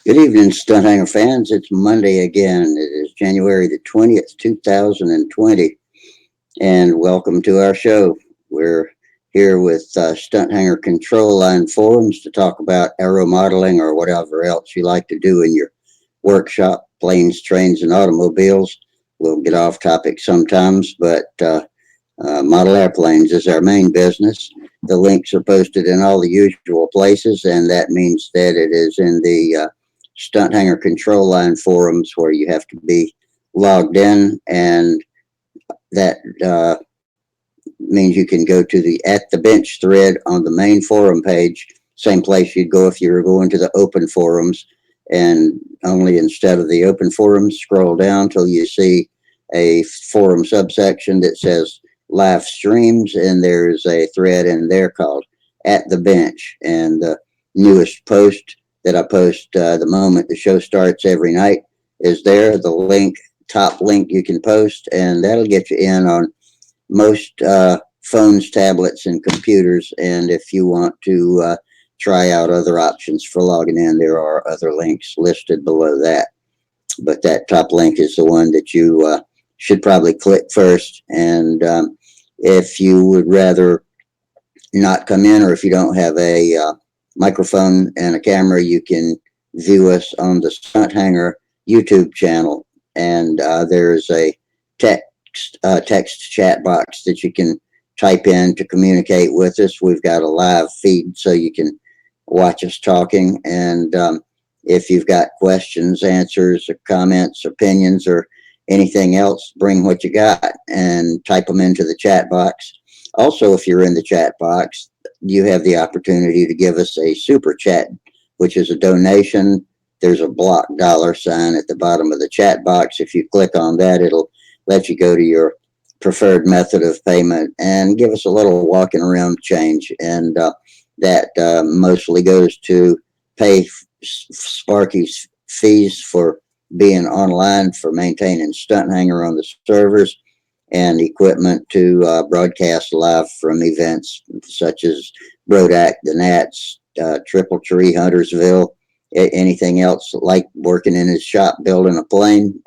Good evening, Stunthanger fans. It's Monday again. It is January the 20th, 2020, and welcome to our show. We're here with Stunthanger Control Line Forums to talk about aeromodeling or whatever else you like to do in your workshop, planes, trains, and automobiles. We'll get off topic sometimes, but model airplanes is our main business. The links are posted in all the usual places, and that means that it is in the Stunt Hanger Control Line forums where you have to be logged in, and that means you can go to the At the Bench thread on the main forum page, same place you'd go if you were going to the open forums, and only instead of the open forums, scroll down till you see a forum subsection that says live streams, and there's a thread in there called At the Bench. And the newest post that I post the moment the show starts every night is there. The link, top link you can post, and that'll get you in on most phones, tablets, and computers. And if you want to try out other options for logging in, there are other links listed below that. But that top link is the one that you should probably click first. And if you would rather not come in, or if you don't have a microphone and a camera, you can view us on the Stunt Hanger YouTube channel. And there's a text chat box that you can type in to communicate with us. We've got a live feed so you can watch us talking. And if you've got questions, answers, or comments, opinions, or anything else, bring what you got and type them into the chat box. Also, if you're in the chat box, you have the opportunity to give us a super chat, which is a donation. There's a block $sign at the bottom of the chat box. If you click on that, it'll let you go to your preferred method of payment and give us a little walking around change. And that mostly goes to pay Sparky's fees for being online, for maintaining Stunt Hanger on the servers, and equipment to broadcast live from events such as Brodak, the Nats, Triple Tree, Huntersville, anything else like working in his shop building a plane.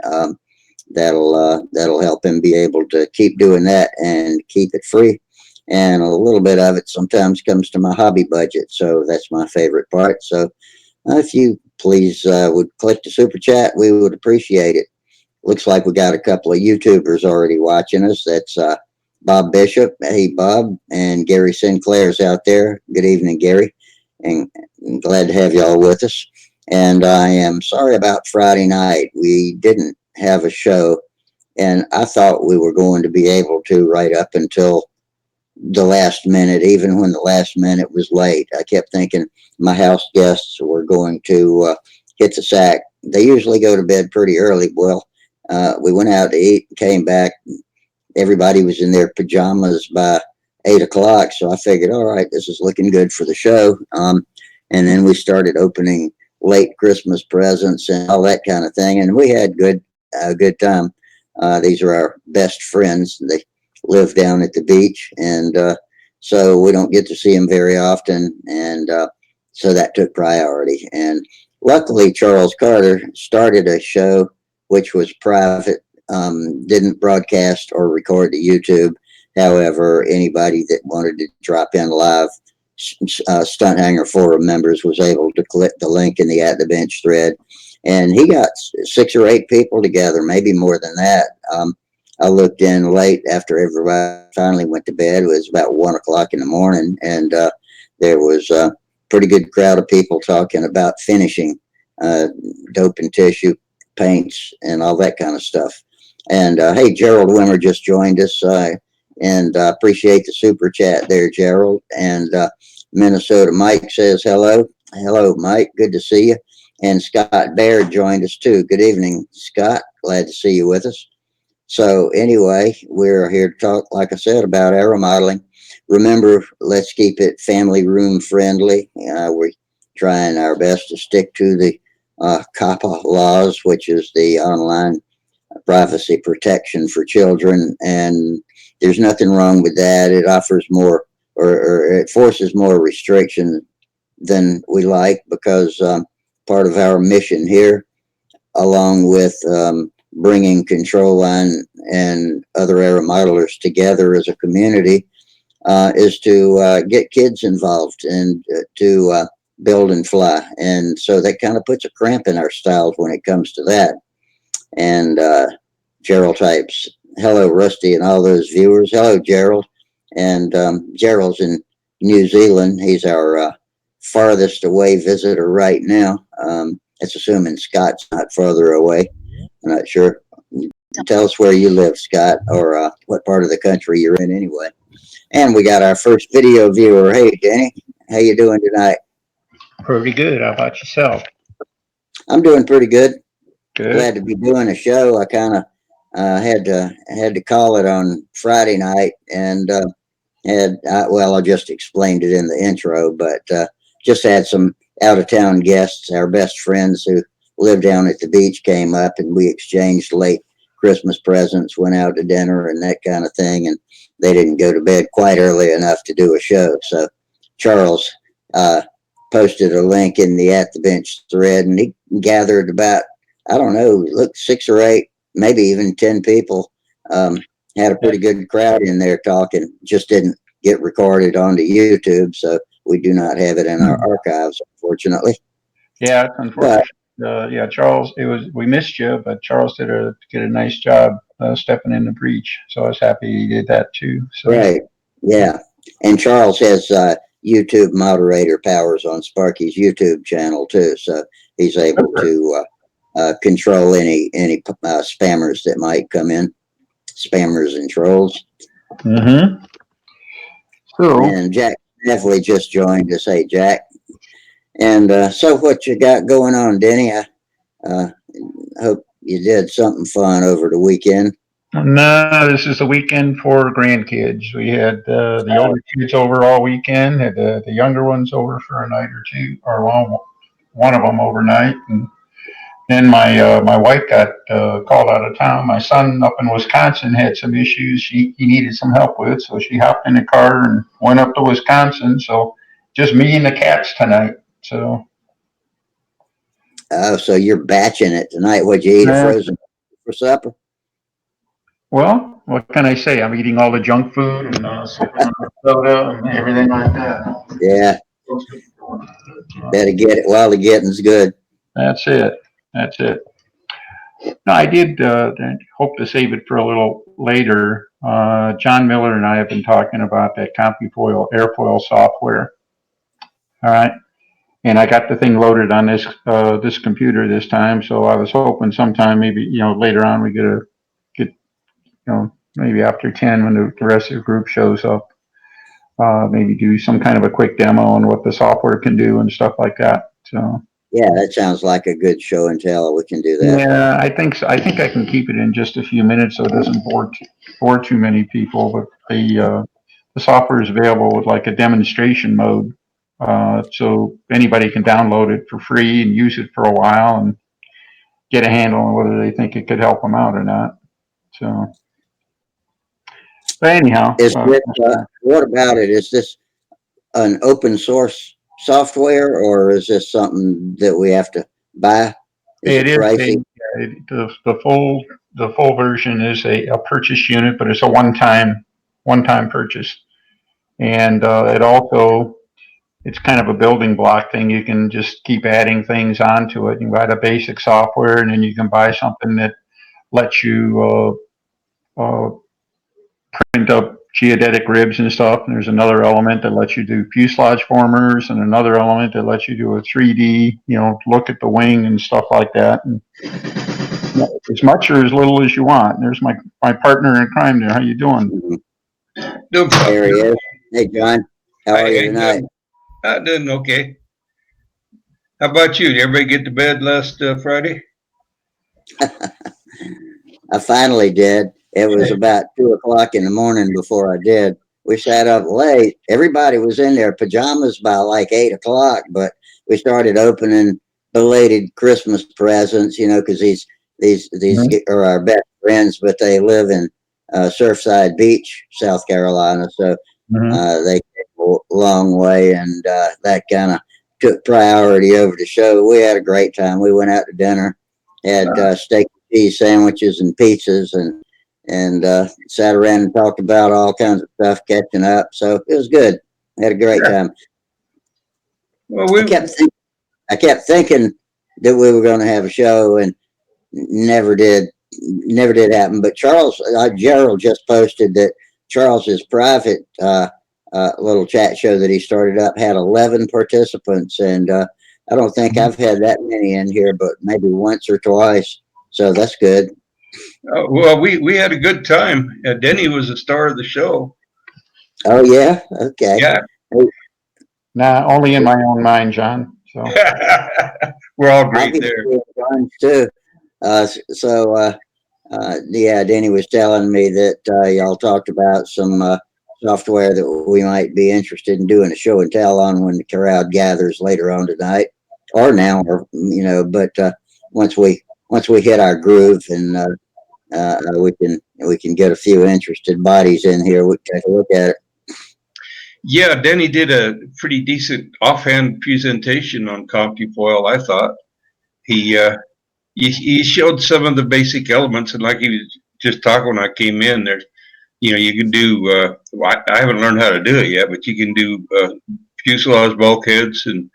That'll help him be able to keep doing that and keep it free. And a little bit of it sometimes comes to my hobby budget, so that's my favorite part. So if you please would click the super chat, we would appreciate it. Looks like we got a couple of YouTubers already watching us. That's Bob Bishop. Hey, Bob. And Gary Sinclair's out there. Good evening, Gary. And I'm glad to have y'all with us. And I am sorry about Friday night. We didn't have a show, and I thought we were going to be able to right up until the last minute, even when the last minute was late. I kept thinking my house guests were going to hit the sack. They usually go to bed pretty early. Well, we went out to eat and came back. Everybody was in their pajamas by 8 o'clock. So I figured, all right, this is looking good for the show. And then we started opening late Christmas presents and all that kind of thing. And we had a good time. These are our best friends. They live down at the beach. And so we don't get to see them very often. And so that took priority. And luckily, Charles Carter started a show which was private, didn't broadcast or record to YouTube. However, anybody that wanted to drop in live, Stunt Hanger forum members was able to click the link in the At the Bench thread. And he got 6 or 8 people together, maybe more than that. I looked in late after everybody finally went to bed. It was about 1 o'clock in the morning, and there was a pretty good crowd of people talking about finishing, dope and tissue, paints, and all that kind of stuff. And hey, Gerald Wimmer just joined us, and appreciate the super chat there, Gerald. And Minnesota Mike says hello. Hello, Mike. Good to see you. And Scott Baird joined us too. Good evening, Scott. Glad to see you with us. So anyway, we're here to talk, like I said, about aeromodeling. Remember, let's keep it family room friendly. We're trying our best to stick to the COPPA laws, which is the online privacy protection for children. And there's nothing wrong with that. It offers more, or it forces more restriction than we like, because part of our mission here, along with bringing Control Line and other aeromodelers together as a community, is to get kids involved and to build and fly. And so that kind of puts a cramp in our styles when it comes to that. And Gerald types, hello, Rusty, and all those viewers. Hello, Gerald. And Gerald's in New Zealand. He's our farthest away visitor right now. It's assuming Scott's not further away. I'm not sure. Tell us where you live, Scott, or what part of the country you're in anyway. And we got our first video viewer. Hey, Denny, how you doing tonight? Pretty good. How about yourself? I'm doing pretty good. Good. Glad to be doing a show. I kind of had to call it on Friday night, and well, I just explained it in the intro, but just had some out of town guests. Our best friends who live down at the beach came up, and we exchanged late Christmas presents, went out to dinner, and that kind of thing. And they didn't go to bed quite early enough to do a show, so Charles posted a link in the At the Bench thread, and he gathered about, I don't know, look, 6 or 8, maybe even 10 people. Had a pretty good crowd in there talking. Just didn't get recorded onto YouTube, so we do not have it in our archives, unfortunately. Yeah, it's unfortunate. Yeah, Charles, we missed you, but Charles did a nice job stepping in the breach. So I was happy he did that too. So. Right. Yeah. And Charles has YouTube moderator powers on Sparky's YouTube channel too, so he's able to control any spammers that might come in, spammers and trolls. Mm-hmm. So. And Jack definitely just joined us. Hey, Jack. And so what you got going on, Denny? I hope you did something fun over the weekend. No, this is the weekend for grandkids. We had the older kids over all weekend, had the younger ones over for a night or two, or one of them overnight. And then my wife got called out of town. My son up in Wisconsin had some issues he needed some help with, so she hopped in the car and went up to Wisconsin. So just me and the cats tonight. So. Oh, so you're batching it tonight. What'd you eat? A frozen for supper? Well, what can I say? I'm eating all the junk food and soda and everything like that. Yeah. Better get it while the getting's good. That's it. No, I did hope to save it for a little later. John Miller and I have been talking about that CompuFoil airfoil software. All right. And I got the thing loaded on this computer this time, so I was hoping sometime maybe later on we get maybe after 10 when the rest of the group shows up, maybe do some kind of a quick demo on what the software can do and stuff like that. So. Yeah, that sounds like a good show and tell. We can do that. Yeah, I think so. I think I can keep it in just a few minutes so it doesn't bore too many people. But the software is available with like a demonstration mode, so anybody can download it for free and use it for a while and get a handle on whether they think it could help them out or not. So, but anyhow, what about it? Is this an open source software, or is this something that we have to buy? It is pricey? The full version is a purchase unit, but it's a one time purchase, and it's kind of a building block thing. You can just keep adding things onto it. You can buy the basic software, and then you can buy something that lets you print up geodetic ribs and stuff. And there's another element that lets you do fuselage formers, and another element that lets you do a 3D, look at the wing and stuff like that. And as much or as little as you want. And there's my partner in crime there. How you doing? There he is. Hey, John. How are you tonight? I'm doing okay. How about you? Did everybody get to bed last Friday? I finally did. It was about 2 o'clock in the morning before I did. We sat up late. Everybody was in their pajamas by like 8 o'clock, but we started opening belated Christmas presents, because these are our best friends, but they live in Surfside Beach, South Carolina. So they came a long way, and that kind of took priority over the show. We had a great time. We went out to dinner, had steak and cheese sandwiches and pizzas, and sat around and talked about all kinds of stuff, catching up. So it was good. We had a great time. Well, I kept thinking that we were going to have a show, and never did happen. But Charles Gerald just posted that Charles's private little chat show that he started up had 11 participants, and I don't think I've had that many in here, but maybe once or twice. So that's good. well, we had a good time. Denny was the star of the show. Oh yeah, okay. Yeah. Nah, only in my own mind, John. So We're all great there. Too. Yeah, Denny was telling me that y'all talked about some software that we might be interested in doing a show and tell on when the crowd gathers later on tonight or now, or but once we hit our groove and we can get a few interested bodies in here, we can take a look at it. Yeah, Denny did a pretty decent offhand presentation on CompuFoil, I thought. He showed some of the basic elements, and like he was just talking when I came in, there's, you can do, I haven't learned how to do it yet, but you can do fuselage bulkheads, and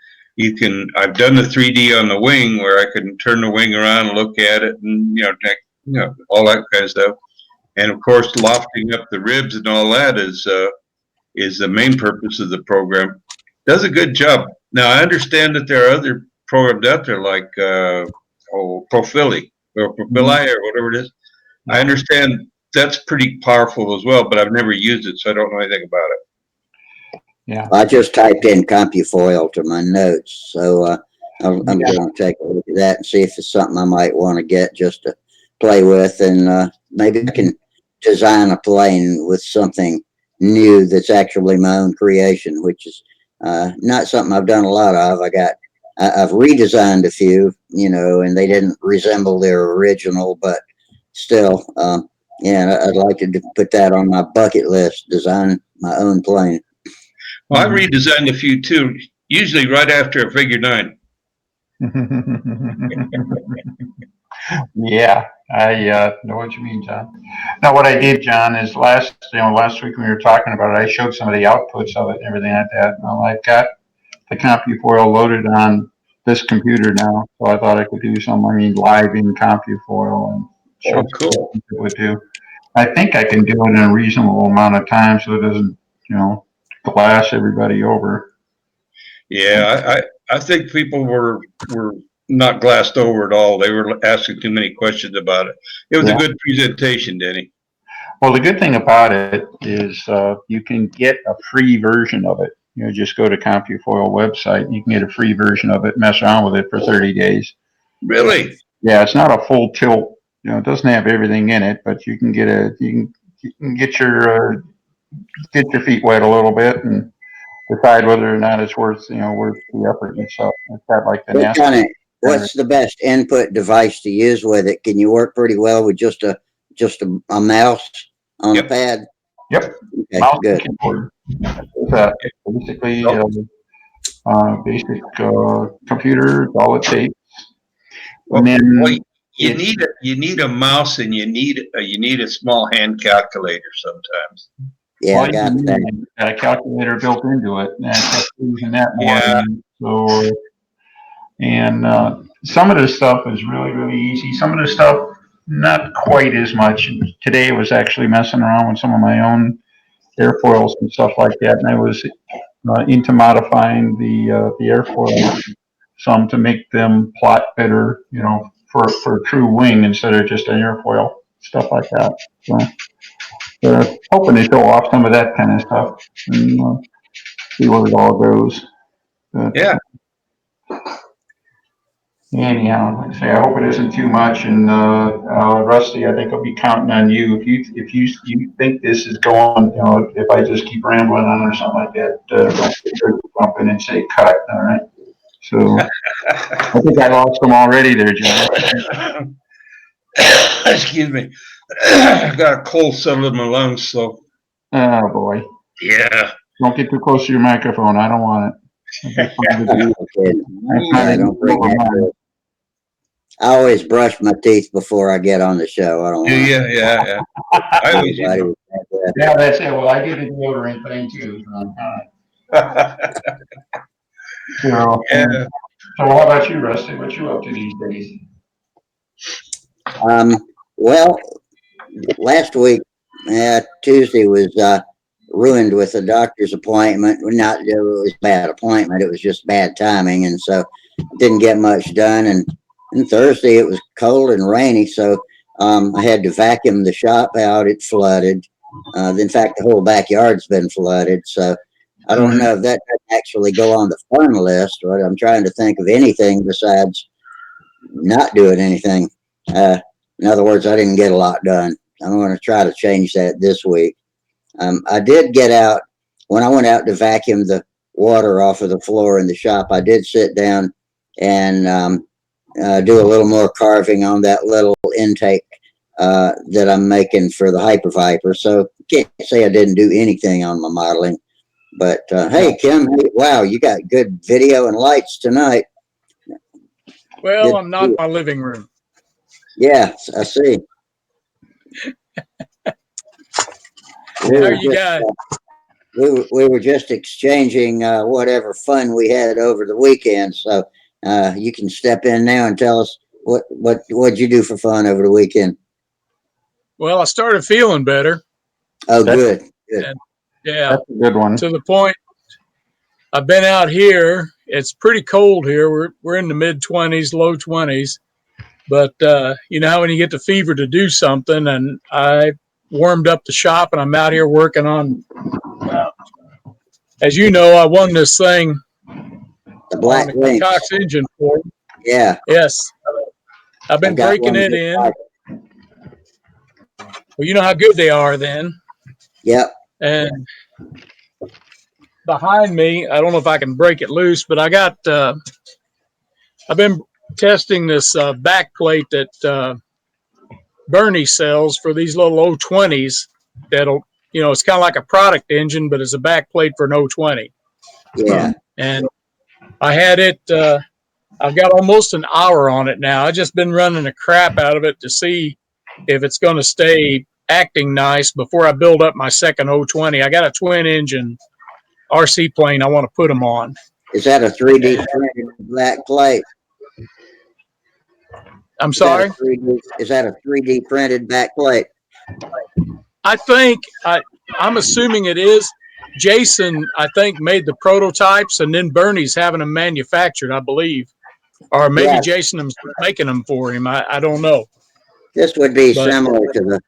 I've done the 3D on the wing where I can turn the wing around and look at it, and, all that kind of stuff. And of course, lofting up the ribs and all that is the main purpose of the program. Does a good job. Now, I understand that there are other programs out there like Profili or Profili or whatever it is. I understand that's pretty powerful as well, but I've never used it, so I don't know anything about it. Yeah. I just typed in CompuFoil to my notes, so I'm going to take a look at that and see if it's something I might want to get just to play with, and maybe I can design a plane with something new that's actually my own creation, which is not something I've done a lot of. I've redesigned a few, and they didn't resemble their original, but still, I'd like to put that on my bucket list, design my own plane. Well, I redesigned a few too, usually right after a figure 9. Yeah, I know what you mean, John. Now, what I did, John, is last week when we were talking about it, I showed some of the outputs of it and everything like that. Well, I've got the CompuFoil loaded on this computer now, so I thought I could do some, live in CompuFoil and show cool. what it would do. I think I can do it in a reasonable amount of time so it doesn't, glass everybody over. Yeah, I think people were not glassed over at all. They were asking too many questions about it. It was a good presentation, Denny. Well, the good thing about it is you can get a free version of it. Just go to CompuFoil website. You can get a free version of it, mess around with it for 30 days. Really? Yeah, it's not a full tilt. It doesn't have everything in it, but you can get get your feet wet a little bit and decide whether or not it's worth the effort and stuff. It's got like the What's the best input device to use with it? Can you work pretty well with just a mouse on the pad? Yep. Okay, mouse good. And keyboard. Basically, basic computer. All it takes. Well, then you need a mouse, and you need a small hand calculator sometimes. Yeah, I got that. A calculator built into it, and I kept using that more. Yeah. Some of this stuff is really, really easy. Some of the stuff not quite as much. Today I was actually messing around with some of my own airfoils and stuff like that, and I was into modifying the airfoils some to make them plot better, for a true wing instead of just an airfoil, stuff like that. So hoping to show off some of that kind of stuff and see where it all goes. Yeah. Anyhow, like I say, I hope it isn't too much. And Rusty, I think I'll be counting on you if you think this is going. If I just keep rambling on or something like that, don't jump in and say cut. All right. So I think I lost them already there, John. Excuse me. I got a cold settled in my lungs, so. Oh boy. Yeah. Don't get too close to your microphone. I don't want it. I'm not kidding. I Yeah, don't bring that to it. I always brush my teeth before I get on the show. I don't want Yeah. I always, anybody with that. Yeah, that's it. Well, I do the deodorant thing too. So, yeah. so how about you, Rusty? What you up to these days? Well, last week, Tuesday was ruined with a doctor's appointment. Well, not it was a bad appointment. It was just bad timing, and so didn't get much done. And Thursday it was cold and rainy, so I had to vacuum the shop out. It flooded. In fact, the whole backyard's been flooded. So I don't know if that doesn't actually go on the fun list, but I'm trying to think of anything besides not doing anything. In other words, I didn't get a lot done. I'm going to try to change that this week. I did get out when I went out to vacuum the water off of the floor in the shop. I did sit down and do a little more carving on that little intake that I'm making for the Hyper Viper. So can't say I didn't do anything on my modeling. But hey, Kim, hey, wow, you got good video and lights tonight. Well, Good. I'm not in my living room. Yeah, I see. How are you guys? We were just exchanging whatever fun we had over the weekend. So you can step in now and tell us what'd you do for fun over the weekend? Well, I started feeling better. Oh, good. And, yeah, That's a good one. to the point I've been out here. It's pretty cold here. We're in the mid-20s, low 20s. But you know how when you get the fever to do something, and I warmed up the shop, and I'm out here working on. As you know, I won this thing The Black on the Lynx. Cox engine for. Yeah. Yes, I've been I've got breaking one it just in. like Well, you know how good they are then. Yep. And behind me, I don't know if I can break it loose, but I got. I've been testing this back plate that Bernie sells for these little O20s. That'll, you know, it's kind of like a product engine, but it's a back plate for an O20. Yeah. And I had it. I've got almost an hour on it now. I've just been running the crap out of it to see if it's going to stay acting nice before I build up my second O20. I got a twin engine RC plane I want to put them on. Is that a 3D printed black plate? I'm sorry? Is that a 3D printed back plate? I think I'm assuming it is. Jason, I think, made the prototypes, and then Bernie's having them manufactured, I believe. Or maybe Yeah. Jason is making them for him. I don't know. This would be But- similar to the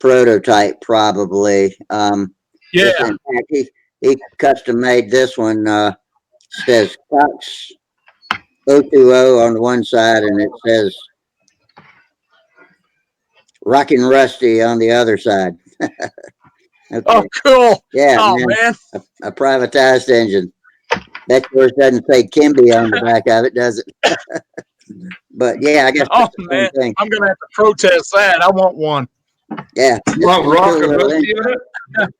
prototype, probably. Yeah. In fact, he custom made this one. Says Cox 020 on the one side, and it says Rockin' Rusty on the other side. Okay. Oh, cool. Yeah, Oh, man. man. A privatized engine. That course doesn't say Kimby on the back of it, does it? But yeah, I guess Oh, that's the same man. thing. I'm going to have to protest that. I want one. Yeah. You want This is a rock cool and little rusty engine. on it?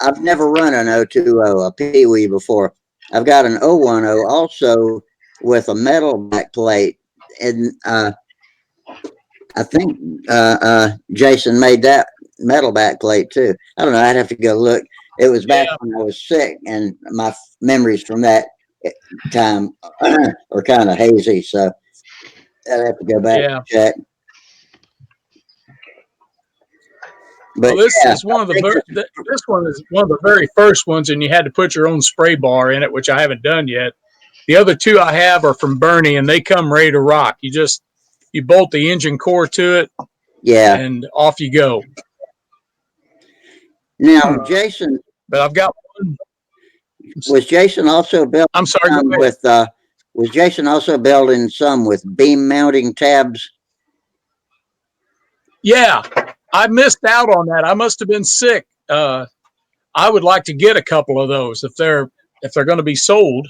I've never run an 020, a Pee-wee before. I've got an 010 also with a metal back plate. And I think Jason made that metal back plate too. I don't know. I'd have to go look. It was back when I was sick, and my memories from that time are kind of hazy. So I'd have to go back and check. But well, this is one of this one is one of the very first ones, and you had to put your own spray bar in it, which I haven't done yet. The other two I have are from Bernie, and they come ready to rock. You bolt the engine core to it, and off you go. Now, Jason, but I've got one. Was Jason also building? I'm sorry. Was Jason also building some with beam mounting tabs? Yeah, I missed out on that. I must have been sick. I would like to get a couple of those if they're going to be sold.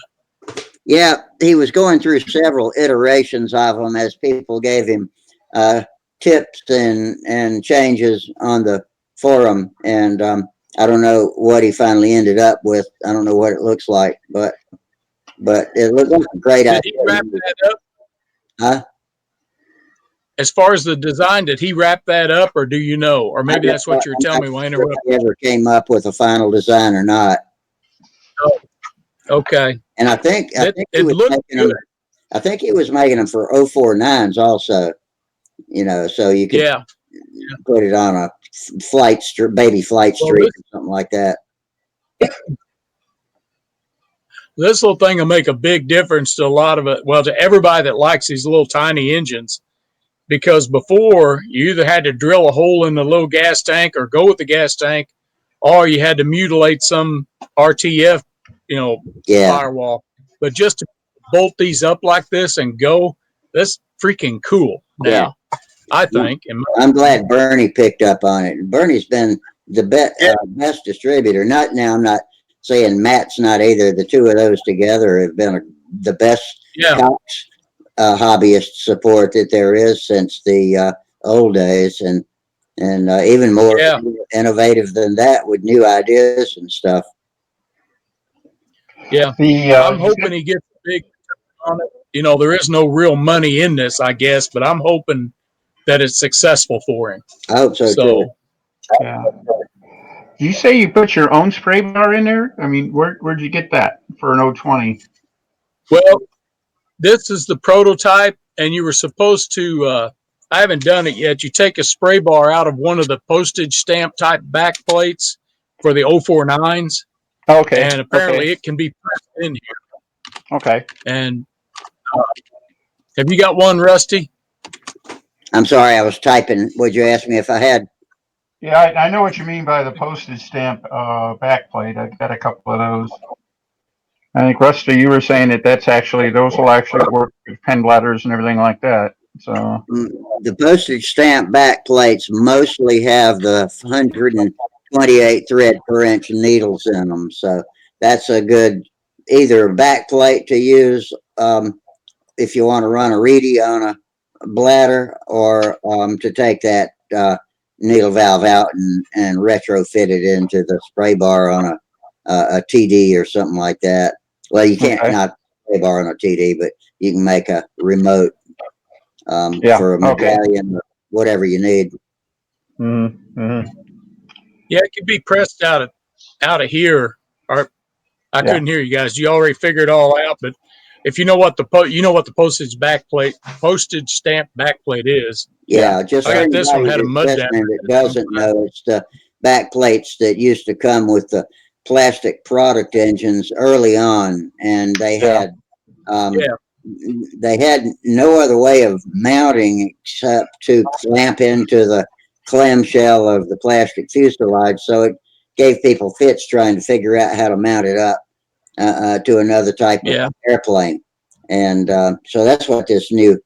Yeah, he was going through several iterations of them as people gave him tips and changes on the forum, and I don't know what he finally ended up with. I don't know what it looks like, but but it looked like a great Did he wrap idea. that up? Huh? As far as the design, did he wrap that up, or do you know? Or maybe that's what you're I'm telling not me when I sure if interrupt. he ever came up with a final design or not. Oh, okay. And I think he It was looked making them. good. I think he was making them for 049s also. You know, so you could Yeah. put it on a baby flight Well, street or something like that. this little thing will make a big difference to a lot of it. Well, to everybody that likes these little tiny engines, because before you either had to drill a hole in the little gas tank or go with the gas tank, or you had to mutilate some RTF, Yeah. firewall. But just to bolt these up like this and go, that's freaking cool. Yeah. Now, I think. I'm glad Bernie picked up on it. Bernie's been the best distributor. I'm not saying Matt's not either. The two of those together have been the best Cox hobbyist support that there is since the old days, and even more innovative than that with new ideas and stuff. Yeah, I'm hoping he gets big on it. There is no real money in this, I guess, but I'm hoping that it's successful for him. I hope so too. Yeah. Do you say you put your own spray bar in there? I mean, where'd you get that for an 020? Well, this is the prototype, and you were supposed to. I haven't done it yet. You take a spray bar out of one of the postage stamp type back plates for the 049s. Okay. And apparently it can be pressed in here. Okay. And have you got one, Rusty? I'm sorry, I was typing. Would you ask me if I had? Yeah, I know what you mean by the postage stamp back plate. I've got a couple of those. I think, Rusty, you were saying that those will actually work with pen bladders and everything like that. So The postage stamp back plates mostly have the 128 thread per inch needles in them. So that's a good either back plate to use if you want to run a reedy on a bladder, or to take that needle valve out and retrofit it into the spray bar on a TD or something like that. Well, you can't not spray bar on a TD, but you can make a remote for a medallion or whatever you need. Mm-hmm. Yeah, it can be pressed out of here. Or I couldn't hear you guys. You already figured it all out, but if you know what the postage stamp back plate is. Yeah, just I got this one had a mud that doesn't know, it's the back plates that used to come with the plastic product engines early on, and they had no other way of mounting except to clamp into the clamshell of the plastic fuselage. So it gave people fits trying to figure out how to mount it up to another type of airplane. And so that's what these new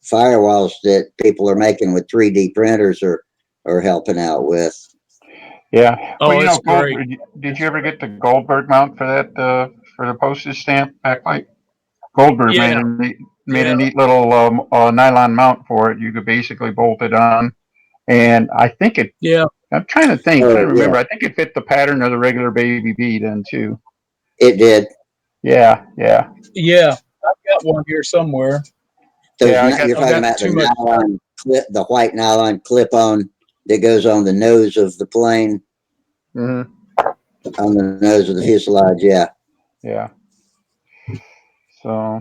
firewalls that people are making with 3D printers are helping out with. Yeah. Oh, it's great. Did you ever get the Goldberg mount for that for the postage stamp backlight? Goldberg made a neat little nylon mount for it. You could basically bolt it on, and I think it. Yeah. I'm trying to think. I remember. I think it fit the pattern of the regular baby bead in too. It did. Yeah. Yeah. I've got one here somewhere. So you're talking about the white nylon clip-on that goes on the nose of the plane. Mm-hmm. On the nose of the fuselage, yeah. So,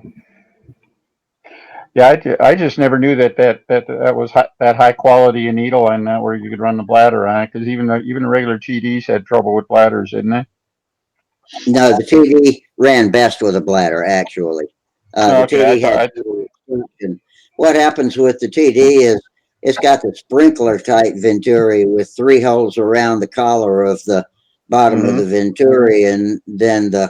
I just never knew that was that high quality a needle and where you could run the bladder on it, because even the regular TDs had trouble with bladders, didn't they? No, the TD ran best with a bladder, actually. The TD had. What happens with the TD is it's got the sprinkler type venturi with 3 holes around the collar of the bottom of the venturi, and then the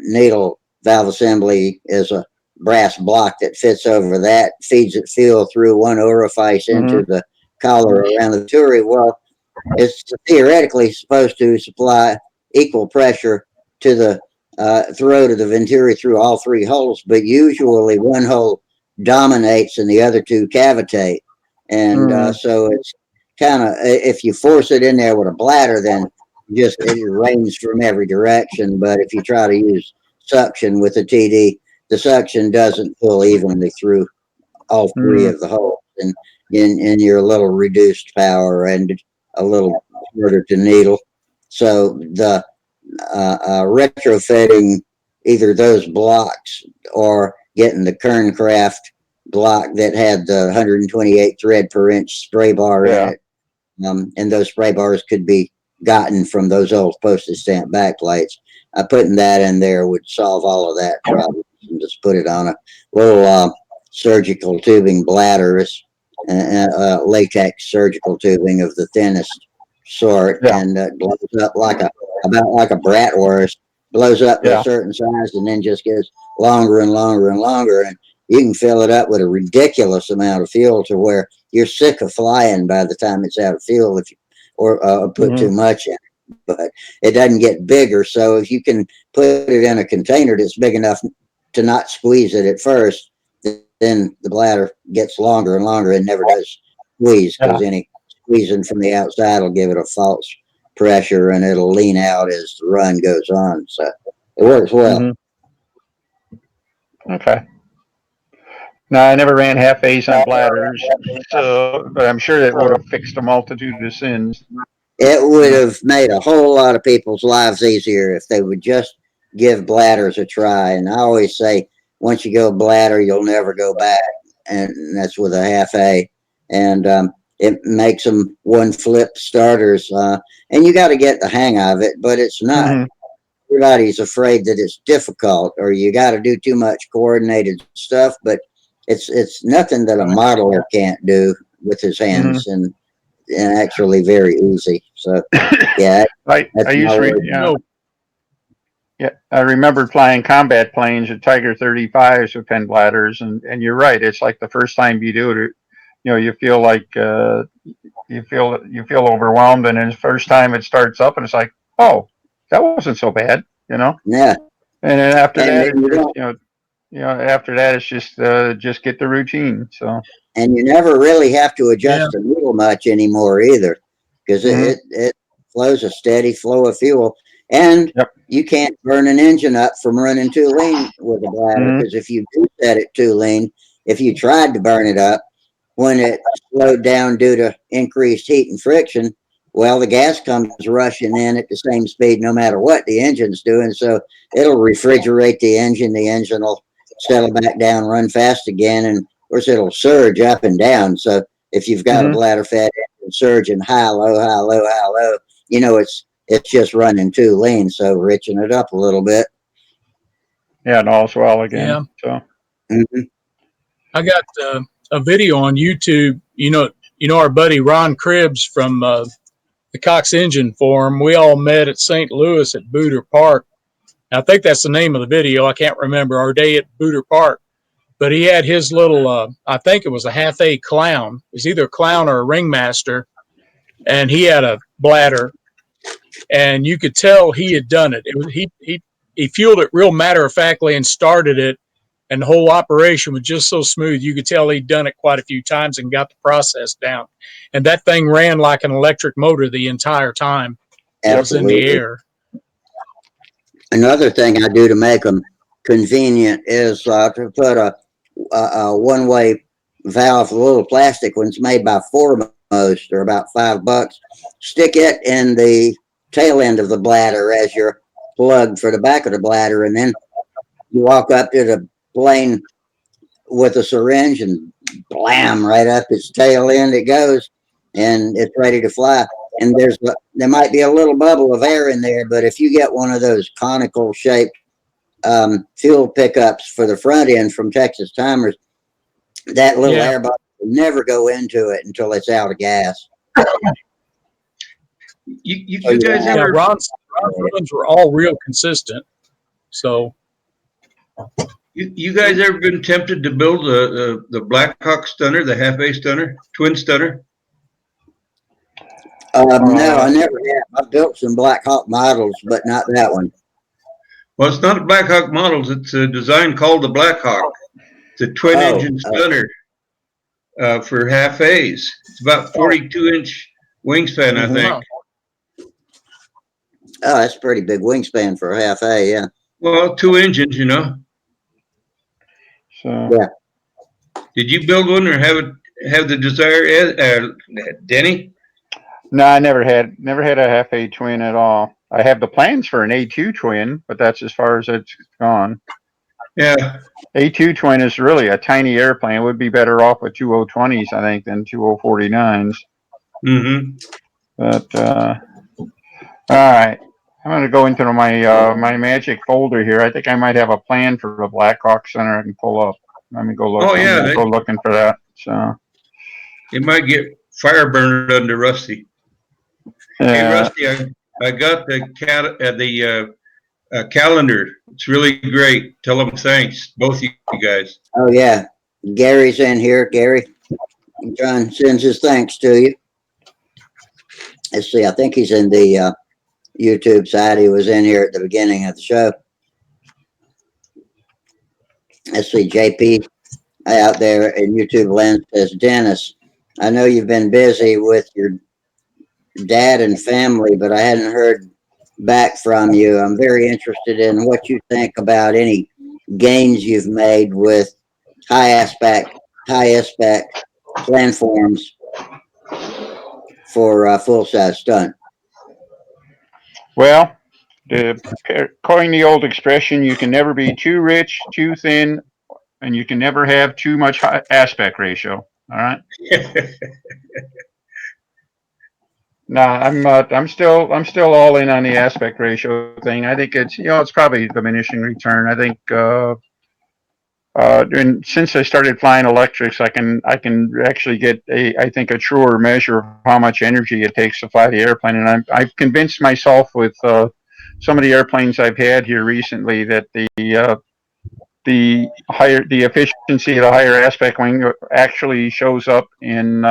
needle valve assembly is a brass block that fits over that, feeds it fuel through one orifice into the collar around the venturi. Well, it's theoretically supposed to supply equal pressure to the throat of the venturi through all 3 holes, but usually one hole dominates and the other 2 cavitate. And so it's kind of, if you force it in there with a bladder, then it rains from every direction. But if you try to use suction with the TD. The suction doesn't pull evenly through all three of the holes, and in your little reduced power and a little harder to needle. So the retrofitting either those blocks or getting the Kerncraft block that had the 128 thread per inch spray bar in it. And those spray bars could be gotten from those old postage stamp backplates. Putting that in there would solve all of that problem. And just put it on a little surgical tubing bladder, latex surgical tubing of the thinnest sort, and blows up about like a bratwurst. Blows up to a certain size and then just gets longer and longer and longer, and you can fill it up with a ridiculous amount of fuel to where you're sick of flying by the time it's out of fuel if you or put too much in it. But it doesn't get bigger, so if you can put it in a container that's big enough to not squeeze it at first, then the bladder gets longer and longer and never does squeeze, because any squeezing from the outside will give it a false pressure and it'll lean out as the run goes on. So it works well. Okay. No, I never ran half A's on bladders, so but I'm sure that would have fixed a multitude of sins. It would have made a whole lot of people's lives easier if they would just give bladders a try. And I always say, once you go bladder, you'll never go back, and that's with a half A. And it makes them one flip starters, and you got to get the hang of it. But it's not. Everybody's afraid that it's difficult or you got to do too much coordinated stuff, but it's nothing that a modeler can't do with his hands, and actually very easy. So yeah, I used to, I remember flying combat planes at Tiger 35s with Penn bladders, and you're right. It's like the first time you do it, you feel like you feel overwhelmed, and then the first time it starts up, and it's like, oh, that wasn't so bad, Yeah. And then after that, after that, it's just get the routine. So. And you never really have to adjust the needle much anymore either, because it flows a steady flow of fuel, and you can't burn an engine up from running too lean with a bladder, because if you do set it too lean, if you tried to burn it up when it slowed down due to increased heat and friction, well, the gas comes rushing in at the same speed no matter what the engine's doing. So it'll refrigerate the engine. The engine will settle back down, run fast again, and of course it'll surge up and down. So if you've got a bladder fed engine surging high, low, high, low, high, low, it's just running too lean. So richen it up a little bit. Yeah, and all's well again. So I got a video on YouTube. You know our buddy Ron Cribbs from the Cox Engine Forum. We all met at St. Louis at Booter Park. I think that's the name of the video. I can't remember. Our day at Booter Park. But he had his little, I think it was a half A clown. It was either a clown or a ringmaster. And he had a bladder. And you could tell he had done it. He fueled it real matter-of-factly and started it. And the whole operation was just so smooth. You could tell he'd done it quite a few times and got the process down. And that thing ran like an electric motor the entire time it was in the air. Another thing I do to make them convenient is to put a one-way valve, a little plastic one's made by Foremost, or about $5. Stick it in the tail end of the bladder as your plug for the back of the bladder, and then you walk up to the plane with a syringe and blam, right up its tail end it goes, and it's ready to fly. And there might be a little bubble of air in there, but if you get one of those conical shaped fuel pickups for the front end from Texas Timers, that little air bubble will never go into it until it's out of gas. You guys ever? Ron's runs were all real consistent. So, you guys ever been tempted to build the Blackhawk stunner, the half A stunner, twin stunner? No, I never have. I've built some Blackhawk models, but not that one. Well, it's not a Blackhawk models. It's a design called the Blackhawk. It's a twin engine stunner for half A's. It's about 42-inch wingspan, I think. Oh, that's a pretty big wingspan for a half A, yeah. Well, 2 engines, you know. So Yeah. Did you build one or have the desire, Denny? no, I never had a FA twin at all. I have the plans for an A2 twin, but that's as far as it's gone. Yeah. A2 twin is really a tiny airplane. It would be better off with 2020s, I think, than 2049s. Mm-hmm. But all right, I'm going to go into my magic folder here. I think I might have a plan for the Black Hawk Center I can pull up. Let me go look. Oh, yeah, I'm gonna go looking for that. So it might get fire burned under Rusty. Hey, Rusty, I got the calendar. It's really great. Tell them thanks, both you guys. Oh yeah, Gary's in here. Gary, John sends his thanks to you. Let's see. I think he's in the YouTube side. He was in here at the beginning of the show. Let's see. JP out there in YouTube land says, Dennis, I know you've been busy with your dad and family, but I hadn't heard back from you. I'm very interested in what you think about any gains you've made with high aspect planforms for full size stunt. well, according to the old expression, you can never be too rich, too thin, and you can never have too much aspect ratio. All right. No, I'm still all in on the aspect ratio thing. I think it's probably diminishing return. I think and since I started flying electrics, I can actually get I think a truer measure of how much energy it takes to fly the airplane, and I've convinced myself with some of the airplanes I've had here recently that the efficiency of the higher aspect wing actually shows up in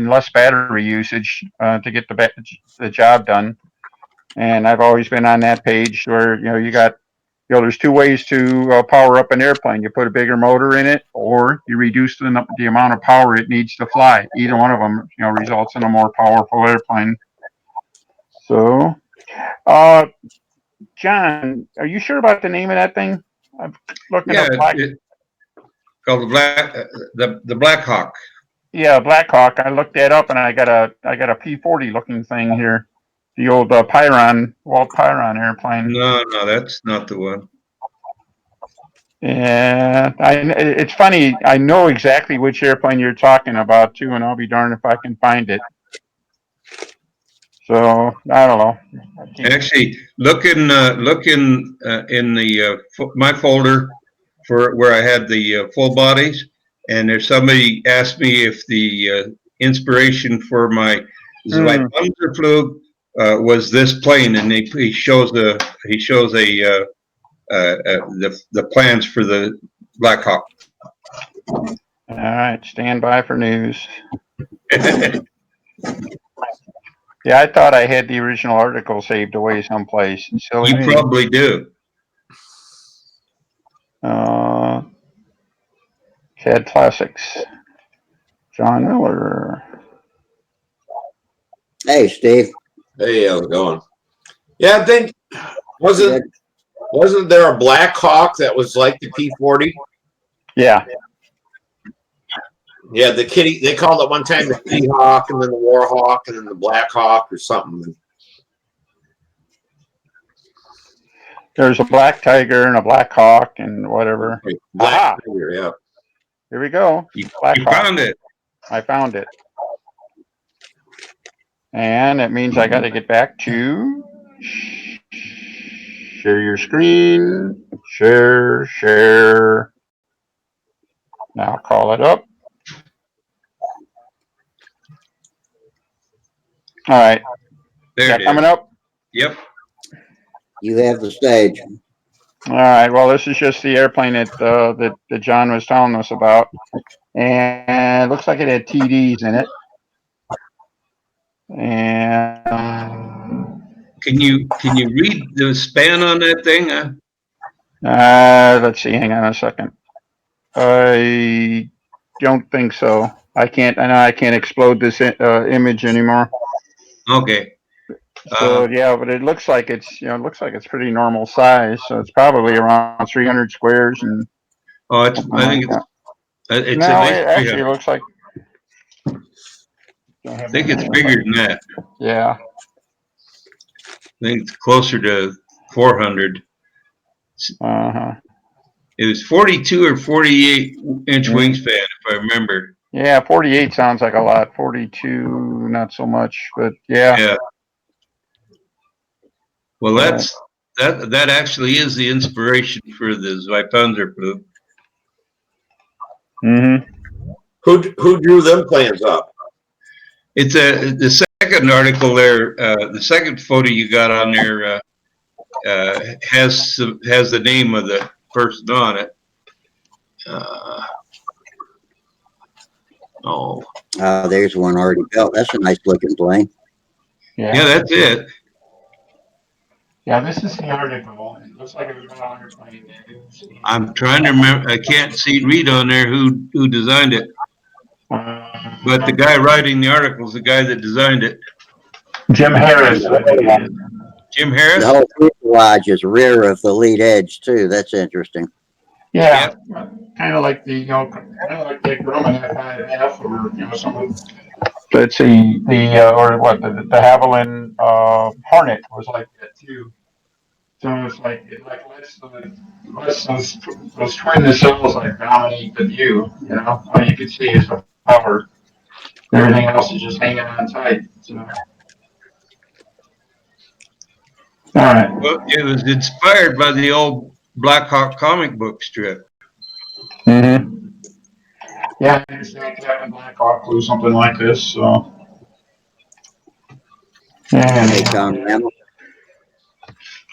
less battery usage to get the job done. And I've always been on that page where there's two ways to power up an airplane. You put a bigger motor in it, or you reduce the amount of power it needs to fly. Either one of them, results in a more powerful airplane. So, John, are you sure about the name of that thing? I'm looking Yeah, up Black. it's called the Black Hawk. Yeah, Black Hawk. I looked that up, and I got a P-40 looking thing here. The old Walt Pyron airplane. No, that's not the one. Yeah, it's funny. I know exactly which airplane you're talking about too, and I'll be darned if I can find it. So I don't know. Actually, look in my folder for where I had the full bodies, and there's somebody asked me if the inspiration for my Zweitpanzerflug was this plane, and he shows the plans for the Black Hawk. All right, stand by for news. Yeah, I thought I had the original article saved away someplace. Silly You me. probably do. CAD Classics. John Miller. Hey, Steve. Hey, how's it going? Yeah, I think wasn't there a Black Hawk that was like the P-40? Yeah. Yeah, the kitty. They called it one time the Kitty Hawk, and then the War Hawk, and then the Black Hawk, or something. There's a Black Tiger and a Black Hawk and whatever. Black Tiger, yeah. Here we go. You Black Hawk. found it. I found it. And it means I got to get back to share your screen. Share. Now call it up. All right. There it is. Coming up? Yep. You have the stage. All right. Well, this is just the airplane that John was telling us about. And it looks like it had TDs in it. And Can you read the span on that thing? let's see. Hang on a second. I don't think so. I know I can't explode this image anymore. Okay. So yeah, but it looks like it's pretty normal size. So it's probably around 300 squares and Oh, it's, something I like think that. it's at No, least it actually 300. looks like. I think it's bigger than that. Yeah. I think it's closer to 400. Uh-huh. It was 42 or 48 inch Mm. wingspan, if I remember. Yeah, 48 sounds like a lot. 42, not so much, but yeah. Yeah. Well, Right. that actually is the inspiration for the Zweipanzerflug. Mm-hmm. Who drew them plans up? It's the second article there. The second photo you got on there has the name of the person on it. Oh, There's one already built. That's a nice looking plane. yeah, that's it. Yeah, this is the article. It looks like it was on airplane news. I'm trying to remember. I can't read on there who designed it, but the guy writing the article is the guy that designed it. Jim Harris, I think it is. Jim The Harris. whole fuselage is rear of the lead edge too. That's interesting. Yeah, kind of like the Grumman F5F or some of. Let's see, or what the Havilland Hornet was like that too. So it's like lets those twin nacelles like dominate the view. All you can see is the power. Everything else is just hanging on tight. So. All right. Well, it was inspired by the old Black Hawk comic book strip. Mm-hmm. Yeah, I understand Captain Black Hawk flew something like this. So. Yeah. Hey, Tom Ramel.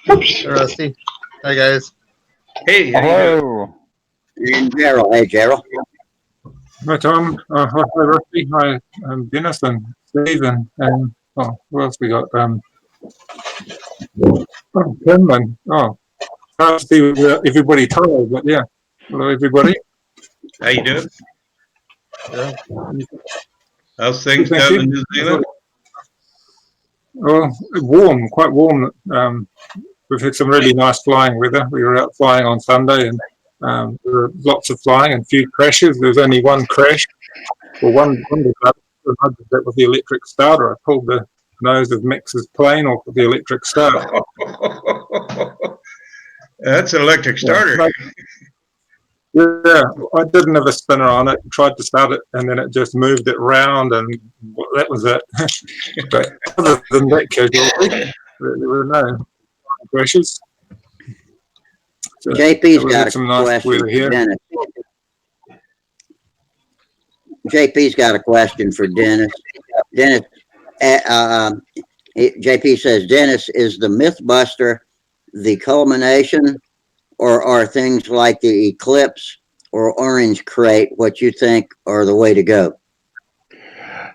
Hey, Rusty. Hi, guys. Hey, how you doing? Hello. And Gerald. Hey, Gerald. Hi, Tom. Hi, Rusty. Hi, Dennis and Steve and who else we got? Tim and hard to see everybody tired, but yeah. Hello, everybody. How you doing? Yeah. How's things Thank down you. in New Zealand? Well, warm, quite warm. We've had some really nice flying weather. We were out flying on Sunday, and there were lots of flying and a few crashes. There was only one crash. Well, one that was the electric starter. I pulled the nose of Max's plane off with the electric starter. That's an electric starter. Yeah, I didn't have a spinner on it. Tried to start it, and then it just moved it round, and that was it. But other than that casualty, there were no crashes. So JP's we got had a some nice question weather for here. Dennis. JP's got a question for Dennis. Dennis, JP says, Dennis, is the Mythbuster the culmination, or are things like the Eclipse or Orange Crate what you think are the way to go?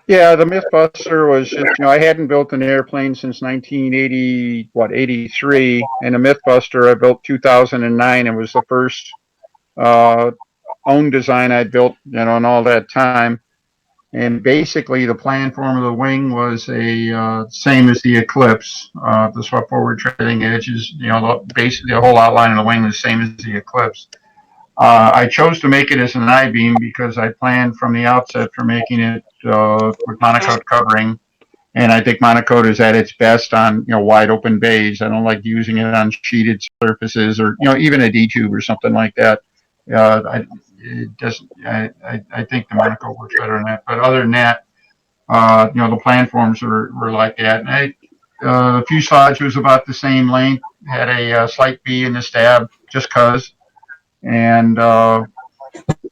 Yeah, the Mythbuster was just, I hadn't built an airplane since 1983, and the Mythbuster I built 2009. It was the first own design I'd built, in all that time. And basically, the plan form of the wing was a same as the Eclipse. The swept forward trailing edges, basically the whole outline of the wing was the same as the Eclipse. I chose to make it as an I-beam because I planned from the outset for making it with monocoque covering. And I think monocoque is at its best on wide open bays. I don't like using it on sheeted surfaces or even a D-tube or something like that. I think the monocoque works better than that. But other than that, the plan forms were like that. And the fuselage was about the same length. Had a slight B in the stab, just cause. And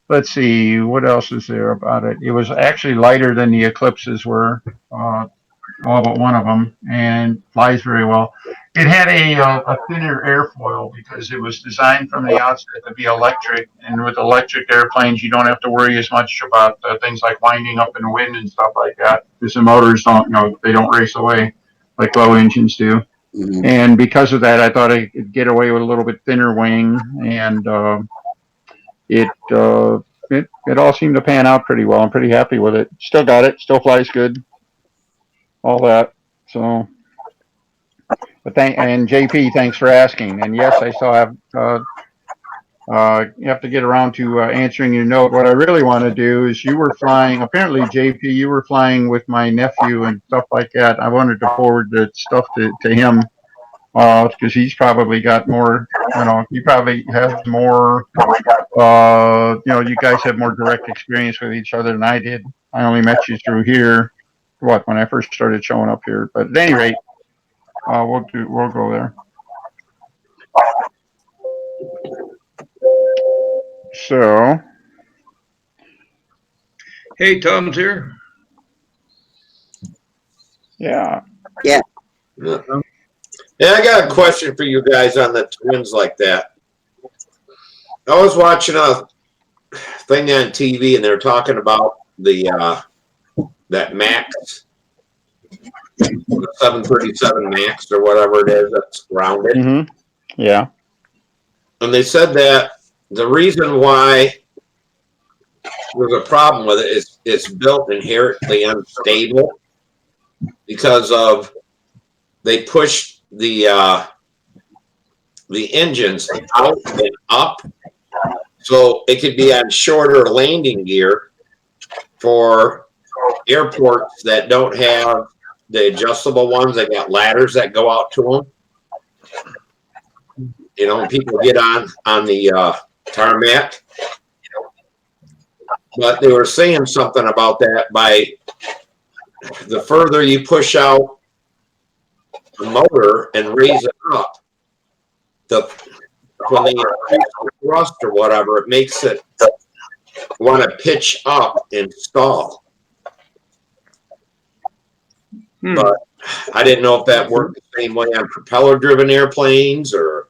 let's see, what else is there about it? It was actually lighter than the Eclipses were, all but one of them, and flies very well. It had a thinner airfoil because it was designed from the outset to be electric, and with electric airplanes, you don't have to worry as much about things like winding up in the wind and stuff like that, because the motors they don't race away like low engines do. Mhm. And because of that, I thought I could get away with a little bit thinner wing, and it all seemed to pan out pretty well. I'm pretty happy with it. Still got it. Still flies good. All that. So. But and JP, thanks for asking. And yes, I still have. You have to get around to answering your note. What I really want to do is you were flying. Apparently, JP, you were flying with my nephew and stuff like that. I wanted to forward the stuff to him because he's probably got more. He probably has more. You guys have more direct experience with each other than I did. I only met you through here. When I first started showing up here. But at any rate, we'll go there. So, Hey, Tom's here. yeah. Yeah, I got a question for you guys on the twins like that. I was watching a thing on TV and they're talking about the that Max, the 737 Max or whatever it is that's grounded. Mm-hmm. Yeah. And they said that the reason why there's a problem with it is it's built inherently unstable because of they push the engines out and up, so it could be on shorter landing gear for airports that don't have the adjustable ones. They got ladders that go out to them. People get on the tarmac. But they were saying something about that by the further you push out the motor and raise it up, when they increase the thrust or whatever, it makes it want to pitch up and stall. But I didn't know if that worked the same way on propeller-driven airplanes or.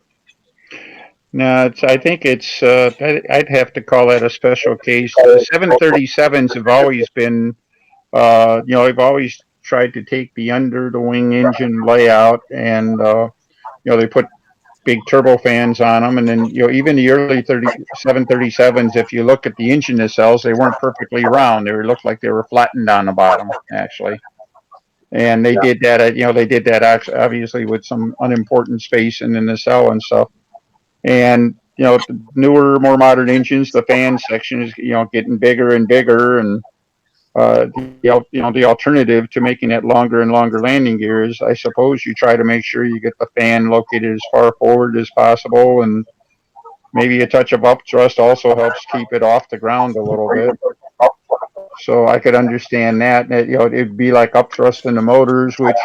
No, I think it's. I'd have to call that a special case. The 737s have always been. They've always tried to take the under the wing engine layout, and they put big turbofans on them, and then even the early 737s. If you look at the engine nacelles, they weren't perfectly round. They looked like they were flattened on the bottom, actually. And they did that. They did that obviously with some unimportant space in the nacelle and stuff. And the newer, more modern engines, the fan section is getting bigger and bigger, and the alternative to making it longer and longer landing gear is, I suppose, you try to make sure you get the fan located as far forward as possible, and maybe a touch of up thrust also helps keep it off the ground a little bit. So I could understand that. It'd be like up thrust in the motors, which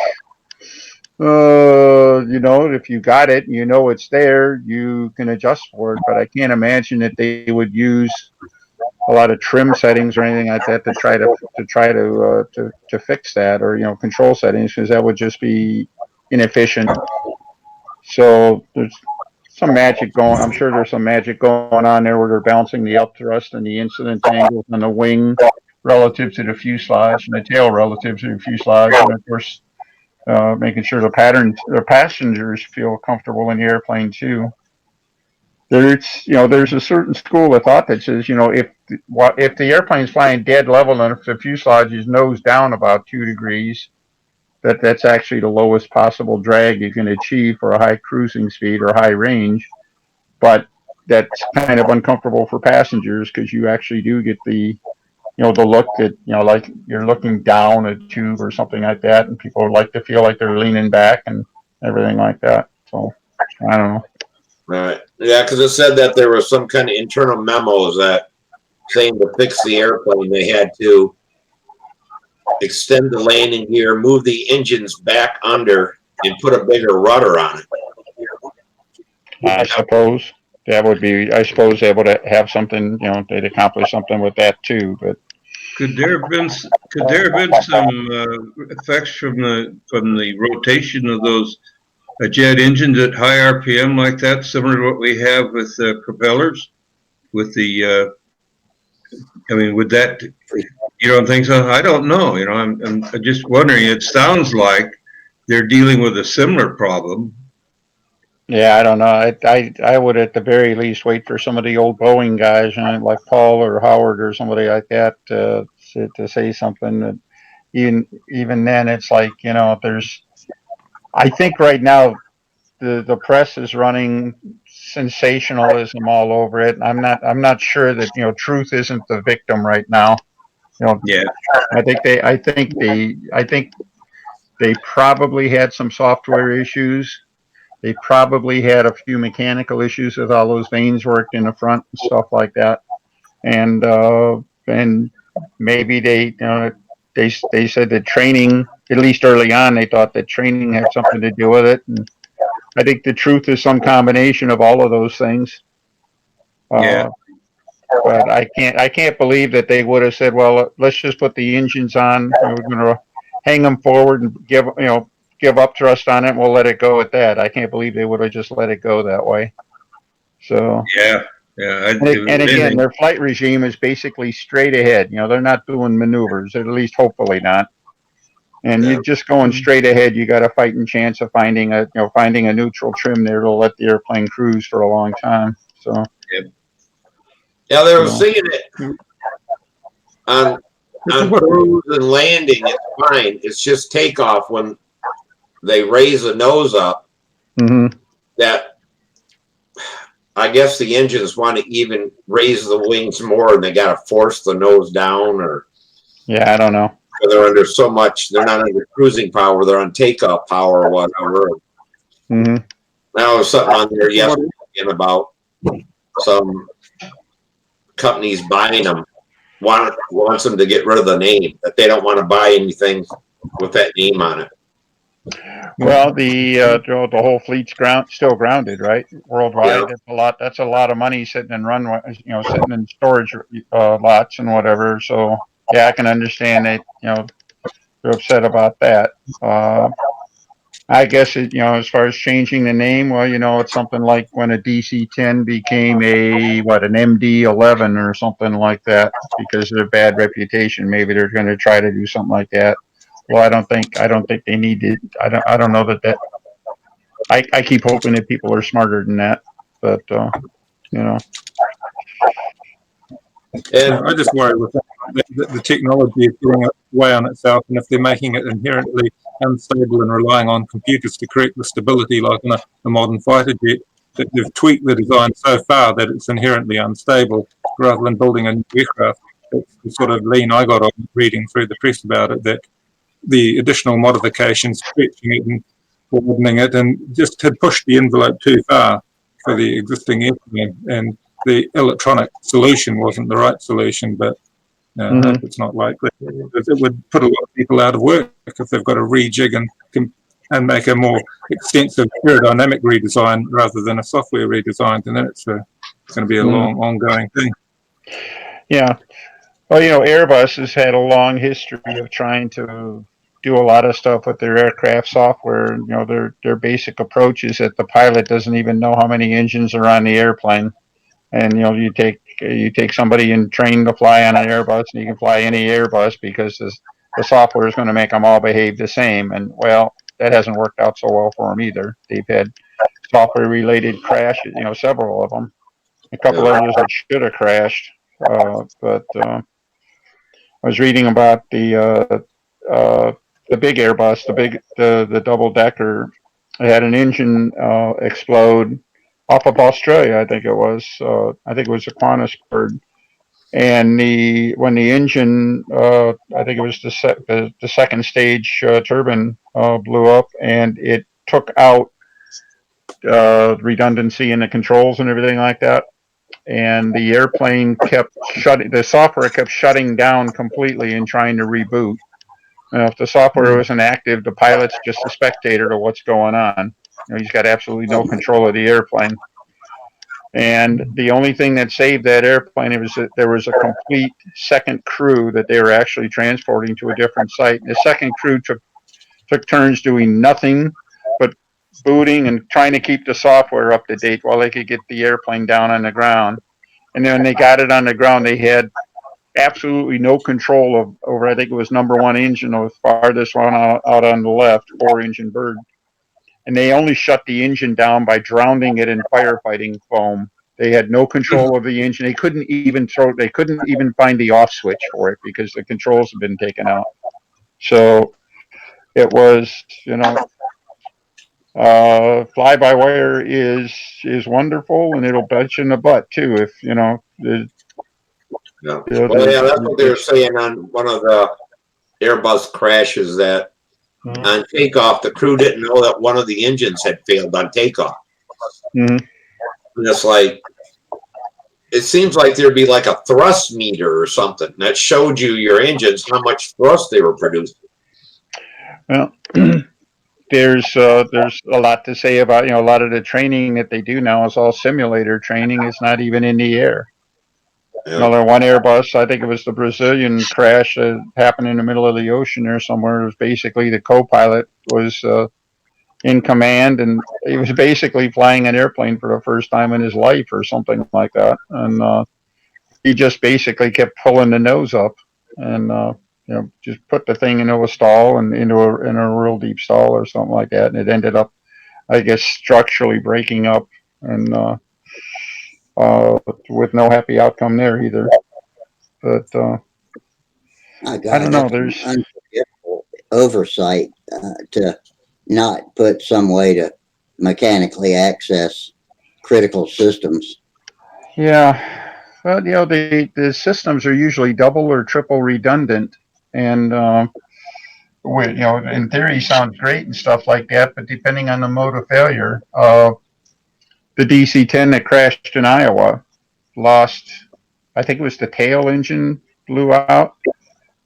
if you got it, it's there, you can adjust for it. But I can't imagine that they would use a lot of trim settings or anything like that to try to fix that, or control settings, because that would just be inefficient. So there's some magic going. I'm sure there's some magic going on there where they're balancing the up thrust and the incidence angles on the wing relative to the fuselage and the tail relative to the fuselage, and of course making sure the passengers feel comfortable in the airplane too. There's a certain school of thought that says, if the airplane's flying dead level and if the fuselage is nose down about 2 degrees, that's actually the lowest possible drag you can achieve for a high cruising speed or high range. But that's kind of uncomfortable for passengers because you actually do get the look that, like you're looking down a tube or something like that, and people like to feel like they're leaning back and everything like that. So I don't know. Right. Yeah, because it said that there was some kind of internal memos that saying to fix the airplane, they had to extend the landing gear, move the engines back under, and put a bigger rudder on it. I suppose that would be. I suppose able to have something. They'd accomplish something with that too. But Could there have been some effects from the rotation of those jet engines at high RPM like that, similar to what we have with propellers? With the, would that? You don't think so? I don't know. I'm just wondering. It sounds like they're dealing with a similar problem. yeah, I don't know. I would at the very least wait for some of the old Boeing guys, like Paul or Howard or somebody like that, to say something. That even then, it's like there's I think right now the press is running sensationalism all over it. I'm not sure that truth isn't the victim right now. Yeah. I think they probably had some software issues. They probably had a few mechanical issues with all those vanes worked in the front and stuff like that. And maybe they said that training, at least early on, they thought that training had something to do with it. And I think the truth is some combination of all of those things. Yeah. Uh, but I can't believe that they would have said, well, let's just put the engines on. We're going to hang them forward and give up thrust on it. And we'll let it go at that. I can't believe they would have just let it go that way. So, Yeah. Yeah. and again, their flight regime is basically straight ahead. They're not doing maneuvers, at least hopefully not. And Yeah. you're just going straight ahead. You got a fighting chance of finding a neutral trim there to let the airplane cruise for a long time. So Yeah, they were seeing it on cruise and landing. It's fine. It's just takeoff when they raise the nose up. Mm-hmm. That I guess the engines want to even raise the wings more, and they got to force the nose down, or Yeah, I don't know. they're under so much. They're not under cruising power; they're on takeoff power or whatever. Mm-hmm. Now there's something on there yesterday about some companies buying them. Wants them to get rid of the name, that they don't want to buy anything with that name on it. Well, the whole fleet's still grounded, right? Worldwide, Yeah. That's a lot of money sitting in runway, sitting in storage lots and whatever. So yeah, I can understand that. They're upset about that. I guess as far as changing the name, well, it's something like when a DC-10 became an MD-11 or something like that because of their bad reputation. Maybe they're going to try to do something like that. Well, I don't think they need to. I don't know that. I keep hoping that people are smarter than that, but you know. And I just worry with the technology is getting way on itself, and if they're making it inherently unstable and relying on computers to correct the stability, like in a modern fighter jet, that they've tweaked the design so far that it's inherently unstable, rather than building a new aircraft. That's the sort of lean I got on reading through the press about it, that the additional modifications, stretching it and broadening it, and just had pushed the envelope too far for the existing airplane. And the electronic solution wasn't the right solution, but I hope it's not likely, because it would put a lot of people out of work if they've got to rejig and make a more extensive aerodynamic redesign rather than a software redesign. And then it's going to be a long, ongoing thing. Yeah. Well, Airbus has had a long history of trying to do a lot of stuff with their aircraft software. Their basic approach is that the pilot doesn't even know how many engines are on the airplane. And you take somebody and train to fly on an Airbus, and you can fly any Airbus because the software is going to make them all behave the same. And well, that hasn't worked out so well for them either. They've had software related crashes, several of them. A couple others that should have crashed, but I was reading about the big Airbus, the double decker. It had an engine explode off of Australia. I think it was. I think it was a Qantas bird. And when the engine, I think it was the second stage turbine blew up, and it took out redundancy in the controls and everything like that. And the airplane the software kept shutting down completely and trying to reboot. If the software wasn't active, the pilot's just a spectator to what's going on. He's got absolutely no control of the airplane. And the only thing that saved that airplane was that there was a complete second crew that they were actually transporting to a different site. And the second crew took turns doing nothing but booting and trying to keep the software up to date while they could get the airplane down on the ground. And then when they got it on the ground, they had absolutely no control over, I think it was number one engine, the farthest one out on the left, 4-engine bird. And they only shut the engine down by drowning it in firefighting foam. They had no control of the engine. They couldn't even find the off switch for it because the controls had been taken out. So it was, Fly-by-wire is wonderful, and it'll bite you in the butt too if you know. Yeah. Well, yeah, that's what they were saying on one of the Airbus crashes that on takeoff, the crew didn't know that one of the engines had failed on takeoff. Mhm. And it's like, it seems like there'd be like a thrust meter or something that showed you your engines, how much thrust they were producing. Well, there's a lot to say about, you know, a lot of the training that they do now is all simulator training. It's not even in the air. Yeah. You know, there one Airbus, I think it was the Brazilian crash that happened in the middle of the ocean or somewhere. It was basically the co-pilot was in command, and he was basically flying an airplane for the first time in his life or something like that. And he just basically kept pulling the nose up and you know, just put the thing into a stall and in a real deep stall or something like that, and it ended up, I guess, structurally breaking up, and with no happy outcome there either. But My I God, don't know. that's an unforgivable oversight to not put some way to mechanically access critical systems. Yeah, well, you know, the systems are usually double or triple redundant, and you know, in theory, sounds great and stuff like that. But depending on the mode of failure, the DC-10 that crashed in Iowa lost, I think it was the tail engine blew out,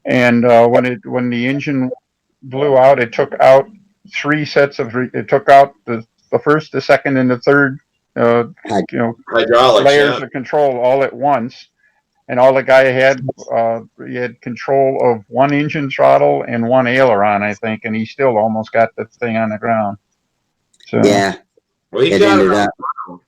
and when the engine blew out, it took out three sets of it took out the first, the second, and the third. You know, Hydraulics, layers yeah. of control all at once, and all the guy had, he had control of one engine throttle and one aileron, I think, and he still almost got the thing on the ground. So Yeah, Well, he it got ended it up on.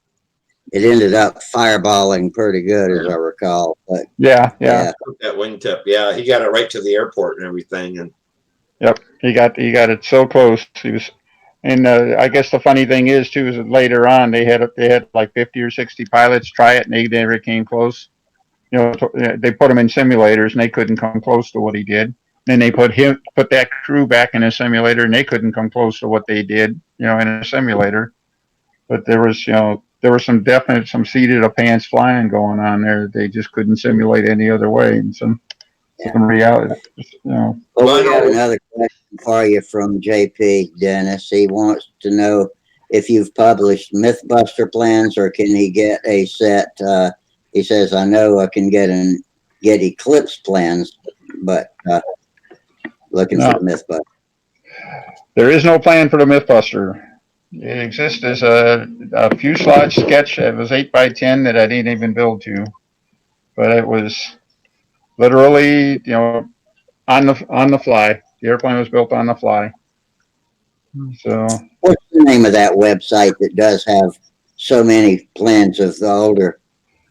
it ended up fireballing pretty good, as I recall. But yeah, yeah, That wingtip. Yeah, he got it right to the airport and everything. And yep, he got it so close. He was, and I guess the funny thing is too is that later on they had like 50 or 60 pilots try it, and they never came close. You know, they put him in simulators, and they couldn't come close to what he did. Then they put that crew back in a simulator, and they couldn't come close to what they did, you know, in a simulator. But there was, you know, there was some seat of the pants flying going on there that they just couldn't simulate any other way. And some reality, you know. well, we got another question for you from JP Dennis. He wants to know if you've published MythBuster plans, or can he get a set? He says, "I know I can get Eclipse plans, but looking for No, the MythBuster." there is no plan for the MythBuster. It exists as a fuselage sketch that was 8x10 that I didn't even build to, but it was literally, you know, on the fly. The airplane was built on the fly. So What's the name of that website that does have so many plans of the older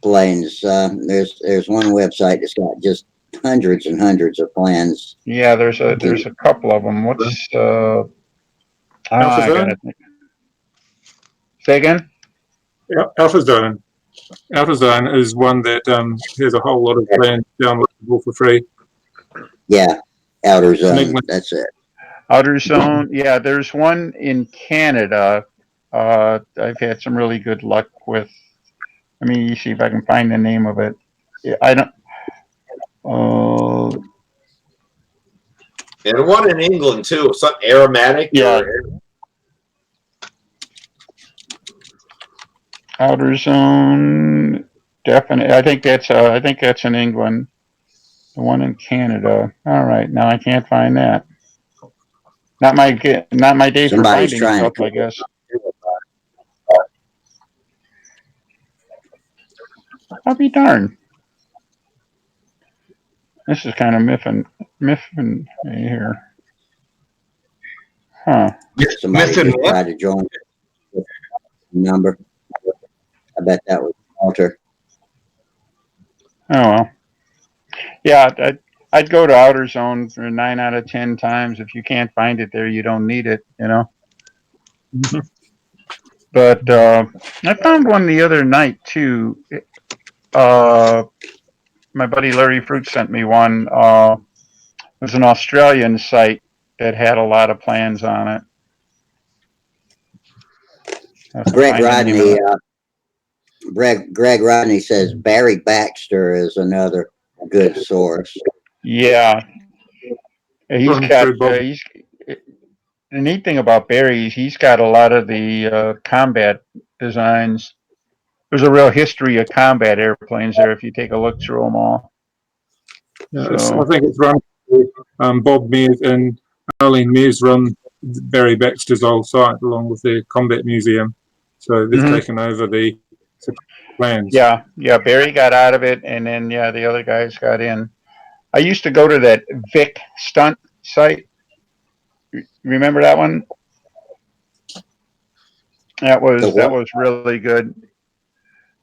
planes? There's one website that's got just hundreds and hundreds of plans. yeah, there's a couple of them. What's Alpha I got Zone? it. Say again? Yeah, Alpha Zone. Alpha Zone is one that has a whole lot of plans downloadable for free. Yeah, Outer Zone. Enigma. That's it. Outer Zone. Yeah, there's one in Canada. I've had some really good luck with. Let me see if I can find the name of it. Yeah, I don't. and one in England too, some aromatic. Yeah. Or, Outer Zone. Definitely. I think that's in England. The one in Canada. All right. Now I can't find that. Not my day for Somebody's finding trying stuff, to. I guess. I'll be darned. This is kind of miffing here. Huh. Somebody Missing just what? tried to join the number. I bet that was Walter. Oh well. Yeah, I'd go to Outer Zone for 9 out of 10 times. If you can't find it there, you don't need it, you know. But I found one the other night too. My buddy Larry Fruit sent me one. It was an Australian site that had a lot of plans on it. Greg Rodney. Greg Rodney says Barry Baxter is another good source. Yeah, he's Run got through Bob. he's the neat thing about Barry is he's got a lot of the combat designs. There's a real history of combat airplanes there if you take a look through them all. Yeah, So I think it's run through Bob Mears and Arlene Mears run Barry Baxter's old site along with the Combat Museum. So they've taken over the plans. yeah, Barry got out of it, and then the other guys got in. I used to go to that Vic stunt site. Remember that one? That was really good.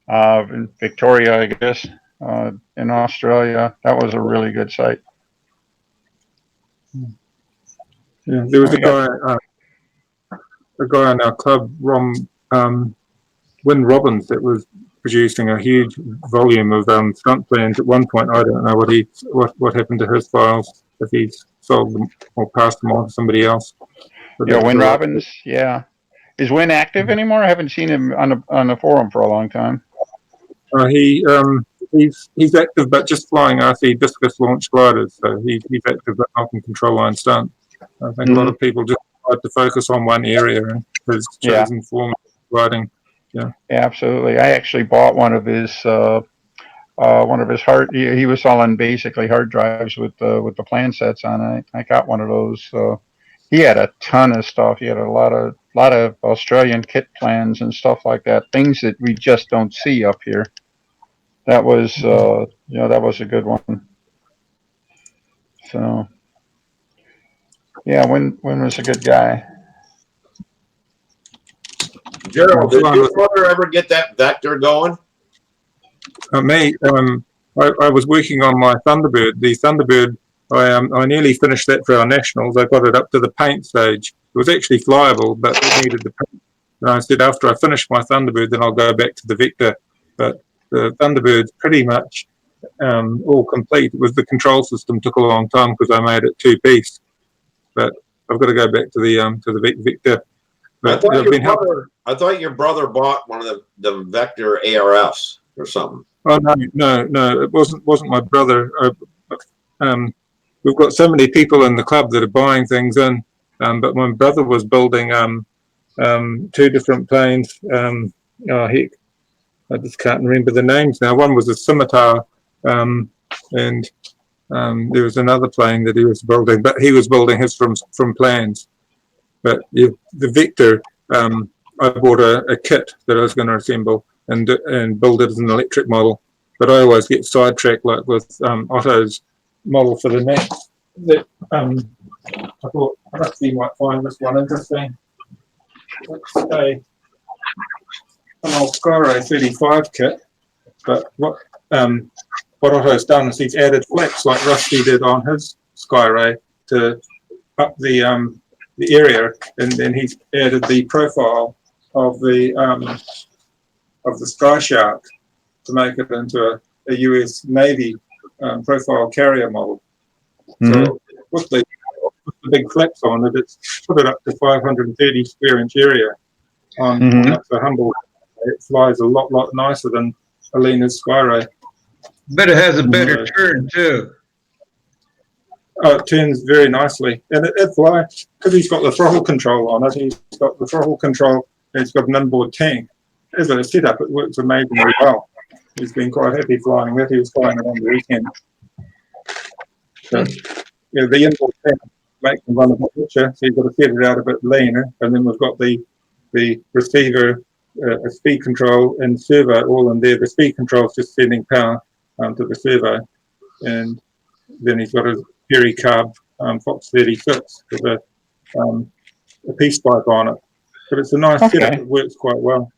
In Victoria, I guess, in Australia, that was a really good site. Yeah, there was a guy in our club, Win Robbins, that was producing a huge volume of stunt plans. At one point, I don't know what happened to his files, if he's sold them or passed them on to somebody else. But Yeah, Win Robbins. Yeah, is Win active anymore? I haven't seen him on the forum for a long time. He's active, but just flying RC discus launch gliders. So he's active, but not in control line stunt. I think a lot of people just like to focus on one area and his chosen form of gliding. Yeah, absolutely. I actually bought one of his hard. He was selling basically hard drives with the plan sets on it. I got one of those. He had a ton of stuff. He had a lot of Australian kit plans and stuff like that. Things that we just don't see up here. That was that was a good one. So yeah, Win was a good guy. Gerald, did your brother ever get that vector going? I was working on my Thunderbird. The Thunderbird, I nearly finished that for our nationals. I got it up to the paint stage. It was actually flyable, but it needed the paint. And I said, after I finish my Thunderbird, then I'll go back to the Vector. But the Thunderbird's pretty much all complete. With the control system, took a long time because I made it two-piece. But I've got to go back to the Vector. But I thought your brother bought one of the Vector ARFs or something. Oh no! It wasn't my brother. We've got so many people in the club that are buying things in, but my brother was building two different planes. Oh heck, I just can't remember the names now. One was a Scimitar, and there was another plane that he was building, but he was building his from plans. But the Vector, I bought a kit that I was going to assemble and build it as an electric model. But I always get sidetracked, like with Otto's model for the next. That I thought perhaps you might find this one interesting. It's an old Skyray 35 kit, but what Otto's done is he's added flaps like Rusty did on his Skyray to up the area, and then he's added the profile of the Sky Shark to make it into a US Navy profile carrier model. So with the big flaps on it, it's put it up to 530 square inch area on a humble. It flies a lot nicer than Alina's Skyray. But it has a better turn too. Oh, it turns very nicely, and it flies because he's got the throttle control on it. He's got the throttle control, and it's got an inboard tank. As a setup, it works amazingly well. He's been quite happy flying with. He was flying it on the weekend. So, yeah, the inboard tank makes them run a bit richer, so you've got to set it out a bit leaner, and then we've got the receiver, a speed control, and servo all in there. The speed control is just sending power to the servo, and then he's got his Perry Carb Fox 36 with a piece bike on it. But it's a nice setup. It works quite well.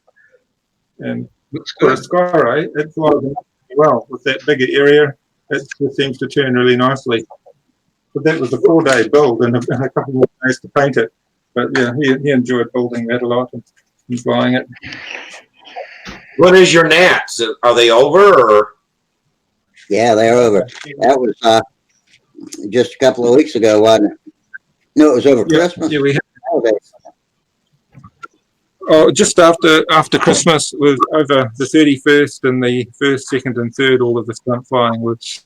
And for a Skyray, it flies well with that bigger area. It just seems to turn really nicely. But that was a 4-day build and a couple more days to paint it. But yeah, he enjoyed building that a lot and flying it. What is your Nats? Are they over or? Yeah, they're over. That was just a couple of weeks ago, wasn't it? No, it was over Christmas. Yeah, we had Oh, just after Christmas was over the 31st, and the 1st, 2nd, and 3rd, all of the stunt flying was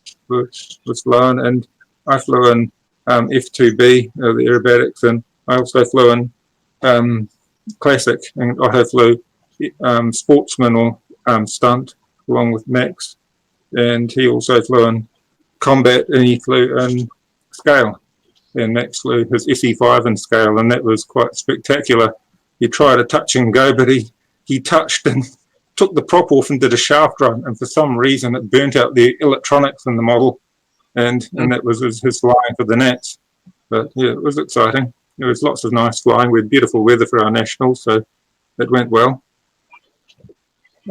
flown, and I flew in F2B, the aerobatics, and I also flew in classic, and Otto flew sportsman or stunt along with Max, and he also flew in combat, and he flew in scale, and Max flew his SE5 in scale, and that was quite spectacular. He tried a touch and go, but he touched and took the prop off and did a shaft run, and for some reason it burnt out the electronics in the model, and that was his flying for the Nats. But yeah, it was exciting. There was lots of nice flying. We had beautiful weather for our nationals, so it went well.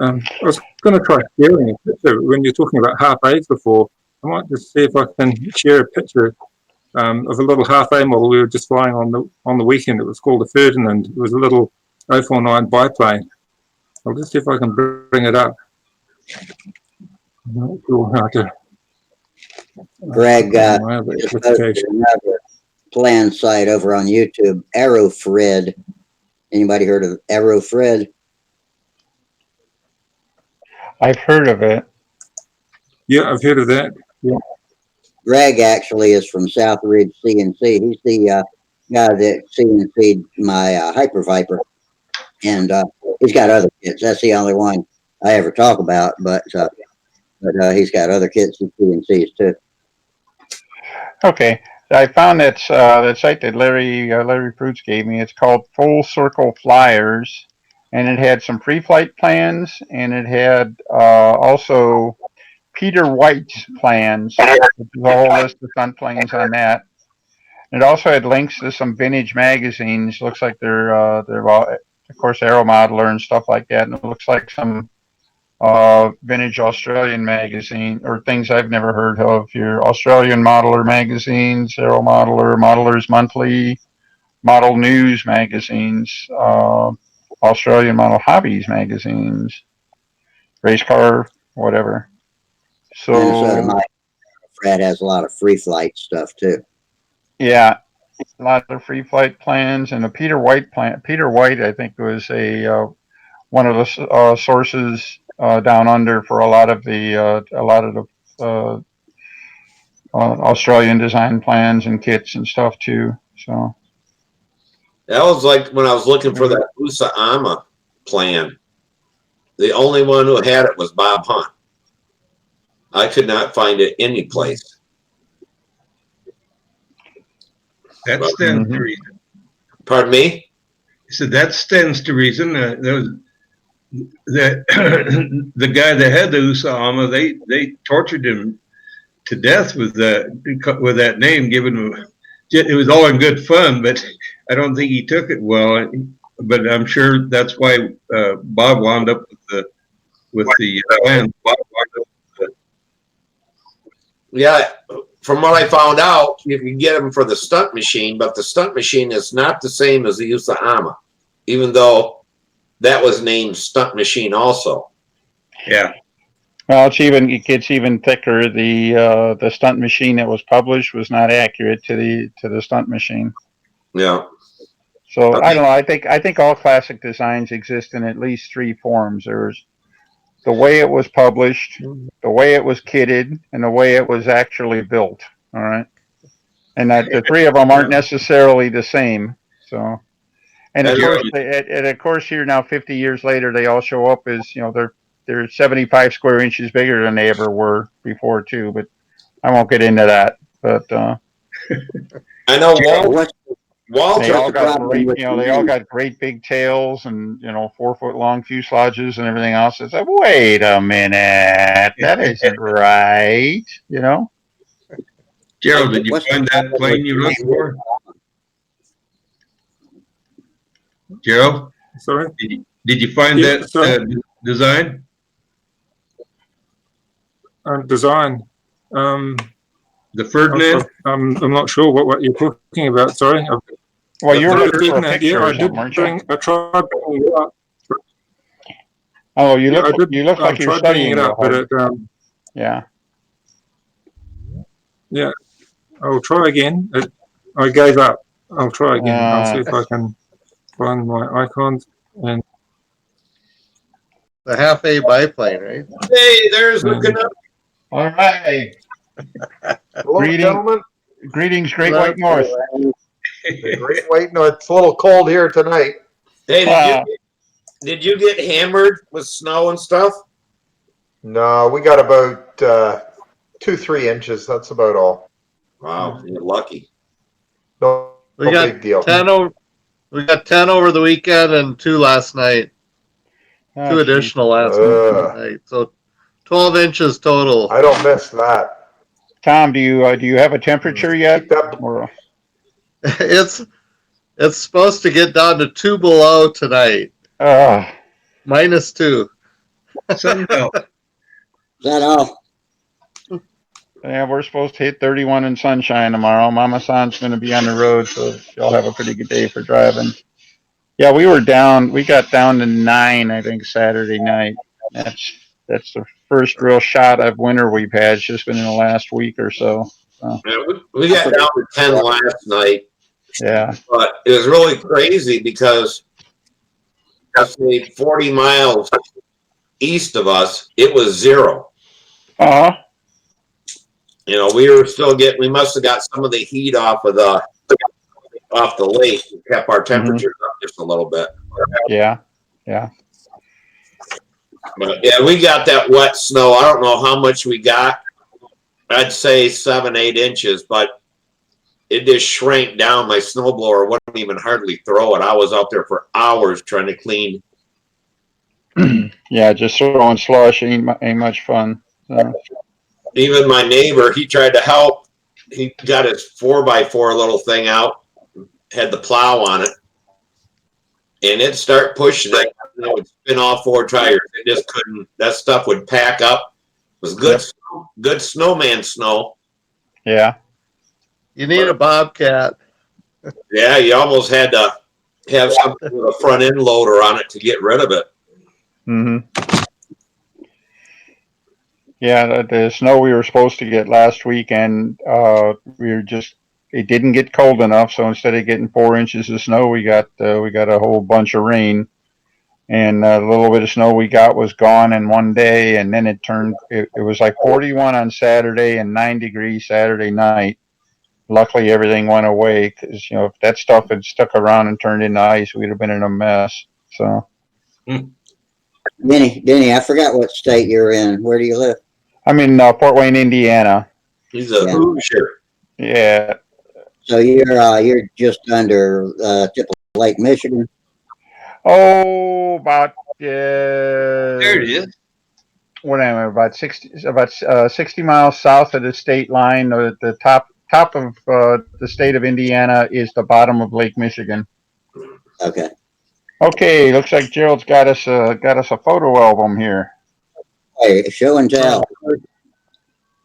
I was going to try sharing a picture when you're talking about half A's before. I might just see if I can share a picture of a little half A model we were just flying on the weekend. It was called a Ferdinand. It was a little 049 biplane. I'll just see if I can bring it up. I'm not sure how to. Greg just posted another plan site over on YouTube, Aerofred. Anybody heard of Aerofred? I've heard of it. Yeah, I've heard of that. Yeah. Greg actually is from South Ridge CNC. He's the guy that CNC'd my Hyper Viper, and he's got other kits. That's the only one I ever talk about, but he's got other kits and CNCs too. Okay, I found that site that Larry Proots gave me. It's called Full Circle Flyers, and it had some pre-flight plans, and it had also Peter White's plans, which is a whole list of stunt planes on that. It also had links to some vintage magazines. Looks like they're all, of course, Aeromodeler and stuff like that. And it looks like some vintage Australian magazine or things I've never heard of. Your Australian Modeler magazines, Aeromodeler, Modelers Monthly, Model News magazines, Australian Model Hobbies magazines, race car, whatever. So Minnesota Mike Fred has a lot of free flight stuff too. Yeah, a lot of free flight plans and a Peter White plan. Peter White, I think, was one of the sources down under for a lot of the Australian design plans and kits and stuff too. So that was like when I was looking for that USA AMA plan. The only one who had it was Bob Hunt. I could not find it any place. That stands to reason. Pardon me? So that stands to reason. The guy that had the Usama, they tortured him to death with that name, given him. It was all in good fun, but I don't think he took it well. But I'm sure that's why Bob wound up with the plan. Yeah, from what I found out, you can get them for the stunt machine, but the stunt machine is not the same as the USA AMA, even though that was named stunt machine also. Yeah. Well, it gets even thicker. The stunt machine that was published was not accurate to the stunt machine. Yeah. So okay. I don't know. I think all classic designs exist in at least three forms. There's the way it was published, the way it was kitted, and the way it was actually built. All right, and that the three of them aren't necessarily the same. So, and of course, here now, 50 years later, they all show up as they're 75 square inches bigger than they ever were before too. But I won't get into that. But I know Walter. They all got great big tails and 4 foot long fuselages and everything else. It's like, wait a minute, that isn't right. Gerald, did you find that plane you looked for? Gerald, sorry. Did you find that design? Design. The Ferdinand. I'm not sure what you're talking about. Sorry. Well, you're looking for a picture or something, weren't you? I tried bringing it up. Oh, you look like you're studying it up, but yeah. Yeah, I'll try again. I gave up. I'll try again. I'll see if I can find my icons. And The half-A biplane, right? Hey, there's the Canuck. All right. Hello, Greeting- gentlemen. Greetings, Great White North. The Great White North. It's a little cold here tonight. Hey, did you get hammered with snow and stuff? No, we got about 2-3 inches. That's about all. Wow, you're lucky. No, We no got big deal. 10 over. We got 10 over the weekend and 2 last night. Oh, 2 additional last night. So 12 inches total. I don't miss that. Tom, do you have a temperature yet? Keep that. Or, It's supposed to get down to 2 below tonight. -2. Somehow. Is that all? yeah, we're supposed to hit 31 in sunshine tomorrow. Mama San's going to be on the road, so she'll have a pretty good day for driving. Yeah, we got down to 9, I think, Saturday night. That's the first real shot of winter we've had. It's just been in the last week or so. Yeah, we got down to 10 last night, Yeah. but it was really crazy because let's say 40 miles east of us, it was 0. Uh-huh. You know, we must have got some of the heat off the lake and kept our temperatures up just a little bit. Yeah. Yeah. But yeah, we got that wet snow. I don't know how much we got. I'd say 7-8 inches, but it just shrank down. My snowblower wouldn't even hardly throw it. I was out there for hours trying to clean. Yeah, just throwing slush ain't much fun. So. Even my neighbor, he tried to help. He got his 4x4 little thing out, had the plow on it, and it'd start pushing it. It would spin all 4 tires. It just couldn't. That stuff would pack up. It was good, good snowman snow. Yeah. You need a bobcat. Yeah, you almost had to have something with a front end loader on it to get rid of it. Mm-hmm. Yeah, the snow we were supposed to get last weekend, it didn't get cold enough. So instead of getting 4 inches of snow, we got a whole bunch of rain, and the little bit of snow we got was gone in one day. And then it was like 41 on Saturday and 9 degrees Saturday night. Luckily, everything went away because, if that stuff had stuck around and turned into ice, we'd have been in a mess. So. Denny, I forgot what state you're in. Where do you live? I'm in Fort Wayne, Indiana. He's a Hoosier. Yeah. So you're just under tip of Lake Michigan. Oh, about There it is. what am I? About 60 miles south of the state line. The top of the state of Indiana is the bottom of Lake Michigan. Okay. Okay, looks like Gerald's got us a photo album here. Hey, show and tell.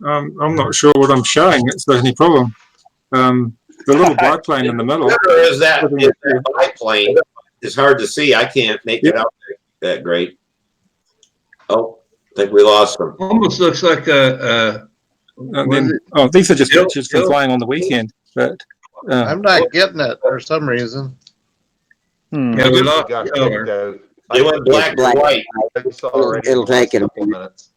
I'm not sure what I'm showing. It's the only problem. The little biplane in the middle. Better is that biplane. It's hard to see. I can't make it out that great. Oh, I think we lost them. Almost looks like These are just Jill- pictures from Jill? flying on the weekend. But I'm not getting it for some reason. Yeah, we lost Got power. kicked out. They went black and white. I saw already It'll in the last take it a couple minutes.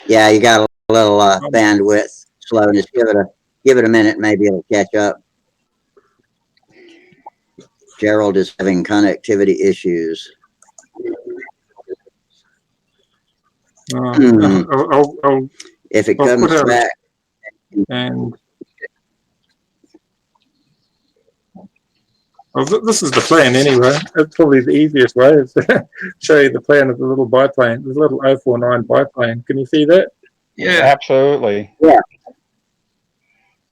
Yeah, you got a little bandwidth slowness. Give it a minute. Maybe it'll catch up. Gerald is having connectivity issues. I'll If it I'll comes put out- back, and this is the plan anyway. It's probably the easiest way is to show you the plan of the little biplane, the little 049 biplane. Can you see that? Yeah. Absolutely. Yeah.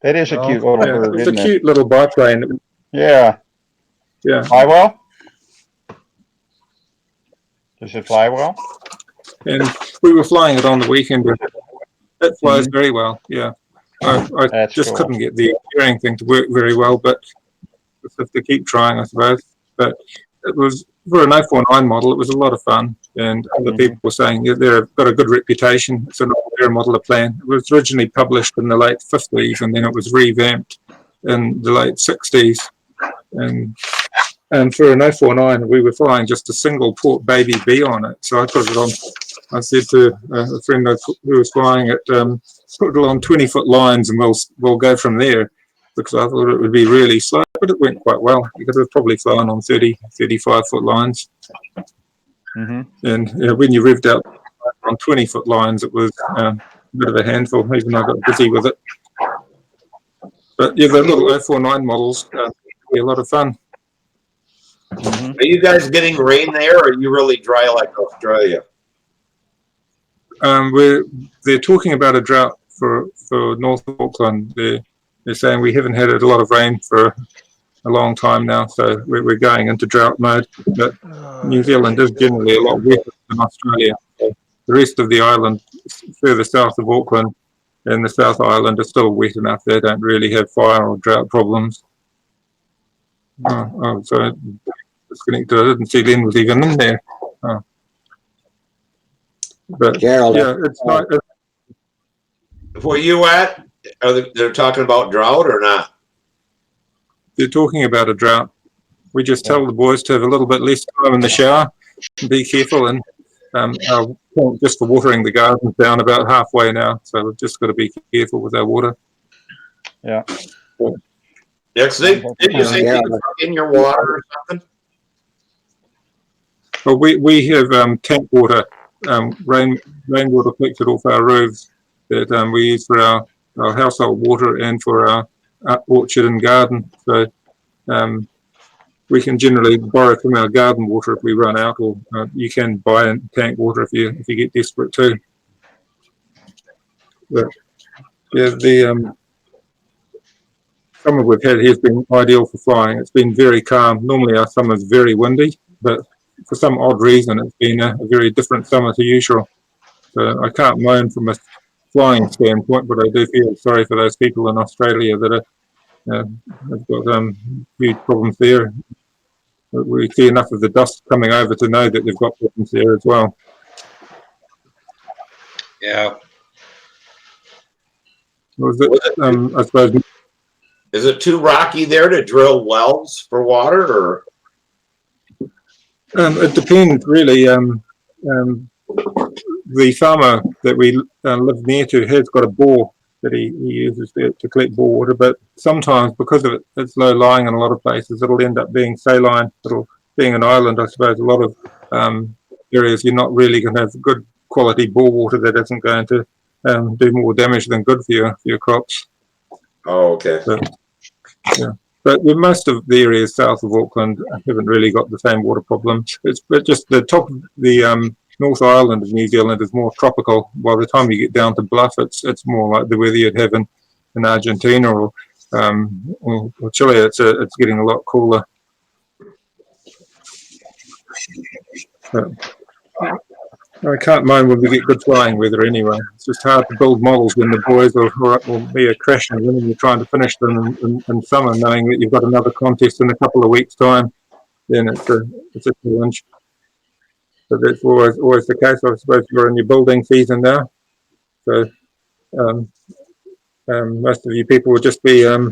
That is a cute little bird, It's a isn't it? cute little biplane. Yeah. Yeah, Fly well? Does it fly well? and we were flying it on the weekend. It flies very well. Yeah, I That's just cool. couldn't get the steering thing to work very well, but just have to keep trying, I suppose. But it was for an 049 model. It was a lot of fun, and other people were saying they've got a good reputation. It's an old Aeromodeling plane. It was originally published in the late 50s, and then it was revamped in the late 60s. And And for an 049, we were flying just a single port baby B on it. So I put it on. I said to a friend who was flying it, put it on 20-foot lines and we'll go from there, because I thought it would be really slow, but it went quite well. You could have probably flown on 30, 35-foot lines. And when you revved out on 20-foot lines, it was a bit of a handful, even though I got busy with it. But yeah, the little 049 models be a lot of fun. Are you guys getting rain there, or are you really dry like Australia? They're talking about a drought for North Auckland. They're saying we haven't had a lot of rain for a long time now, so we're going into drought mode. But New Zealand is generally a lot wetter than Australia. So the rest of the island, further south of Auckland and the South Island, are still wet enough. They don't really have fire or drought problems. So disconnected. I didn't see Len was even in there. But Gerald, yeah, it's not. Where you at? They're talking about drought or not? They're talking about a drought. We just tell the boys to have a little bit less time in the shower, be careful, and our point just for watering the gardens down about halfway now, so we've just got to be careful with our water. Yeah. Next thing, did you say you could in your water or something? Well, we have tank water, rainwater collected off our roofs that we use for our household water and for our orchard and garden. So we can generally borrow from our garden water if we run out, or you can buy tank water if you get desperate too. But yeah, the summer we've had here has been ideal for flying. It's been very calm. Normally our summer is very windy, but for some odd reason it's been a very different summer to usual. So I can't moan from a flying standpoint, but I do feel sorry for those people in Australia that have got huge problems there. But we see enough of the dust coming over to know that they've got problems there as well. Yeah. I suppose. Is it too rocky there to drill wells for water, or? It depends, really. The farmer that we live near to has got a bore that he uses to collect bore water, but sometimes because of it's low lying in a lot of places, it'll end up being saline. Being an island, I suppose, a lot of areas you're not really going to have good quality bore water that isn't going to do more damage than good for your crops. Oh, okay. But most of the areas south of Auckland haven't really got the same water problems. But just the top of the North Island of New Zealand is more tropical. By the time you get down to Bluff, it's more like the weather you'd have in Argentina or Chile. It's getting a lot cooler. But I can't mind when we get good flying weather anyway. It's just hard to build models when the boys will be crashing when you're trying to finish them in summer, knowing that you've got another contest in a couple of weeks' time. Then it's a challenge. But that's always the case. I suppose you're in your building season now. So most of you people will just be is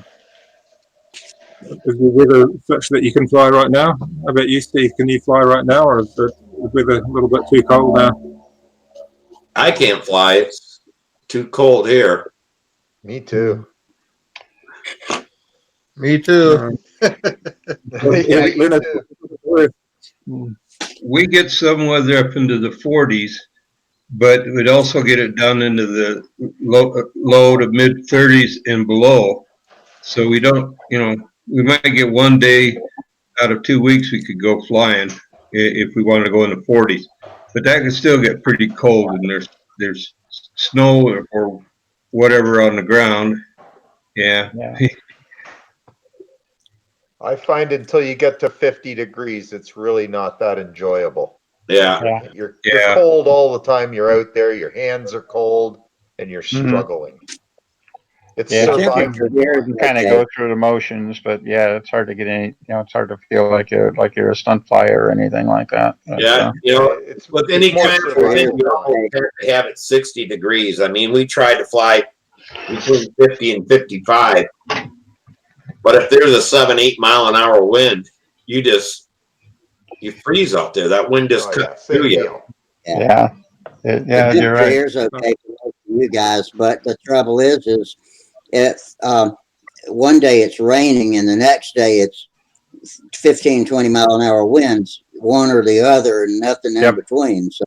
the weather such that you can fly right now? How about you, Steve? Can you fly right now, or is the weather a little bit too cold now? I can't fly. It's too cold here. Me too. Me too. Yeah, We get some weather up into the 40s, but we'd also get it down into the low to mid 30s and below. So we don't, we might get one day out of 2 weeks we could go flying if we want to go in the 40s. But that can still get pretty cold, and there's snow or whatever on the ground. Yeah. I find until you get to 50 degrees, it's really not that enjoyable. Yeah. You're cold all the time. You're out there. Your hands are cold, and you're struggling. It's survival. You can kind of go through the motions, but yeah, it's hard to get any. It's hard to feel like you're a stunt flyer or anything like that. But, it's with any kind of thing, you always have to have it 60 degrees. I mean, we try to fly between 50 and 55, but if there's a 7-8 mile an hour wind, you freeze out there. That wind just Oh, yeah, cuts through same you. deal. Yeah. Yeah, The you're right. temperature's okay for most of you guys, but the trouble is if one day it's raining and the next day it's 15, 20 mile an hour winds, one or the other, and nothing in Yep. between. So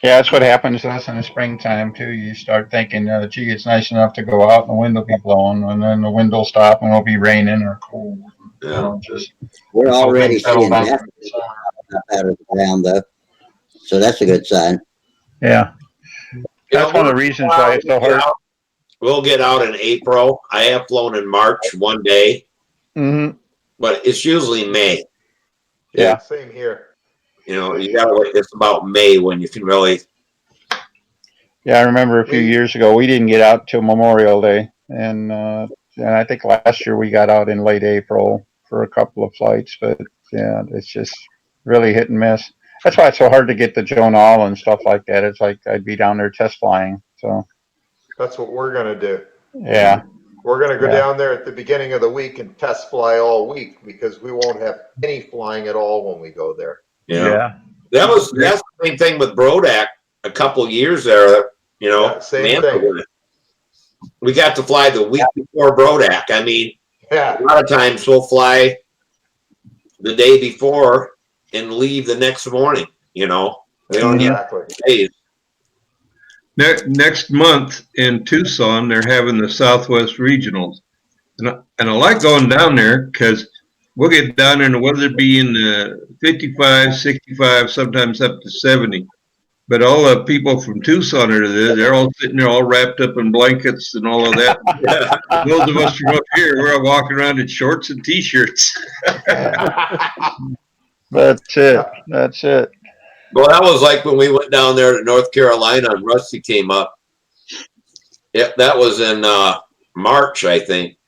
Yeah, that's what happens to us in the springtime too. You start thinking, gee, it's nice enough to go out and the wind will be blowing, and then the wind will stop and it'll be raining or cold. You know, just we're until already things settle seeing down. daffodils out of the ground, though. So that's a good sign. Yeah, You that's know, one of the reasons why it's so hard. We'll get out in April. I have flown in March one day, Mm-hmm. but it's usually May. Yeah. Same here. You know, you gotta wait. It's about May when you can really. Yeah, I remember a few years ago we didn't get out till Memorial Day, and I think last year we got out in late April for a couple of flights, but yeah, it's just really hit and miss. That's why it's so hard to get the Jonah and stuff like that. It's like I'd be down there test flying. So That's what we're gonna do. yeah, We're gonna go Yeah. down there at the beginning of the week and test fly all week because we won't have any flying at all when we go there. yeah, That's the same thing with Brodak a couple years there. You know, Yeah, same thing. We got to fly the week before Brodak. I mean, Yeah. a lot of times we'll fly the day before and leave the next morning. You know, we don't Exactly. get days. Next month in Tucson, they're having the Southwest Regionals. And I like going down there because we'll get down there and the weather be in the 55, 65, sometimes up to 70. But all the people from Tucson are there. They're all sitting there all wrapped up in blankets and all of that. Those of us from up here, we're walking around in shorts and T-shirts. That's it. That's it. Well, that was like when we went down there to North Carolina and Rusty came up. Yep, that was in March, I think.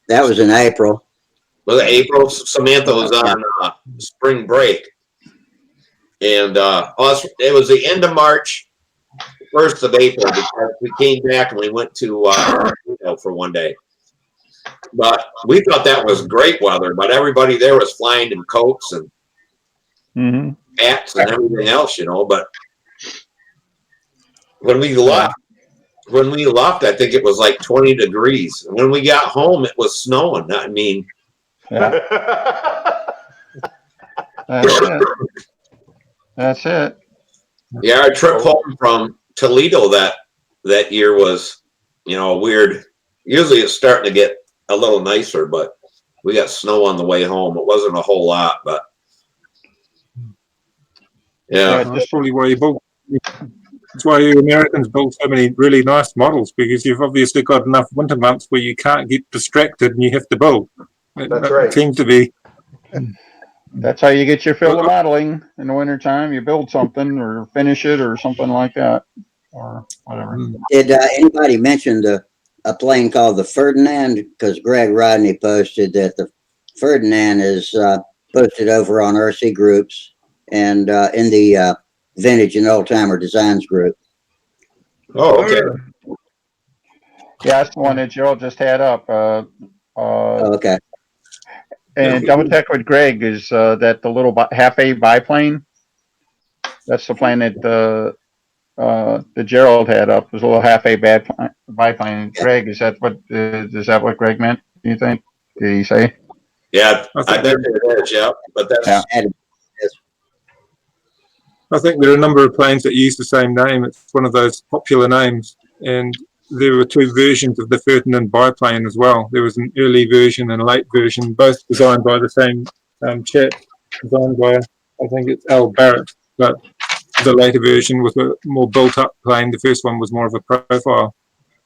That was in April. Was it April? Samantha was on spring break. And it was the end of March, 1st of April, because we came back and we went to for one day. But we thought that was great weather, but everybody there was flying in coats and hats and everything else, you know. But when we left, I think it was like 20 degrees. And when we got home, it was snowing. I mean, That's it. That's it. Yeah, our trip home from Toledo that year was, you know, weird. Usually it's starting to get a little nicer, but we got snow on the way home. It wasn't a whole lot, but yeah. That's probably why you built. That's why you Americans build so many really nice models, because you've obviously got enough winter months where you can't get distracted and you have to build. That's right. It seems to be. That's how you get your fill of modeling in the wintertime. You build something or finish it or something like that or whatever. Did anybody mention a plane called the Ferdinand? Because Greg Rodney posted that the Ferdinand is posted over on RC groups and in the Vintage and Old Timer Designs group. Oh, okay. Yeah, that's the one that Gerald just had up. Okay. And double check with Greg is that the little half A biplane. That's the plane that the Gerald had up. It was a little half A biplane. Greg, is that what Greg meant? Do you think? Did he say? Yeah, I bet it is. Yeah, but that's. I think there are a number of planes that use the same name. It's one of those popular names, and there were two versions of the Ferdinand biplane as well. There was an early version and a late version, both designed by the same chap, designed by, I think it's Al Barrett, but the later version was a more built-up plane. The first one was more of a profile.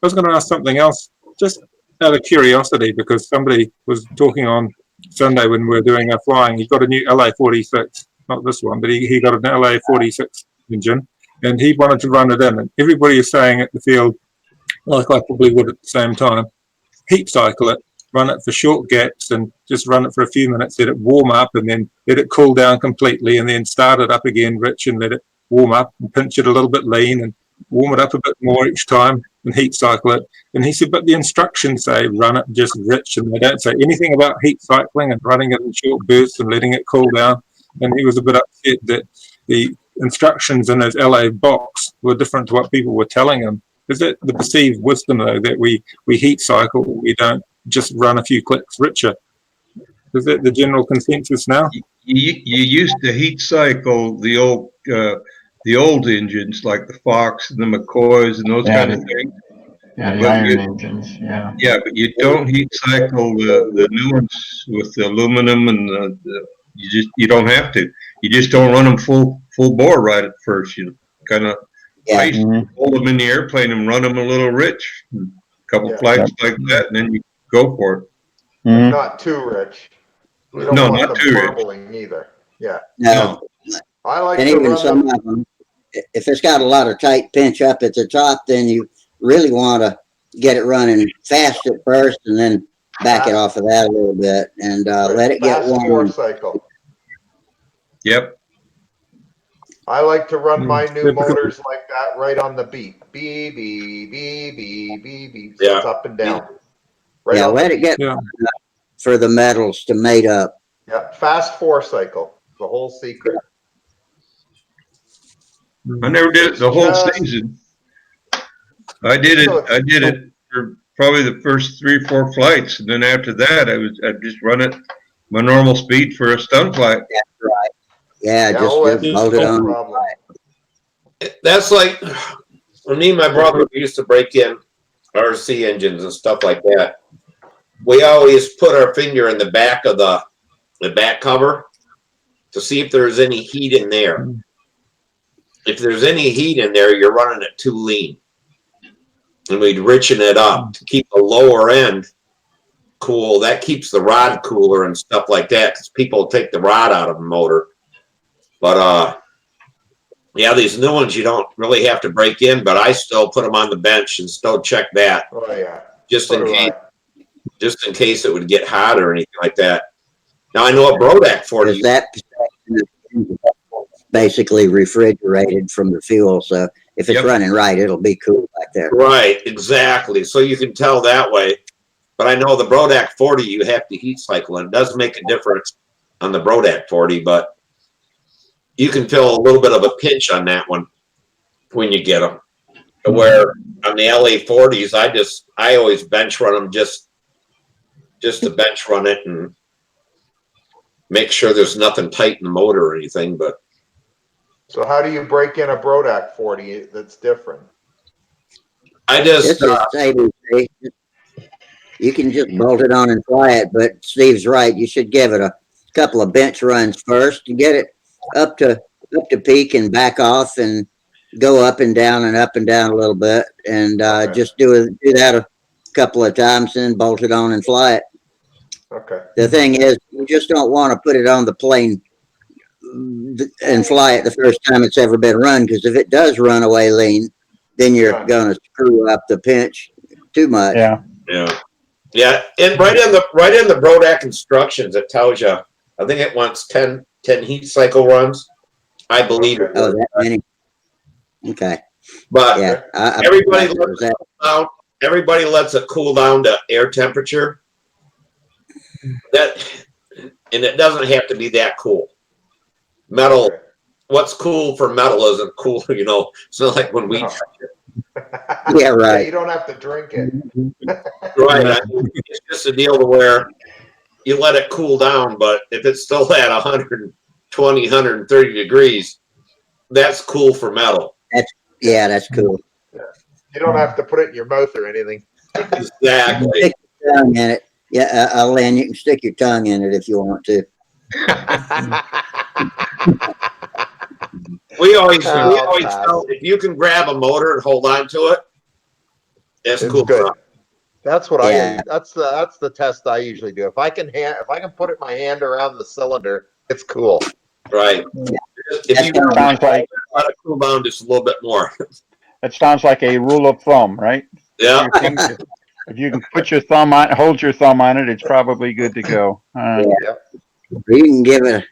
I was going to ask something else, just out of curiosity, because somebody was talking on Sunday when we were doing our flying. He got a new LA-46, not this one, but he got an LA-46 engine, and he wanted to run it in. And everybody is saying at the field, like I probably would at the same time, heat cycle it, run it for short gaps and just run it for a few minutes, let it warm up and then let it cool down completely and then start it up again, Rich, and let it warm up and pinch it a little bit lean and warm it up a bit more each time. and heat cycle it. And he said, but the instructions say run it just rich, and they don't say anything about heat cycling and running it in short bursts and letting it cool down. And he was a bit upset that the instructions in his LA box were different to what people were telling him. Is that the perceived wisdom, though, that we heat cycle, we don't just run a few clicks richer? Is that the general consensus now? You used to heat cycle the old engines like the Fox and the McCoys and those kind of things. Yeah, the But iron you- engines, yeah. Yeah, but you don't heat cycle the new ones with the aluminum and you don't have to. You just don't run them full bore right at first. You kind of Yeah. hold them in the airplane and run them a little rich. A couple Yeah. flights like that, and then you go for it. Mhm. Not too rich. You don't No, want not them too rich. burbling either. Yeah. No. I like And to even run some them. of them, if it's got a lot of tight pinch up at the top, then you really want to get it running fast at first and then back it off of that a little bit and let it get Fast warm. 4-cycle. Yep. I like to run my new Yeah, because- motors like that right on the beat. Beep, beep, beep, beep, beep, beep. So Yeah. it's up and down. Right Yeah, on let the it get Yeah. for the metals to mate up. Yeah, fast 4-cycle. The whole secret. I never did it the whole Just- season. I did it for probably the first 3-4 flights, and then after that, I'd just run it my normal speed for a stunt flight. That's right. Yeah, Yeah, just that's bolt it no on. problem. That's like when me and my brother used to break in RC engines and stuff like that. We always put our finger in the back of the back cover to see if there's any heat in there. If there's any heat in there, you're running it too lean. And we'd richen it up to keep the lower end cool. That keeps the rod cooler and stuff like that because people take the rod out of the motor. But yeah, these new ones you don't really have to break in, but I still put them on the bench and still check that Oh yeah. just So in do case, I. just in case it would get hot or anything like that. Now I know a Brodak 40. Because that section is basically refrigerated from the fuel. So if it's Yep. running right, it'll be cool back there. Right, exactly. So you can tell that way. But I know the Brodak 40, you have to heat cycle, and it does make a difference on the Brodak 40, but you can feel a little bit of a pinch on that one when you get them. Where on the LA 40s, I always bench run them just to bench run it and make sure there's nothing tight in the motor or anything. But So how do you break in a Brodak 40 that's different? I just It's ABC. You can just bolt it on and fly it, but Steve's right. You should give it a couple of bench runs first to get it up to peak and back off and go up and down a little bit, and Okay. just do that a couple of times and bolt it on and fly it. Okay. The thing is, you just don't want to put it on the plane and fly it the first time it's ever been run, because if it does run away lean, then you're Yeah. going to screw up the pinch too much. Yeah. yeah, and right in the Brodak instructions, it tells you. I think it wants 10 heat cycle runs. I believe it. Oh, that many. Okay. But Yeah. everybody that was that. down, everybody lets it cool down to air temperature. And it doesn't have to be that cool. Metal, Okay. what's cool for metal isn't cool, It's not like when we No. Yeah, Yeah, right. you don't have to drink it. right. It's just a deal to where you let it cool down, but if it's still at 120, 130 degrees, that's cool for metal. Yeah, that's cool. You don't have to put it in your mouth or anything. Exactly. Stick your tongue in it. Yeah, Lynn, you can stick your tongue in it if you want to. We always pass. tell if you can grab a motor and hold on to it, that's It's cool. good. That's what Yeah. that's the test I usually do. If I can put my hand around the cylinder, it's cool. Right. If you Sounds like let it cool down just a little bit more. that sounds like a rule of thumb, right? Yeah. If you can put your thumb on, hold your thumb on it, it's probably good to go. You can give it a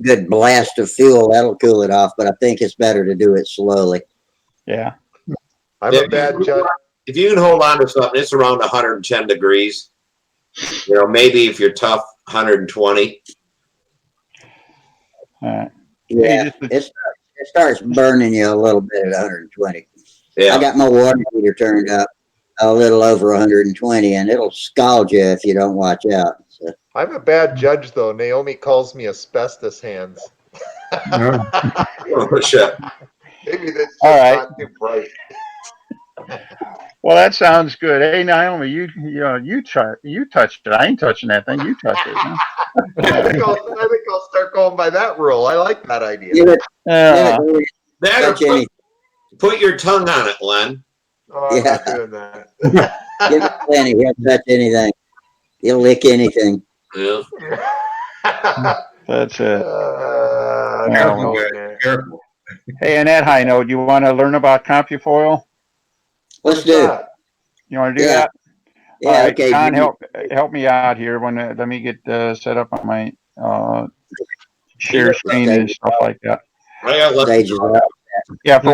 good blast of fuel. That'll cool it off, but I think it's better to do it slowly. Yeah. I'm a bad judge. if you can hold on to something, it's around 110 degrees. You know, maybe if you're tough, 120. Yeah, Yeah, it starts burning you a little bit at 120. Yeah. I got my water heater turned up a little over 120, and it'll scald you if you don't watch out. So. I'm a bad judge, though. Naomi calls me asbestos hands. Oh, shit. Maybe that's just all right. not too bright. Well, that sounds good. Hey, Naomi, you touched it. I ain't touching that thing. You touched it. Huh? I think I'll start going by that rule. I like that idea. Give it, Yeah. That or put your tongue on it, Len. Oh, I'm not doing that. give it plenty. He'll touch anything. He'll lick anything. Yeah. That's it. Careful, guys. Careful. Hey, on that high note, you want to learn about CompuFoil? Let's do. You want to do Yeah. that? Yeah. All right, Okay. John, help me out here. Let me get set up on my share screen and stuff like that. Yeah, for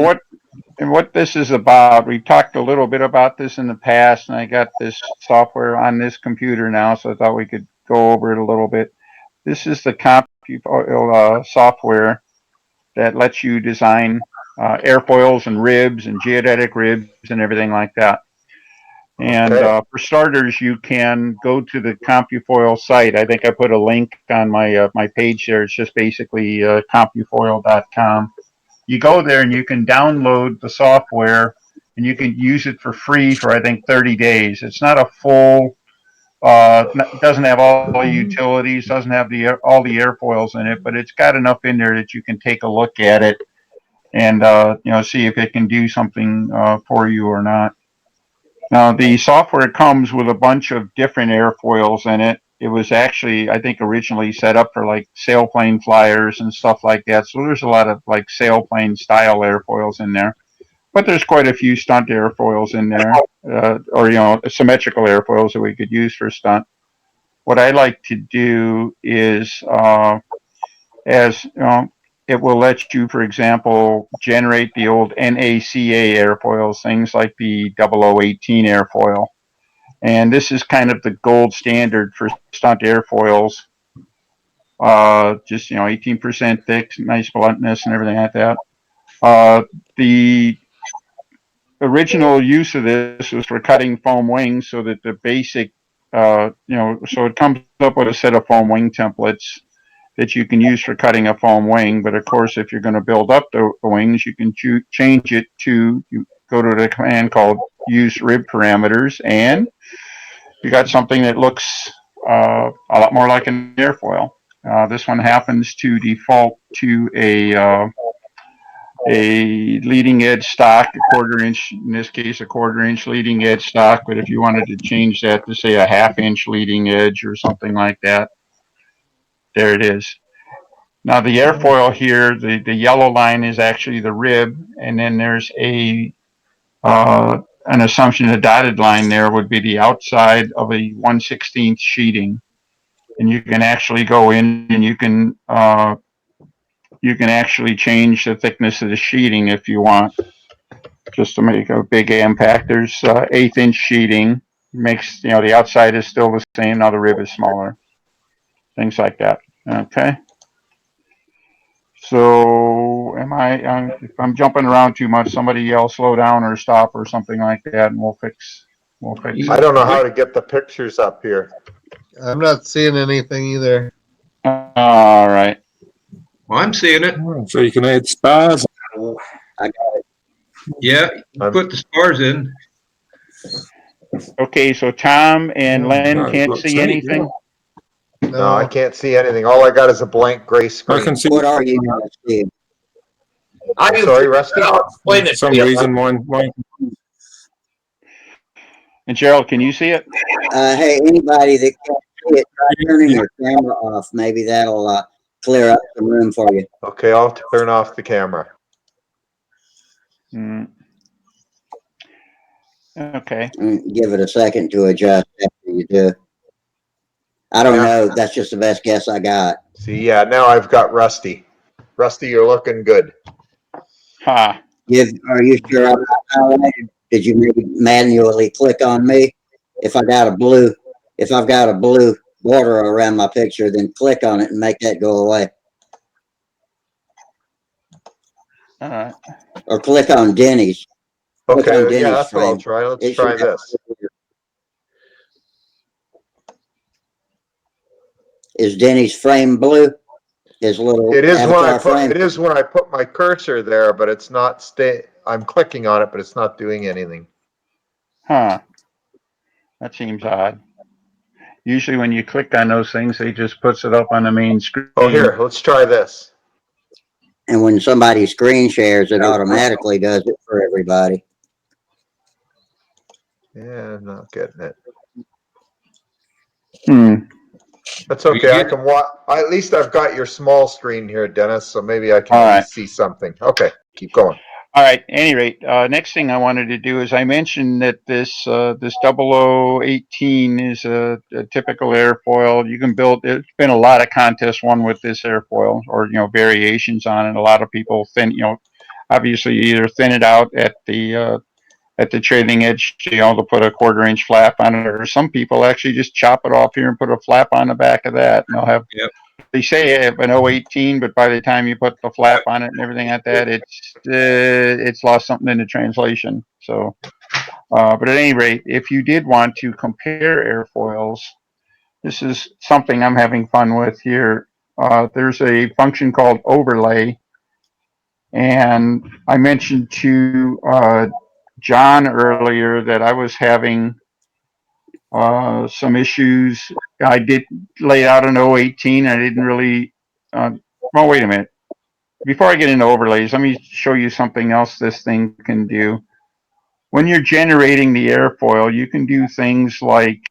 what this is about, we talked a little bit about this in the past, and I got this software on this computer now, so I thought we could go over it a little bit. This is the CompuFoil software that lets you design airfoils and ribs and geodetic ribs and everything like that. And for starters, you can go to the CompuFoil site. I think I put a link on my my page there. It's just basically CompuFoil.com. You go there and you can download the software, and you can use it for free for I think 30 days. It's not a full, doesn't have all the utilities, doesn't have all the airfoils in it, but it's got enough in there that you can take a look at it and see if it can do something for you or not. Now, the software comes with a bunch of different airfoils in it. It was actually, I think, originally set up for like sailplane flyers and stuff like that. So there's a lot of like sailplane style airfoils in there. But there's quite a few stunt airfoils in there, or symmetrical airfoils that we could use for stunt. What I like to do is, it will let you, for example, generate the old NACA airfoils, things like the 0018 airfoil. And this is kind of the gold standard for stunt airfoils. Just 18% thick, nice bluntness and everything like that. The original use of this was for cutting foam wings, so that the basic, so it comes up with a set of foam wing templates that you can use for cutting a foam wing. But of course, if you're going to build up the wings, you can change it to, you go to the command called use rib parameters, and you got something that looks a lot more like an airfoil. This one happens to default to a leading edge stock, a 1/4 inch, in this case, a 1/4 inch leading edge stock. But if you wanted to change that to say a 1/2 inch leading edge or something like that, there it is. Now the airfoil here, the yellow line is actually the rib, and then there's an assumption the dotted line there would be the outside of a 1/16 sheeting. And you can actually go in and you can actually change the thickness of the sheeting if you want, just to make a big impact. There's 1/8 inch sheeting, makes, the outside is still the same, now the rib is smaller, things like that. Okay. So if I'm jumping around too much, somebody yell slow down or stop or something like that, and we'll fix it. I don't know how to get the pictures up here. I'm not seeing anything either. All right. Well, I'm seeing it. So you can add spars. I got it. Yeah, put the spars in. Okay, so Tom and Len No, it can't looks see neat, anything? No, I can't see anything. All I got is a blank gray I screen. can see. What are you going to see? I'm sorry, Rusty. Explain For it some to you. reason, mine. And Gerald, can you see it? Hey, anybody that can't see it, try turning your camera off. Maybe that'll clear up some room for you. Okay, I'll turn off the camera. Okay. Give it a second to adjust after you do. I don't know. That's just the best guess I got. See, yeah, now I've got Rusty. Rusty, you're looking good. Ha. Are you sure I'm not highlighted? Did you maybe manually click on me? If I've got a blue border around my picture, then click on it and make that go away. Or click on Denny's. Click on Okay, yeah, Denny's that's what I'll frame. try. Let's It should try have- this. Is Denny's frame blue? His little It is when I avatar put frame? it is when I put my cursor there, but it's not I'm clicking on it, but it's not doing anything. Huh. That seems odd. Usually when you click on those things, they just puts it up on the main screen. Oh, here, let's try this. And when somebody screen shares, it automatically does it for everybody. Yeah, I'm not getting it. That's Are you okay. I getting- can watch. At least I've got your small screen here, Dennis, so maybe I can All at right. least see something. Okay, keep going. All right. At any rate, next thing I wanted to do is I mentioned that this 0018 is a typical airfoil. You can build. There's been a lot of contests won with this airfoil, or variations on it. A lot of people obviously either thin it out at the trailing edge, to put a 1/4 inch flap on it, or some people actually just chop it off here and put a flap on the back of that, and they'll have. Yep. They say they have an 018, but by the time you put the flap on it and everything like that, it's lost something in the translation. So, but at any rate, if you did want to compare airfoils, this is something I'm having fun with here. There's a function called overlay, and I mentioned to John earlier that I was having some issues. I did lay out an 018. I didn't really. Well, wait a minute. Before I get into overlays, let me show you something else this thing can do. When you're generating the airfoil, you can do things like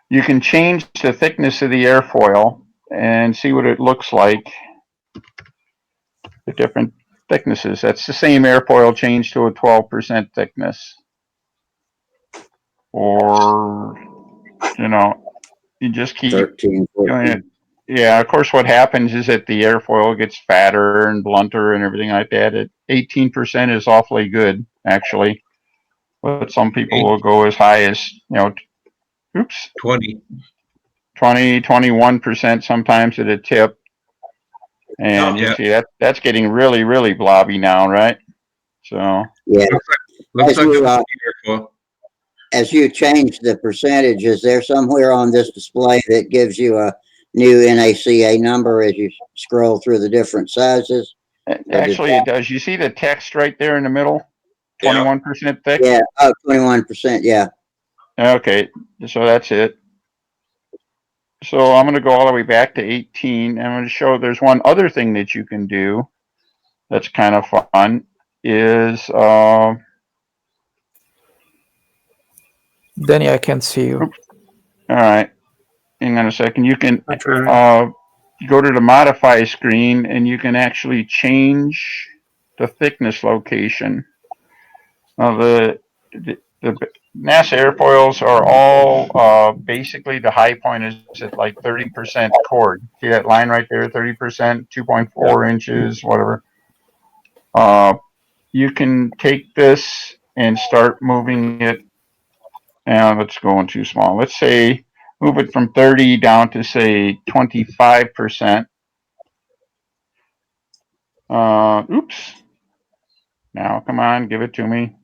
you can change the thickness of the airfoil and see what it looks like. The different thicknesses. That's the same airfoil changed to a 12% thickness. Or, you just keep 13, 14. doing it. Yeah, of course, what happens is that the airfoil gets fatter and blunter and everything like that. 18% is awfully good, actually. But some people will go as high as, 20. 21% sometimes at a tip. And you see that's getting really, really blobby now, right? So Yeah. Looks As like you, a airfoil. as you change the percentage, is there somewhere on this display that gives you a new NACA number as you scroll through the different sizes? actually, it does. You see the text right there in the middle? 21% thick? Yeah, 21%, yeah. Okay, so that's it. So I'm going to go all the way back to 18. I'm going to show there's one other thing that you can do that's kind of fun is Danny, I can't see you. Oops. All right, hang on a second. You can Okay. go to the modify screen and you can actually change the thickness location. Now the NASA airfoils are all basically the high point is at like 30% chord. See that line right there, 30%, 2.4 inches, whatever. You can take this and start moving it. Now let's go in too small. Let's say move it from 30 down to say 25%. Oops. Now come on, give it to me.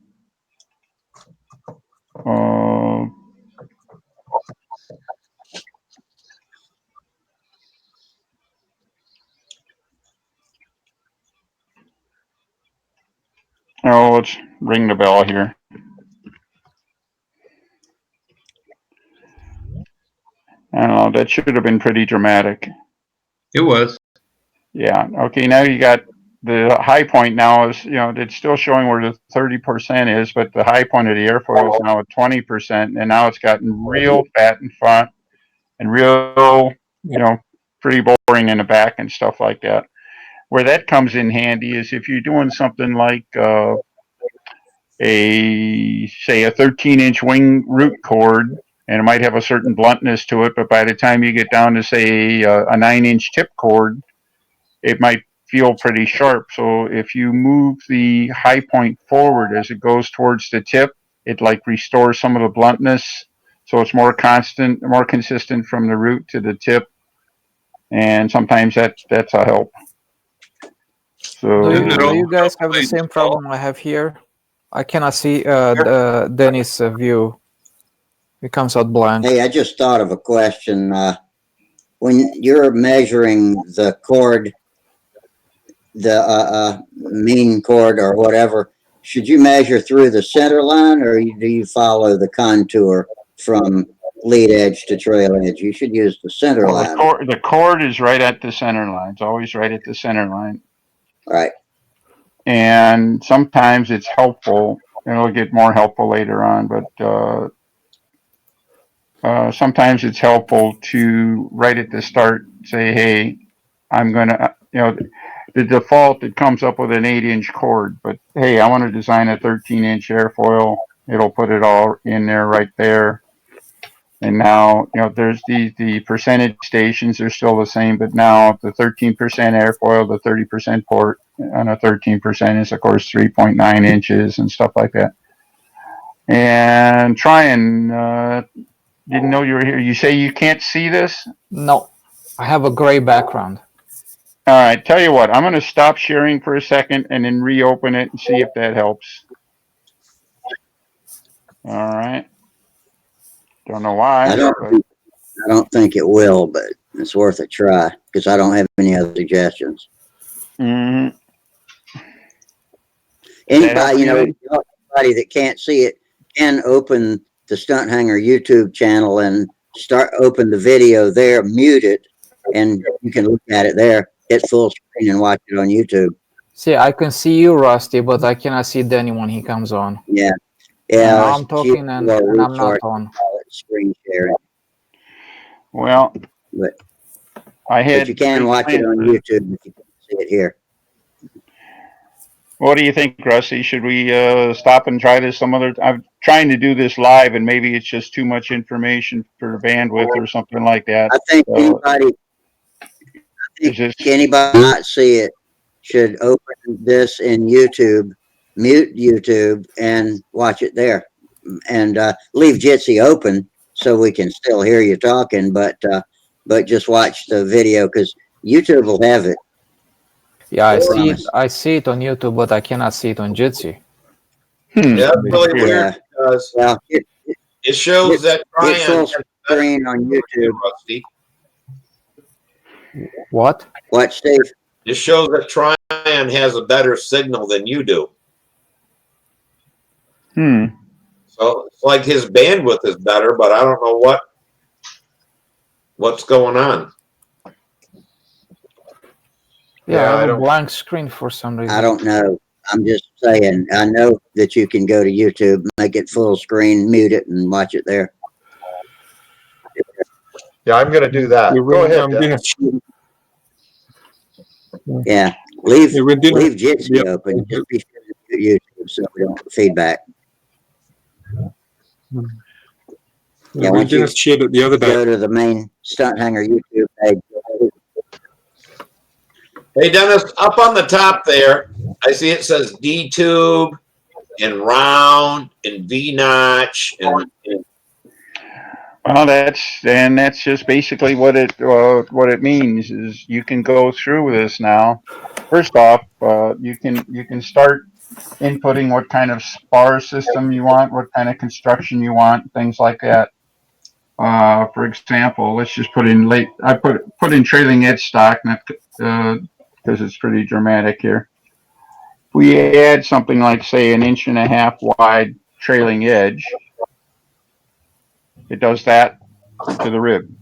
Let's ring the bell here. I don't know, that should have been pretty dramatic. It was. Yeah, okay, now you got the high point now is, it's still showing where the 30% is, but the high point of the airfoil is now at 20%, and now it's gotten real fat in front and real, pretty boring in the back and stuff like that. Where that comes in handy is if you're doing something like say a 13-inch wing root cord, and it might have a certain bluntness to it, but by the time you get down to say a 9-inch tip cord, it might feel pretty sharp. So if you move the high point forward as it goes towards the tip, it like restores some of the bluntness. So it's more constant, more consistent from the root to the tip. And sometimes that's a help. So Isn't it Do all you guys about have the the same install? problem I have here? I cannot see the Dennis view. It comes out blank. Hey, I just thought of a question. When you're measuring the chord, the mean chord or whatever, should you measure through the center line, or do you follow the contour from lead edge to trail edge? You should use the center well, line. the chord is right at the center line. It's always right at the center line. Right. And sometimes it's helpful. It'll get more helpful later on, but sometimes it's helpful to right at the start say, hey, I'm gonna, the default it comes up with an 8-inch chord, but hey, I want to design a 13-inch airfoil. It'll put it all in there right there. And now, there's the percentage stations are still the same, but now the 13% airfoil, the 30% port on a 13% is of course 3.9 inches and stuff like that. And didn't know you were here. You say you can't see this? No, I have a gray background. All right, tell you what, I'm going to stop sharing for a second and then reopen it and see if that helps. All right. Don't know why. I don't think it will, but it's worth a try because I don't have any other suggestions. Mm-hmm. Anybody, anybody that can't see it can open the Stunthangar YouTube channel and open the video there, mute it, and you can look at it there, hit full screen and watch it on YouTube. See, I can see you, Rusty, but I cannot see Danny when he comes on. Yeah. And Yeah. I'm talking and I'm not on. Screen sharing. Well, but but you can watch it on YouTube if you can see it here. What do you think, Rusty? Should we stop and try this some other? I'm trying to do this live, and maybe it's just too much information for bandwidth or something like that. I think anybody not see it should open this in YouTube, mute YouTube, and watch it there, and leave Jitsi open so we can still hear you talking, but just watch the video because YouTube will have it. Yeah, I see it on YouTube, but I cannot see it on Jitsi. Yeah, it's really weird because it shows that Tryon full screen on YouTube. Rusty. What? What, Steve? It shows that Tryon has a better signal than you do. So it's like his bandwidth is better, but I don't know what's going on. Yeah, I have a blank screen for some reason. I don't know. I'm just saying. I know that you can go to YouTube, make it full screen, mute it, and watch it there. Yeah, I'm going to do that. Go ahead. Yeah, leave Jitsi open. Just be sure to mute YouTube so we don't feedback. Yeah, we just shared it the other day. Go to the main Stunthangar YouTube page. Hey, Dennis, up on the top there, I see it says D tube and round and V notch and. Well, that's just basically what it means is you can go through this now. First off, you can start inputting what kind of spar system you want, what kind of construction you want, things like that. For example, let's just put in I put in trailing edge stock, because it's pretty dramatic here. If we add something like, say, 1.5 inch wide trailing edge, it does that to the rib.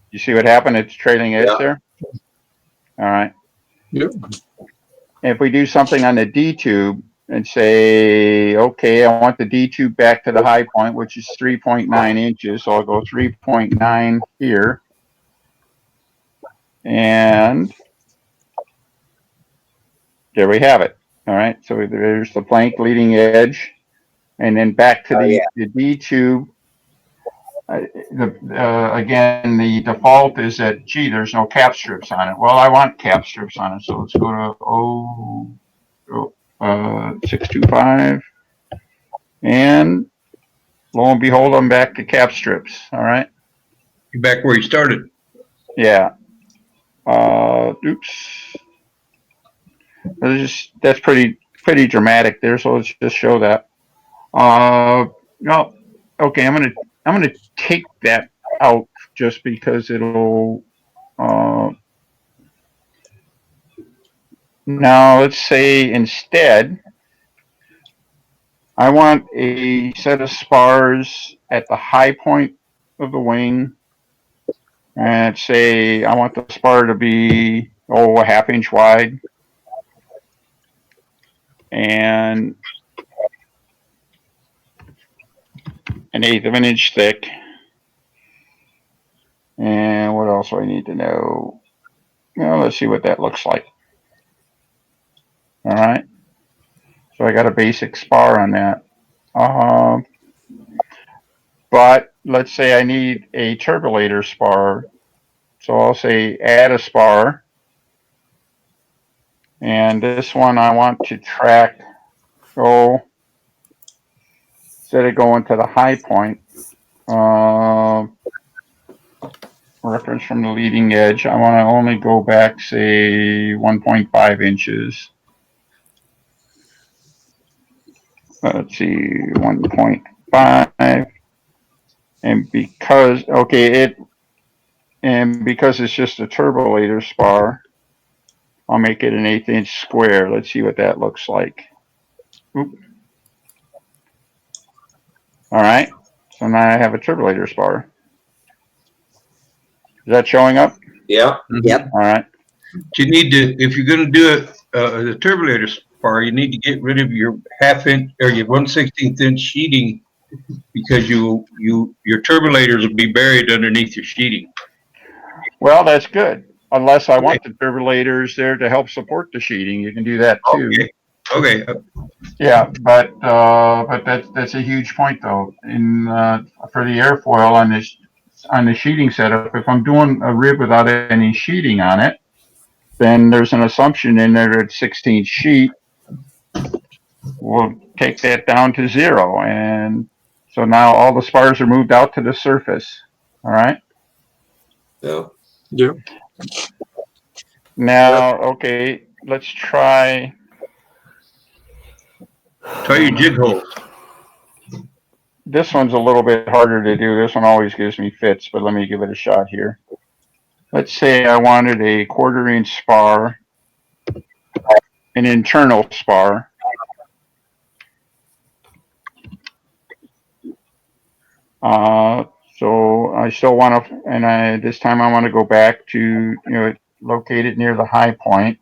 You see what happened? It's trailing edge there. All right. Yep. If we do something on the D tube and say, okay, I want the D tube back to the high point, which is 3.9 inches. So I'll go 3.9 here. And there we have it. All right. So there's the plank leading edge. And then back to the D tube. again, the default is that, gee, there's no cap strips on it. Well, I want cap strips on it, so let's go to 625, and lo and behold, I'm back to cap strips. All right. You're back where you started. Yeah. Oops. That's pretty dramatic there. So let's just show that. No. Okay. I'm gonna take that out just because it'll. Now let's say instead, I want a set of spars at the high point of the wing, and say I want the spar to be a half-inch wide, and an eighth of an inch thick. And what else do I need to know? Well, let's see what that looks like. All right. So I got a basic spar on that. But let's say I need a turbulator spar. So I'll say add a spar. And this one I want to track, instead of going to the high point, reference from the leading edge, I want to only go back, say, 1.5 inches. Let's see, 1.5. And because it's just a turbolator spar, I'll make it an 1/8 inch square. Let's see what that looks like. Oop. All right. So now I have a turbolator spar. Is that showing up? Yeah. Yep. All right. You need to, if you're going to do it, the turbulator spar, you need to get rid of your half-inch or your 1/16 inch sheeting, because your turbulators will be buried underneath your sheeting. Well, that's good. Unless I want the turbulators there to help support the sheeting, you can do that too. Okay. Yeah, but that's a huge point though. For the airfoil on the sheeting setup, if I'm doing a rib without any sheeting on it, then there's an assumption in there that 16 sheet will take that down to 0, and so now all the spars are moved out to the surface. All right. Yeah. Yeah. Now, okay, let's try. Try your jig holes. This one's a little bit harder to do. This one always gives me fits, but let me give it a shot here. Let's say I wanted a 1/4 inch spar, an internal spar. So I still want to, and this time I want to go back to, locate it near the high point.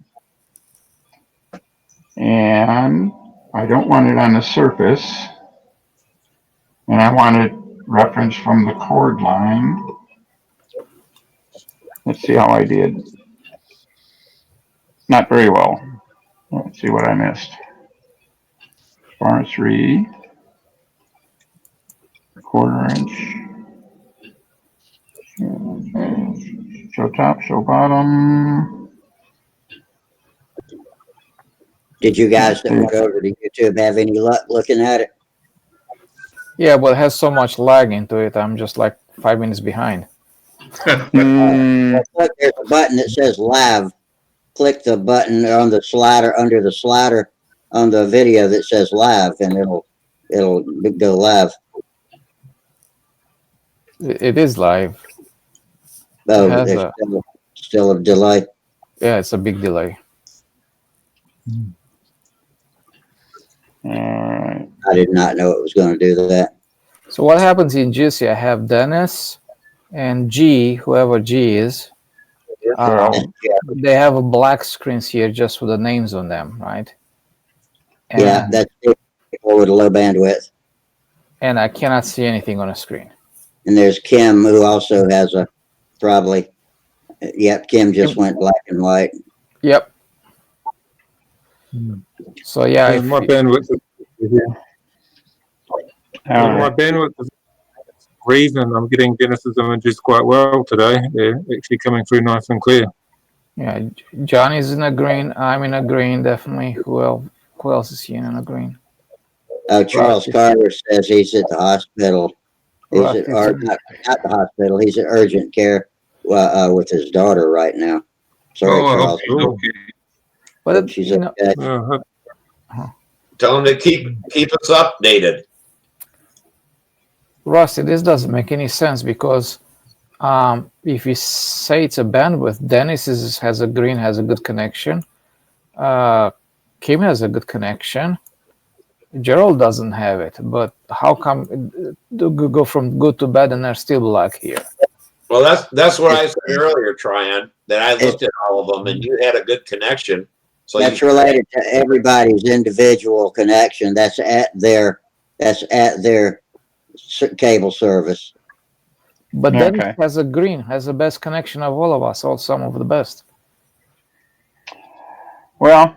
And I don't want it on the surface. And I want it referenced from the chord line. Let's see how I did. Not very well. Let's see what I missed. Spar 3, 1/4 inch. Show top, show bottom. Did you guys that went over to YouTube have any luck looking at it? Yeah, but it has so much lag into it. I'm just like 5 minutes behind. Well, look, there's a button that says live. Click the button on the slider, under the slider on the video that says live, and it'll go live. It is live. Oh, has there's a- still a delay. Yeah, it's a big delay. Alright. I did not know it was going to do that. So what happens in GC? I have Dennis and G, whoever G is. They have a black screens here just with the names on them, right? And, Yeah, that's people with a low bandwidth. and I cannot see anything on a screen. And there's Kim, who also has a probably. Yep, Kim just went black and white. Yep. So yeah, My bandwidth. My bandwidth is reason, I'm getting Dennis's images quite well today. They're actually coming through nice and clear. Yeah, Johnny's in a green. I'm in a green, definitely. Who else is here in a green? Oh, Charles Carter says he's at the hospital. He's at, or not the hospital. He's at urgent care with his daughter right now. Sorry, Charles. Okay. But she's you know, Tell them to keep us updated. Rusty, this doesn't make any sense because if you say it's a bandwidth, Dennis has a green, has a good connection. Kim has a good connection. Gerald doesn't have it, but how come go from good to bad and they're still black here? Well, that's what I said earlier, Tryon, that I looked at all of them and you had a good connection. So that's related to everybody's individual connection. That's at their cable service. But Dennis has a green, has the best connection of all of us, or some of the best. Well,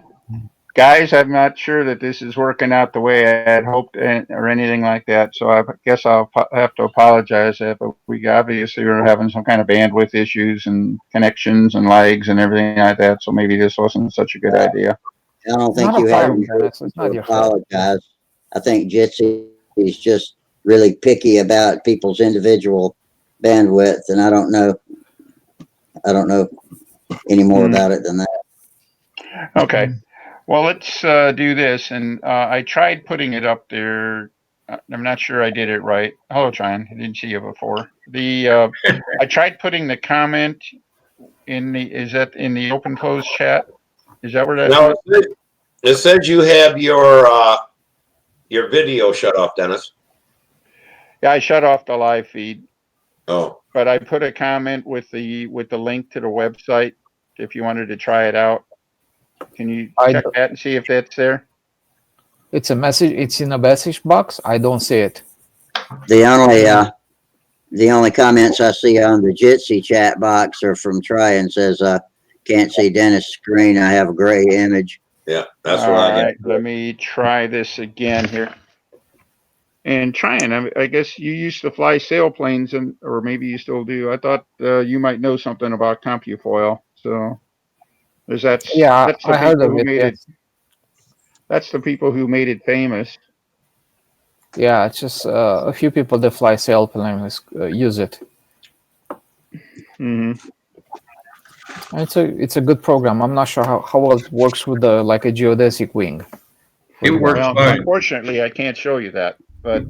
guys, I'm not sure that this is working out the way I had hoped or anything like that. So I guess I'll have to apologize. But we obviously were having some kind of bandwidth issues and connections and lags and everything like that. So maybe this wasn't such a good idea. I don't think you have to apologize. I think Jitsi is just really picky about people's individual bandwidth, and I don't know any more about it than that. Okay. Well, let's do this. And I tried putting it up there. I'm not sure I did it right. Hello, Tryon. I didn't see you before. I tried putting the comment is that in the open close chat? Is that where that is? It says you have your video shut off, Dennis. Yeah, I shut off the live feed. Oh. But I put a comment with the link to the website if you wanted to try it out. Can you check that and see if that's there? It's a message. It's in a message box. I don't see it. The only comments I see on the Jitsi chat box are from Tryon. Says, "Can't see Dennis' screen. I have a gray image." Yeah, that's what I get. Let me try this again here. And Tryon, I guess you used to fly sailplanes, or maybe you still do. I thought you might know something about CompuFoil. So there's that. Yeah, that's the I heard of who it. Made Yes. That's the people who made it famous. Yeah, it's just a few people that fly sailplanes use it. Mm-hmm. It's a good program. I'm not sure how well it works with like a geodesic wing. It works fine. Unfortunately, I can't show you that. But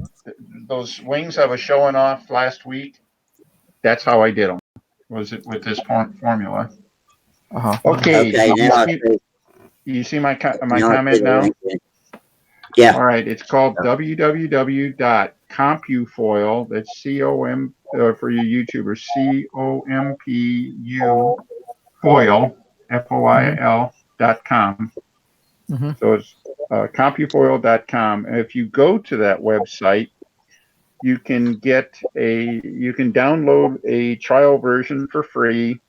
those wings I was showing off last week, that's how I did them. Was it with this formula? Okay. Now you see my comment now? Yeah. All right. It's called www.compufoil. That's COM for you YouTubers. COMPU foil FOIL.com. Mm-hmm. So it's compufoil.com. And if you go to that website, you can download a trial version for free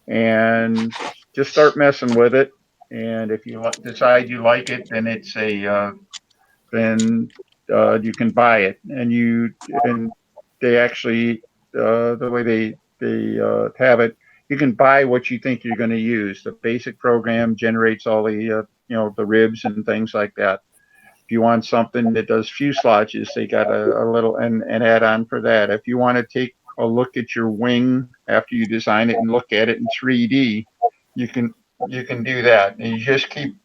and just start messing with it. And if you decide you like it, then you can buy it. And they actually the way they have it, you can buy what you think you're going to use. The basic program generates all the the ribs and things like that. If you want something that does fuselages, they got a little an add-on for that. If you want to take a look at your wing after you design it and look at it in 3D, you can do that. And you just keep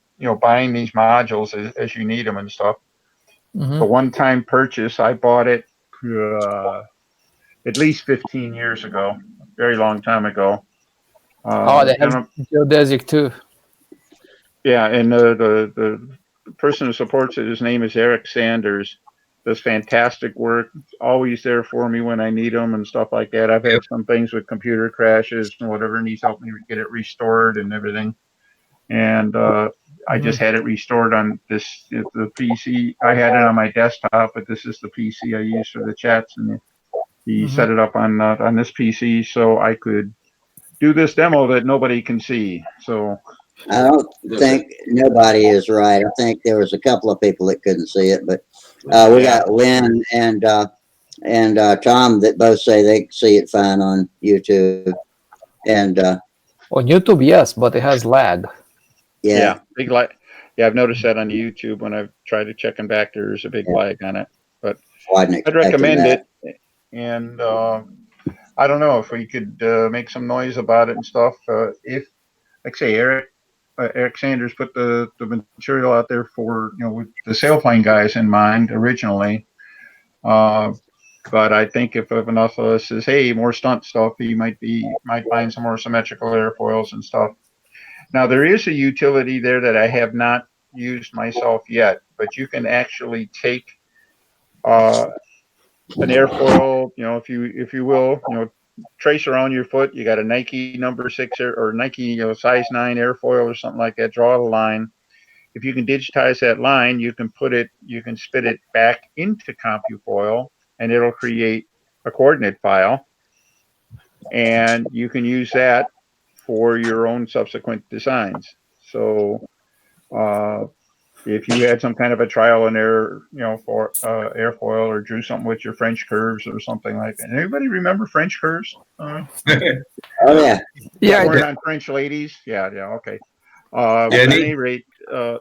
buying these modules as you need them and stuff. Mm-hmm. The one-time purchase, I bought it at least 15 years ago, a very long time ago. They have geodesic too. Yeah, and the person who supports it, his name is Eric Sanders. Does fantastic work. Always there for me when I need him and stuff like that. I've had some things with computer crashes and whatever, and he's helped me get it restored and everything. And I just had it restored on the PC. I had it on my desktop, but this is the PC I use for the chats, and he set it up on this PC so I could do this demo that nobody can see. So I don't think nobody is right. I think there was a couple of people that couldn't see it, but we got Lynn and and Tom that both say they see it fine on YouTube. And On YouTube, yes, but it has lag. yeah, big lag. Yeah, I've noticed that on YouTube when I've tried to check them back. There's a big lag on it, but wasn't I'd expecting recommend that. it. And I don't know if we could make some noise about it and stuff. If, like say, Eric Sanders put the material out there for, with the sailplane guys in mind originally. But I think if enough of us says, hey, more stunt stuff, he might find some more symmetrical airfoils and stuff. Now there is a utility there that I have not used myself yet, but you can actually take an airfoil, if you will, trace around your foot. You got a Nike number 6 or Nike, size 9 airfoil or something like that. Draw a line. If you can digitize that line, you can spit it back into CompuFoil, and it'll create a coordinate file, and you can use that for your own subsequent designs. So if you had some kind of a trial and error, for airfoil, or drew something with your French curves or something like that. Anybody remember French curves? Oh yeah, Yeah, Wearing on French ladies. Yeah, okay. At any rate, yeah,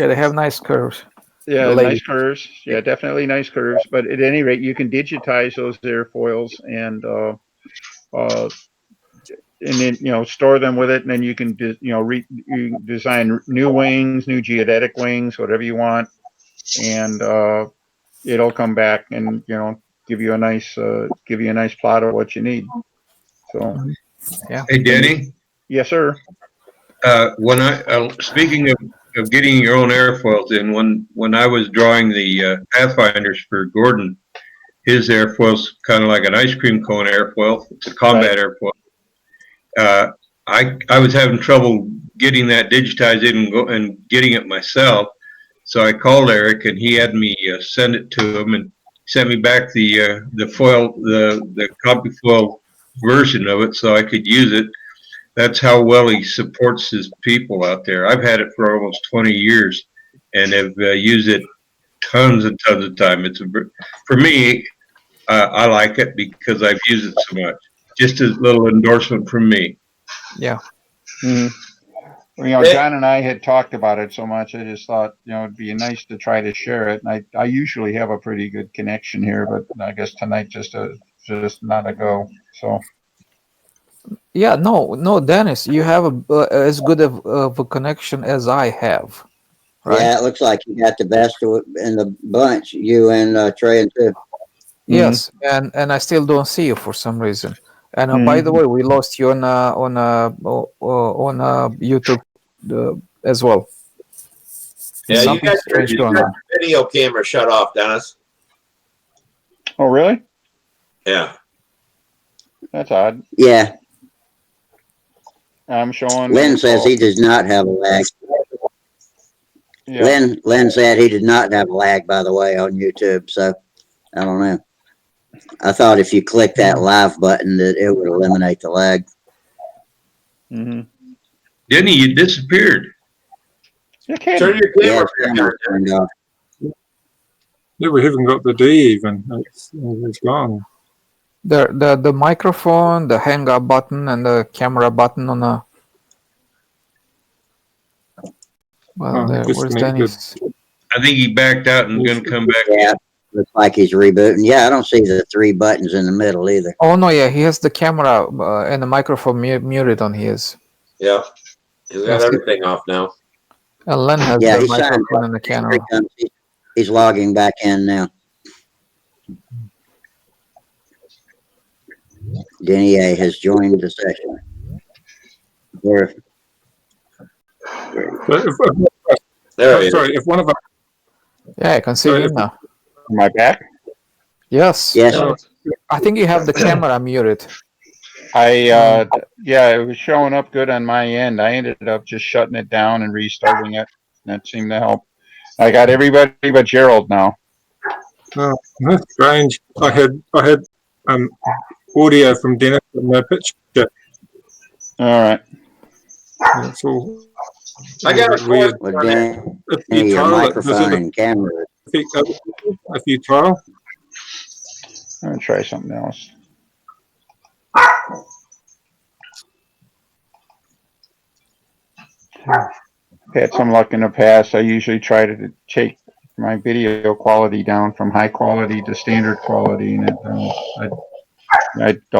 they have nice curves. yeah, nice curves. Yeah, definitely nice curves. But at any rate, you can digitize those airfoils and then store them with it, and then you can you can design new wings, new geodetic wings, whatever you want, and it'll come back and give you a nice plot of what you need. So yeah. Hey, Denny. Yes, sir. When speaking of getting your own airfoils in, when I was drawing the Pathfinders for Gordon, his airfoil's kind of like an ice cream cone airfoil. It's a combat airfoil. I was having trouble getting that digitized in and getting it myself, so I called Eric and he had me send it to him and sent me back the foil, the CompuFoil version of it, so I could use it. That's how well he supports his people out there. I've had it for almost 20 years and have used it tons and tons of time. For me, I like it because I've used it so much. Just a little endorsement from me. Yeah. Mm-hmm. Well, John and I had talked about it so much. I just thought, it'd be nice to try to share it. And I usually have a pretty good connection here, but I guess tonight just not a go. So. Yeah, no, Dennis, you have as good of a connection as I have. Right? Yeah, it looks like you got the best in the bunch, you and Trey and Tiff. Yes, and I still don't see you for some reason. And by the way, we lost you on YouTube as well. Yeah, Something you got strange your going on. video camera shut off, Dennis. Oh, really? Yeah. That's odd. Yeah. I'm showing. Lynn says he does not have a lag. Yeah. Lynn said he did not have a lag, by the way, on YouTube. So I don't know. I thought if you click that live button that it would eliminate the lag. Mm-hmm. Denny, you disappeared. Turn your camera turned off. Yeah, we haven't got the D even. It's gone. The microphone, the Hangout button, and the camera button on the. Well, where's Dennis? I think he backed out and going to come back. Yeah, looks like he's rebooting. Yeah, I don't see the 3 buttons in the middle either. Oh no, yeah, he has the camera and the microphone muted on his. Yeah, he's got everything off now. And Len has the microphone and the camera. He's logging back in now. Denny A has joined the session. Sorry, if one of us. Yeah, I can see him now. Am I back? Yes. Yes. I think you have the camera muted. Yeah, it was showing up good on my end. I ended up just shutting it down and restarting it. That seemed to help. I got everybody but Gerald now. Oh, that's strange. I had audio from Dennis and no picture. All right. That's all. I got a weird. Your microphone and camera. If you trial. I'm gonna try something else. I've had some luck in the past. I usually try to take my video quality down from high quality to standard quality, and the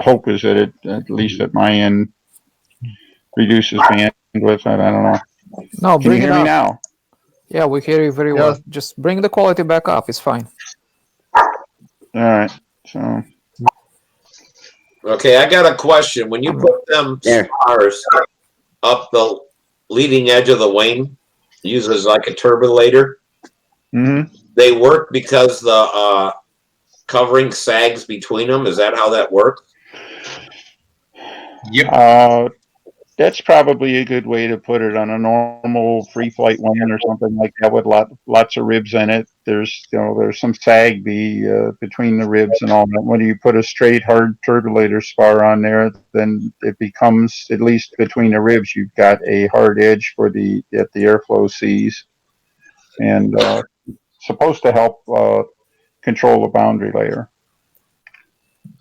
hope is that it, at least at my end, reduces bandwidth. I don't know. No, Can you bring it hear me up. now? Yeah, we hear you very well. Just bring the quality back up. It's fine. All right. So Okay, I got a question. When you put them spars up the leading edge of the wing, uses like a turbulator, they work because the covering sags between them. Is that how that works? Yep. That's probably a good way to put it. On a normal free flight wing or something like that with lots of ribs in it, there's some sag between the ribs and all that. When you put a straight hard turbulator spar on there, then it becomes, at least between the ribs, you've got a hard edge for the airflow sees, and supposed to help control the boundary layer.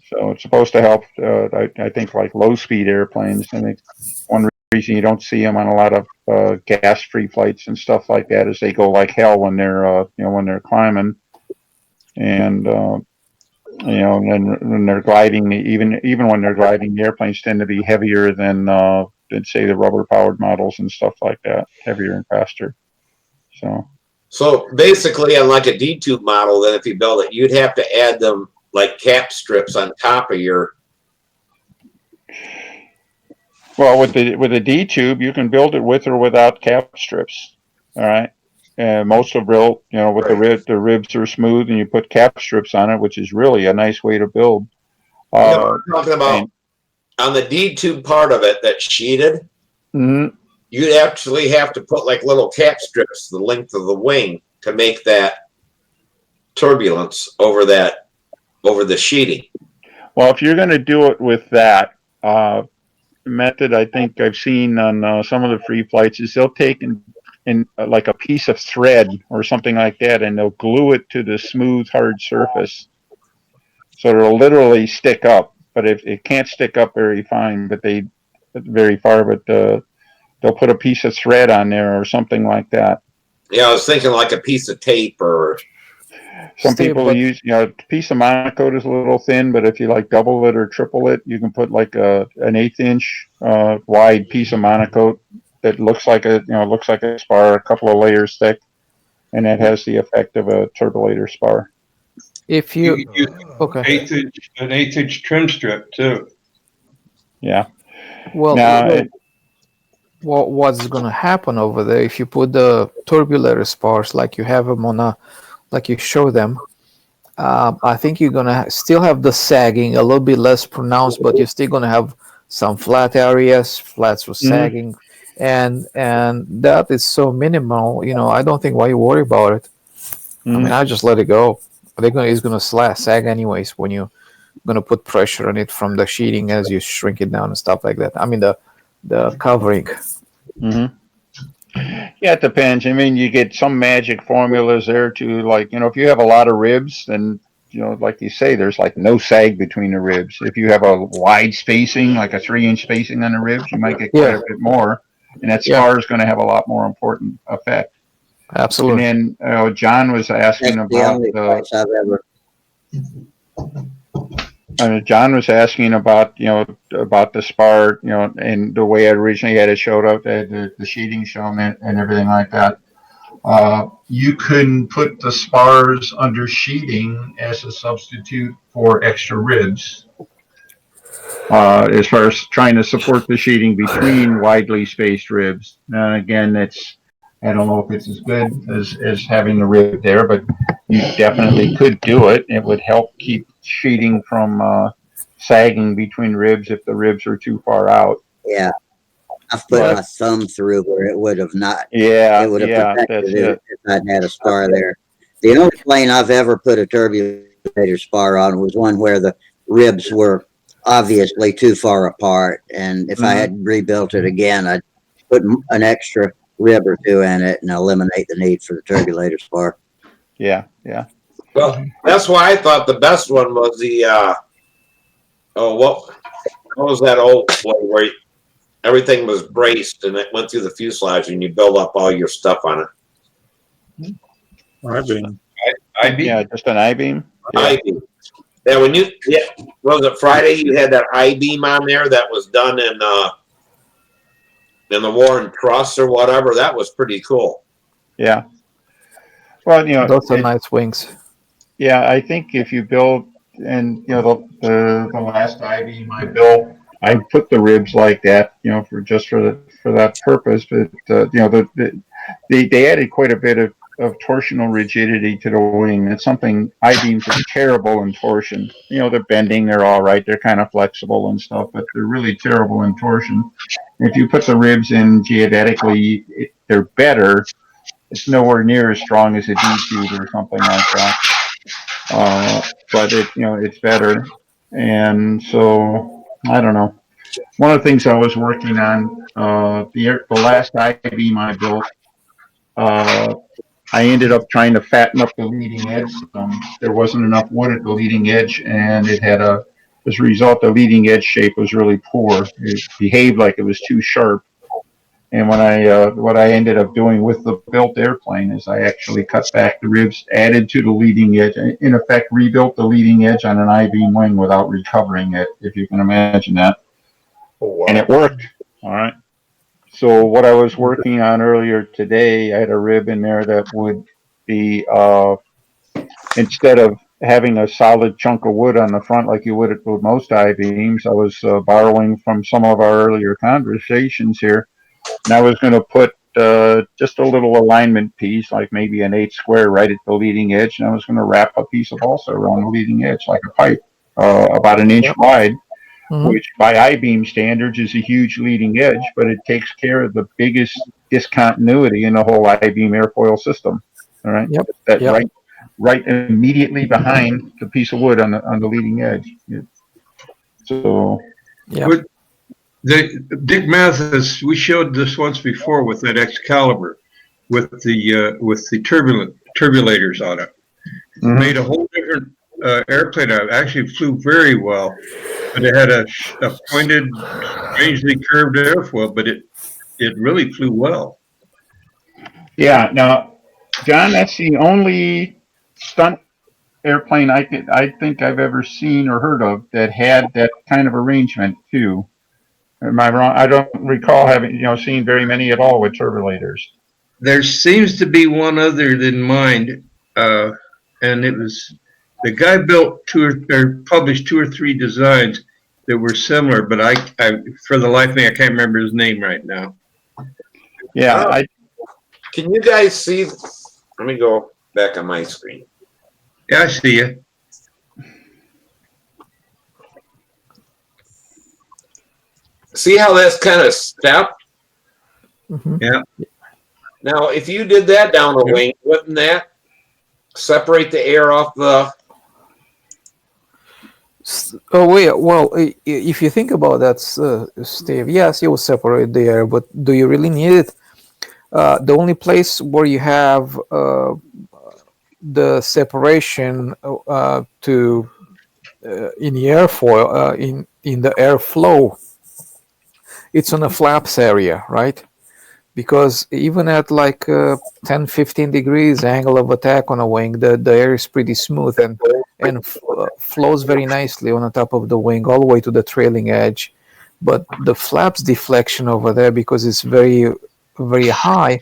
So it's supposed to help, I think, like low-speed airplanes. I think one reason you don't see them on a lot of gas-free flights and stuff like that is they go like hell when they're, when they're climbing, and when they're gliding, even when they're gliding, the airplanes tend to be heavier than say the rubber-powered models and stuff like that, heavier and faster. So basically, on like a D-tube model, then if you build it, you'd have to add them like cap strips on top of your. Well, with a D tube, you can build it with or without cap strips. All right, and most are built, with the ribs are smooth, and you put cap strips on it, which is really a nice way to build. I'm talking about on the D-tube part of it that's sheeted. You'd actually have to put like little cap strips the length of the wing to make that turbulence over the sheeting. Well, if you're going to do it with that method, I think I've seen on some of the free flights is they'll take in like a piece of thread or something like that, and they'll glue it to the smooth, hard surface, so it'll literally stick up. But if it can't stick up very far, but they'll put a piece of thread on there or something like that. Yeah, I was thinking like a piece of tape or. Some people use, a piece of monocoat is a little thin, but if you like double it or triple it, you can put like an 1/8 inch wide piece of monocoat that looks like a spar, a couple of layers thick, and that has the effect of a turbulator spar. If you okay, an 1/8 inch trim strip too. Yeah. Well, what's going to happen over there if you put the turbulator spars like you have them like you show them? I think you're going to still have the sagging a little bit less pronounced, but you're still going to have some flat areas, flats with sagging, and that is so minimal. I don't think why you worry about it. I mean, I just let it go. It's going to sag anyways when you're going to put pressure on it from the sheeting as you shrink it down and stuff like that. I mean, the covering. Yeah, it depends. I mean, you get some magic formulas there too. Like, if you have a lot of ribs, then, like you say, there's like no sag between the ribs. If you have a wide spacing, like a 3-inch spacing on the ribs, you might get quite a bit more. And that spar is going to have a lot more important effect. Absolutely. And then John was asking about John was asking about about the spar, and the way I originally had it showed up, the sheeting shown and everything like that. You can put the spars under sheeting as a substitute for extra ribs, as far as trying to support the sheeting between widely spaced ribs. And again, I don't know if it's as good as having the rib there, but you definitely could do it. It would help keep sheeting from sagging between ribs if the ribs are too far out. Yeah. I've put my thumb through where it would have not. Yeah, it would have protected it if I'd had a spar Okay. there. The only plane I've ever put a turbulator spar on was one where the ribs were obviously too far apart. And if I had rebuilt it again, I'd put an extra rib or two in it and eliminate the need for the turbulator spar. Yeah. Well, that's why I thought the best one was the what was that old one where everything was braced and it went through the fuselage and you build up all your stuff on it. I-beam. Yeah, just an I-beam. Yeah. I-beam. Yeah, was it Friday? You had that I-beam on there that was done in the Warren Truss or whatever. That was pretty cool. Yeah. Well, those are nice wings. Yeah, I think if you build, and the last I-beam I built, I put the ribs like that, for that purpose. But they added quite a bit of torsional rigidity to the wing. It's something I-beams are terrible in torsion. They're bending, they're all right, they're kind of flexible and stuff, but they're really terrible in torsion. If you put the ribs in geodetically, they're better. It's nowhere near as strong as a D-tube or something like that. But it's better. And so I don't know. One of the things I was working on, the last I-beam I built, I ended up trying to fatten up the leading edge. There wasn't enough wood at the leading edge, and it had as a result, the leading edge shape was really poor. It behaved like it was too sharp. And what I ended up doing with the built airplane is I actually cut back the ribs, added to the leading edge, in effect rebuilt the leading edge on an I-beam wing without recovering it, if you can imagine that. Oh, wow. And it worked. All right. So what I was working on earlier today, I had a rib in there that would be, instead of having a solid chunk of wood on the front like you would with most I-beams, I was borrowing from some of our earlier conversations here. And I was going to put just a little alignment piece, like maybe an 8 square right at the leading edge, and I was going to wrap a piece of balsa around the leading edge, like a pipe, about an inch wide, which by I-beam standards is a huge leading edge, but it takes care of the biggest discontinuity in the whole I-beam airfoil system. All right, right immediately behind the piece of wood on the leading edge. So, yeah. Dick Mathis, we showed this once before with that Excalibur, with the turbulators on it. Mm-hmm. Made a whole different airplane out. It actually flew very well, but it had a pointed, strangely curved airfoil, but it really flew well. Yeah. Now, John, that's the only stunt airplane I think I've ever seen or heard of that had that kind of arrangement too. Am I wrong? I don't recall having seen very many at all with turbulators. There seems to be one other than mine, and it was the guy built published 2 or 3 designs that were similar, but I for the life of me I can't remember his name right now. Yeah, can you guys see? Let me go back on my screen. Yeah, I see you. See how that's kind of stepped? Mm-hmm. Yeah. Now, if you did that down the wing, wouldn't that separate the air off the? Oh, wait. Well, if you think about that, Steve, yes, it will separate the air, but do you really need it? The only place where you have the separation to in the airfoil in the airflow, it's on the flaps area, right? Because even at like 10-15 degrees angle of attack on a wing, the air is pretty smooth and flows very nicely on the top of the wing all the way to the trailing edge. But the flaps deflection over there, because it's very, very high,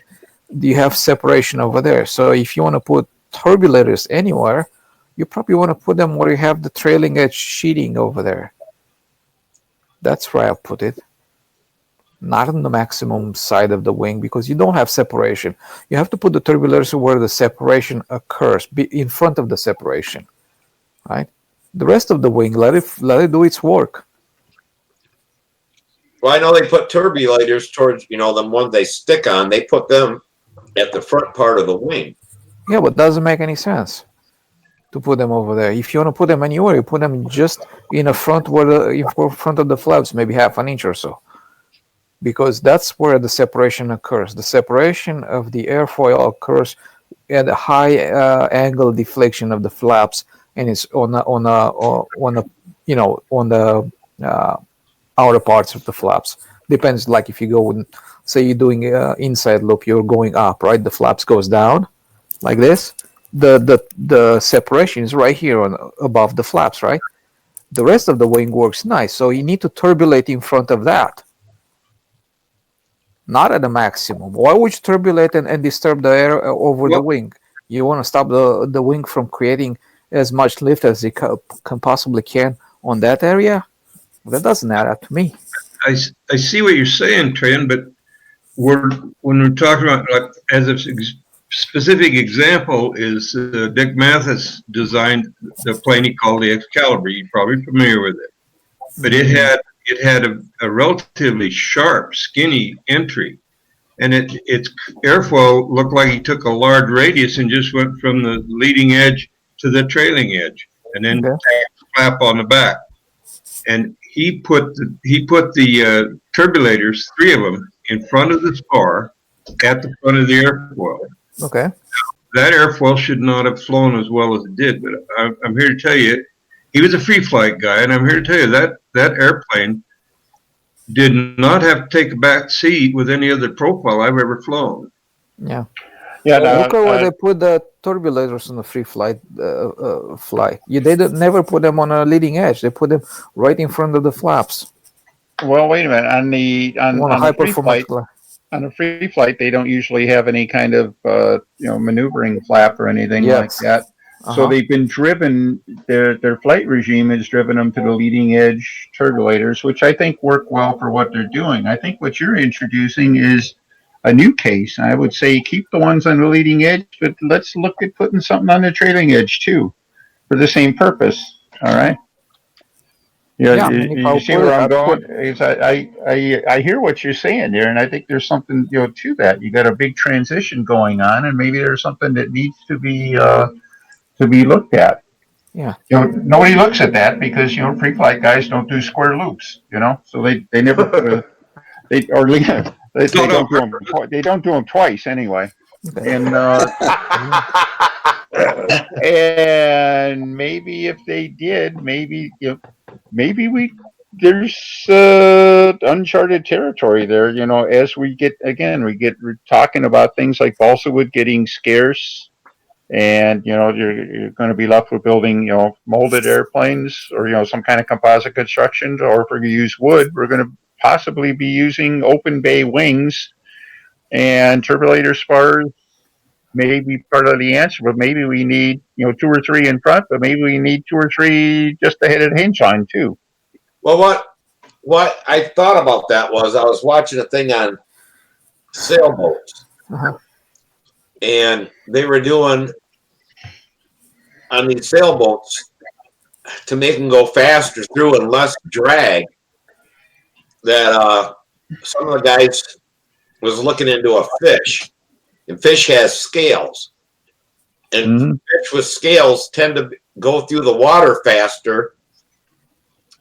you have separation over there. So if you want to put turbulators anywhere, you probably want to put them where you have the trailing edge sheeting over there. That's where I put it. Not on the maximum side of the wing, because you don't have separation. You have to put the turbulators where the separation occurs, in front of the separation, right? The rest of the wing, let it do its work. Well, I know they put turbulators towards, the ones they stick on, they put them at the front part of the wing. Yeah, but it doesn't make any sense to put them over there. If you want to put them anywhere, you put them just in the front in front of the flaps, maybe half an inch or so. Because that's where the separation occurs. The separation of the airfoil occurs at a high angle deflection of the flaps, and it's on a on the uh, outer parts of the flaps. Depends, like if you go in, say you're doing inside loop, you're going up, right? The flaps goes down like this. The separation is right here on above the flaps, right? The rest of the wing works nice, so you need to turbulate in front of that, not at the maximum. Why would you turbulate and disturb the air over the Well, wing? You want to stop the wing from creating as much lift as it can possibly can on that area? That doesn't add up to me. I see what you're saying, Trent, but when we're talking about, like, as a specific example is Dick Mathis designed the plane he called the Excalibur. You're probably familiar with it, but it had a relatively sharp, skinny entry, and its airfoil looked like he took a large radius and just went from the leading edge to the trailing edge, and then flap on the back. And he put the turbulators, 3 of them, in front of the spar at the front of the airfoil. Okay. That airfoil should not have flown as well as it did, but I'm here to tell you, he was a free flight guy, and I'm here to tell you that airplane did not have to take a back seat with any other profile I've ever flown. Yeah. Yeah, Look at where they put the turbulators on the free flight flight. They never put them on a leading edge. They put them right in front of the flaps. well, wait a minute. On a high the free performance flight, on a free flight, they don't usually have any kind of maneuvering flap or anything like that. So they've been driven. Their flight regime has driven them to the leading edge turbulators, which I think work well for what they're doing. I think what you're introducing is a new case. I would say keep the ones on the leading edge, but let's look at putting something on the trailing edge too, for the same purpose. All right. Yeah, you see where I'm going? I hear what you're saying there, and I think there's something to that. You got a big transition going on, and maybe there's something that needs to be looked at. Yeah. Nobody looks at that because pre-flight guys don't do square loops. So they never put a they don't do them. They don't do them twice anyway. And and maybe if they did, maybe there's uncharted territory there. As we're talking about things like balsa wood getting scarce, and you're going to be left with building molded airplanes or some kind of composite construction, or if we're going to use wood, we're going to possibly be using open bay wings, and turbulator spars may be part of the answer, but maybe we need 2 or 3 in front, but maybe we need 2 or 3 just ahead of the hinge line too. Well, what I thought about that was I was watching a thing on sailboats, and they were doing on these sailboats to make them go faster through and less drag. That some of the guys was looking into a fish, and fish has scales, and fish with scales tend to go through the water faster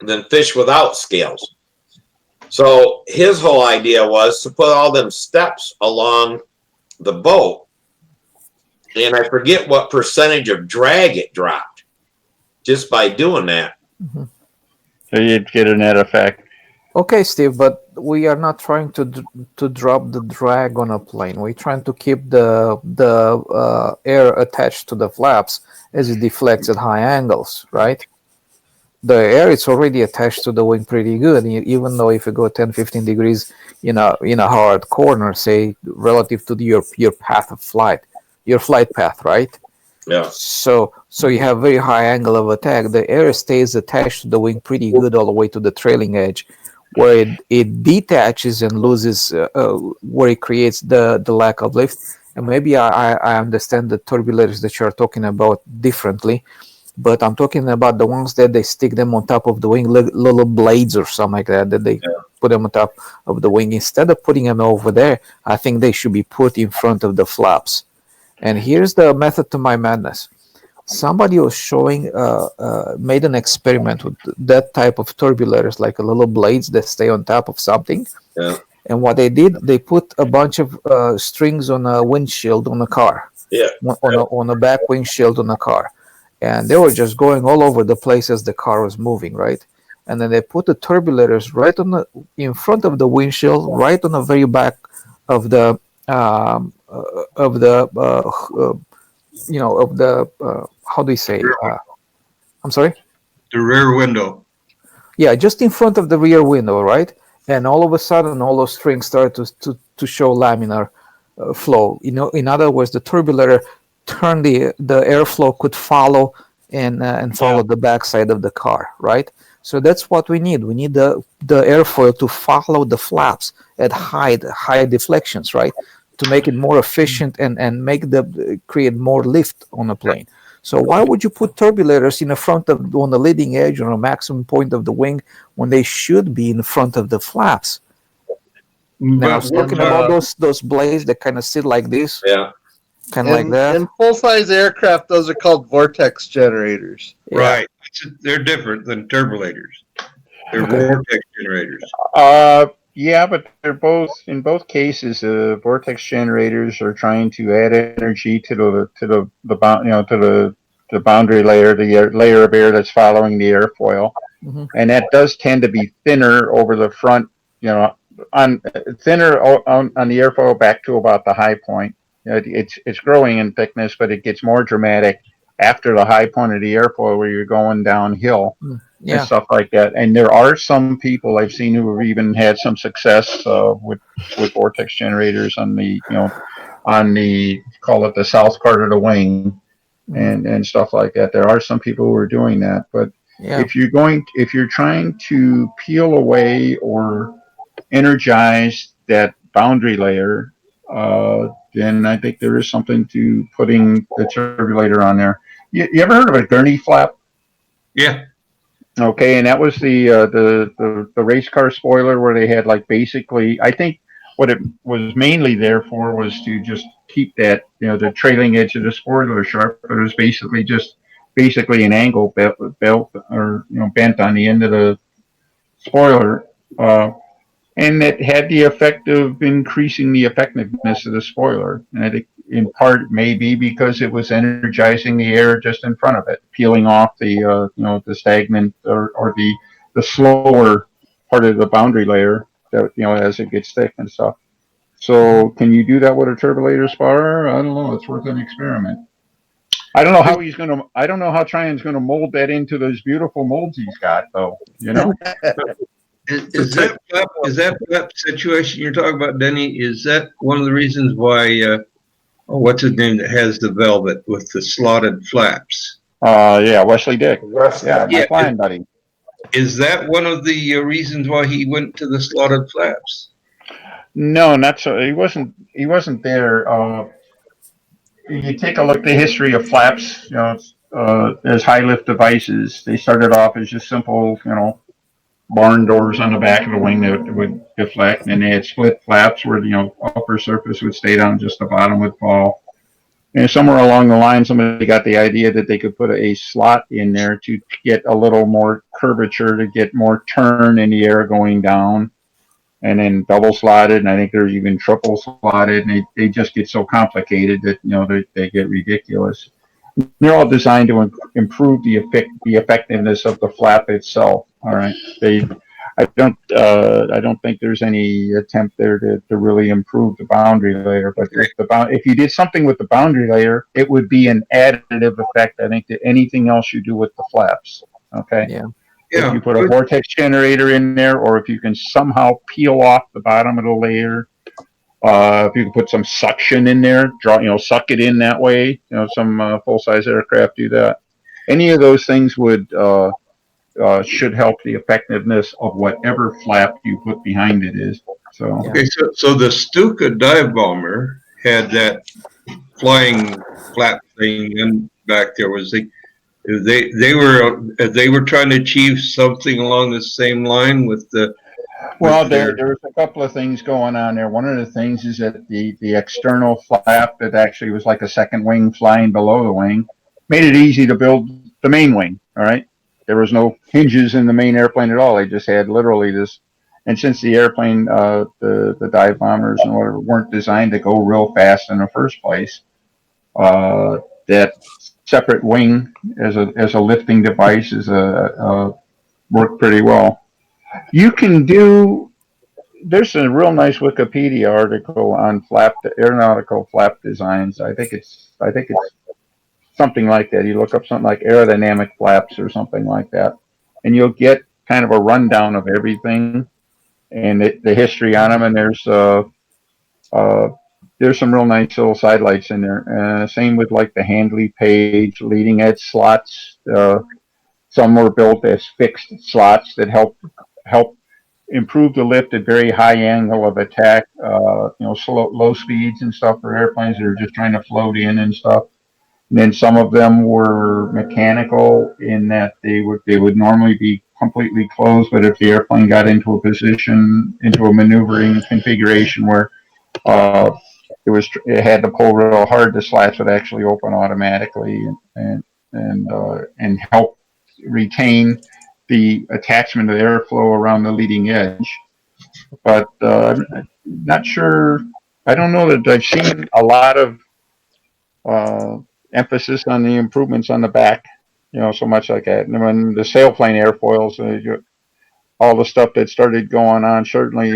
than fish without scales. So his whole idea was to put all them steps along the boat, and I forget what percentage of drag it dropped just by doing that. So you'd get a net effect. Okay, Steve, but we are not trying to drop the drag on a plane. We're trying to keep the air attached to the flaps as it deflects at high angles, right? The air is already attached to the wing pretty good, even though if you go 10-15 degrees in a hard corner, say relative to your path of flight, your flight path, right? Yeah. So you have very high angle of attack. The air stays attached to the wing pretty good all the way to the trailing edge, where it detaches and loses, where it creates the lack of lift. And maybe I understand the turbulators that you're talking about differently, but I'm talking about the ones that they stick them on top of the wing, little blades or something like that they put them on top of the wing. Instead of putting them over there, I think they should be put in front of the flaps. And here's the method to my madness. Somebody was showing, made an experiment with that type of turbulators, like a little blades that stay on top of something. Yeah. And what they did, they put a bunch of strings on a windshield on a car. Yeah. On the back windshield on the car, and they were just going all over the place as the car was moving, right? And then they put the turbulators right on the in front of the windshield, right on the very back of the of the of the how do you say? I'm sorry. The rear window. Yeah, just in front of the rear window, right? And all of a sudden, all those strings started to show laminar flow. In other words, the turbulator turned the airflow could follow and follow the backside of the car, right? So that's what we need. We need the airfoil to follow the flaps at high deflections, right? To make it more efficient and make create more lift on the plane. So why would you put turbulators in the front of on the leading edge or a maximum point of the wing when they should be in front of the flaps? Now I was talking about those blades that kind of sit like this, Yeah. kind of like that. In full-size aircraft, those are called vortex generators. Yeah. Right. They're different than turbulators. They're vortex generators. Yeah, but they're both in both cases. Vortex generators are trying to add energy to the boundary layer, the layer of air that's following the airfoil, and that does tend to be thinner over the front. On thinner on the airfoil back to about the high point. It's growing in thickness, but it gets more dramatic after the high point of the airfoil where you're going downhill. And stuff like that. And there are some people I've seen who have even had some success with vortex generators on the call it the south part of the wing and stuff like that. There are some people who are doing that, but if you're trying to peel away or energize that boundary layer, then I think there is something to putting the turbulator on there. You ever heard of a gurney flap? Yeah. Okay, and that was the race car spoiler where they had like basically, I think what it was mainly there for was to just keep that the trailing edge of the spoiler sharp, but it was basically an angle belt or bent on the end of the spoiler, and it had the effect of increasing the effectiveness of the spoiler. And I think in part maybe because it was energizing the air just in front of it, peeling off the the stagnant or the slower part of the boundary layer that as it gets thick and stuff. So can you do that with a turbulator spar? I don't know. It's worth an experiment. I don't know how I don't know how Trian's gonna mold that into those beautiful molds he's got, though. Is that flap situation you're talking about, Denny? Is that one of the reasons why? What's his name that has the velvet with the slotted flaps? Yeah, Wesley Dick. Yeah, my flying buddy. Is that one of the reasons why he went to the slotted flaps? No, not so. He wasn't there. You take a look at the history of flaps. As high lift devices, they started off as just simple, barn doors on the back of the wing that would deflect, and they had split flaps where the upper surface would stay down, just the bottom would fall. And somewhere along the line, somebody got the idea that they could put a slot in there to get a little more curvature, to get more turn in the air going down, and then double slotted, and I think there's even triple slotted, and they just get so complicated that they get ridiculous. They're all designed to improve the effectiveness of the flap itself. All right, I don't think there's any attempt there to really improve the boundary layer. But if you did something with the boundary layer, it would be an additive effect, I think, to anything else you do with the flaps. Okay. Yeah. If you put a vortex generator in there, or if you can somehow peel off the bottom of the layer. If you can put some suction in there, suck it in that way. Some full-size aircraft do that. Any of those things should help the effectiveness of whatever flap you put behind it is. So okay, so the Stuka dive bomber had that flying flap thing in back there. Was they were trying to achieve something along the same line with the. Well, there's a couple of things going on there. One of the things is that the external flap that actually was like a second wing flying below the wing made it easy to build the main wing. All right. There was no hinges in the main airplane at all. They just had literally this. And since the airplane, the dive bombers and whatever weren't designed to go real fast in the first place, That separate wing as a lifting device is worked pretty well. You can do. There's a real nice Wikipedia article on aeronautical flap designs. I think it's something like that. You look up something like aerodynamic flaps or something like that, and you'll get kind of a rundown of everything and the history on them. And uh, there's some real nice little sidelights in there. Same with like the Handley page, leading edge slots. Some were built as fixed slots that help improve the lift at very high angle of attack. Low speeds and stuff for airplanes that are just trying to float in and stuff. And then some of them were mechanical in that they would normally be completely closed, but if the airplane got into a maneuvering configuration where uh, it had to pull real hard, the slats would actually open automatically and help retain the attachment of the airflow around the leading edge. But I'm not sure. I don't know that I've seen a lot of emphasis on the improvements on the back, so much like that. And when the sailplane airfoils, all the stuff that started going on, certainly,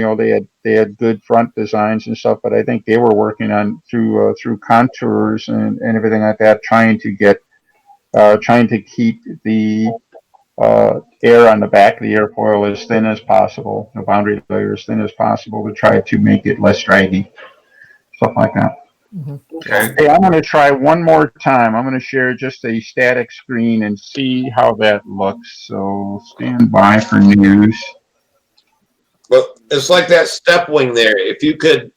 they had good front designs and stuff, but I think they were working on through contours and everything like that, trying to keep the air on the back of the airfoil as thin as possible, the boundary layer as thin as possible to try to make it less draggy, stuff like that. Okay. Hey, I'm going to try one more time. I'm going to share just a static screen and see how that looks. So stand by for news. Well, it's like that step wing there. If you could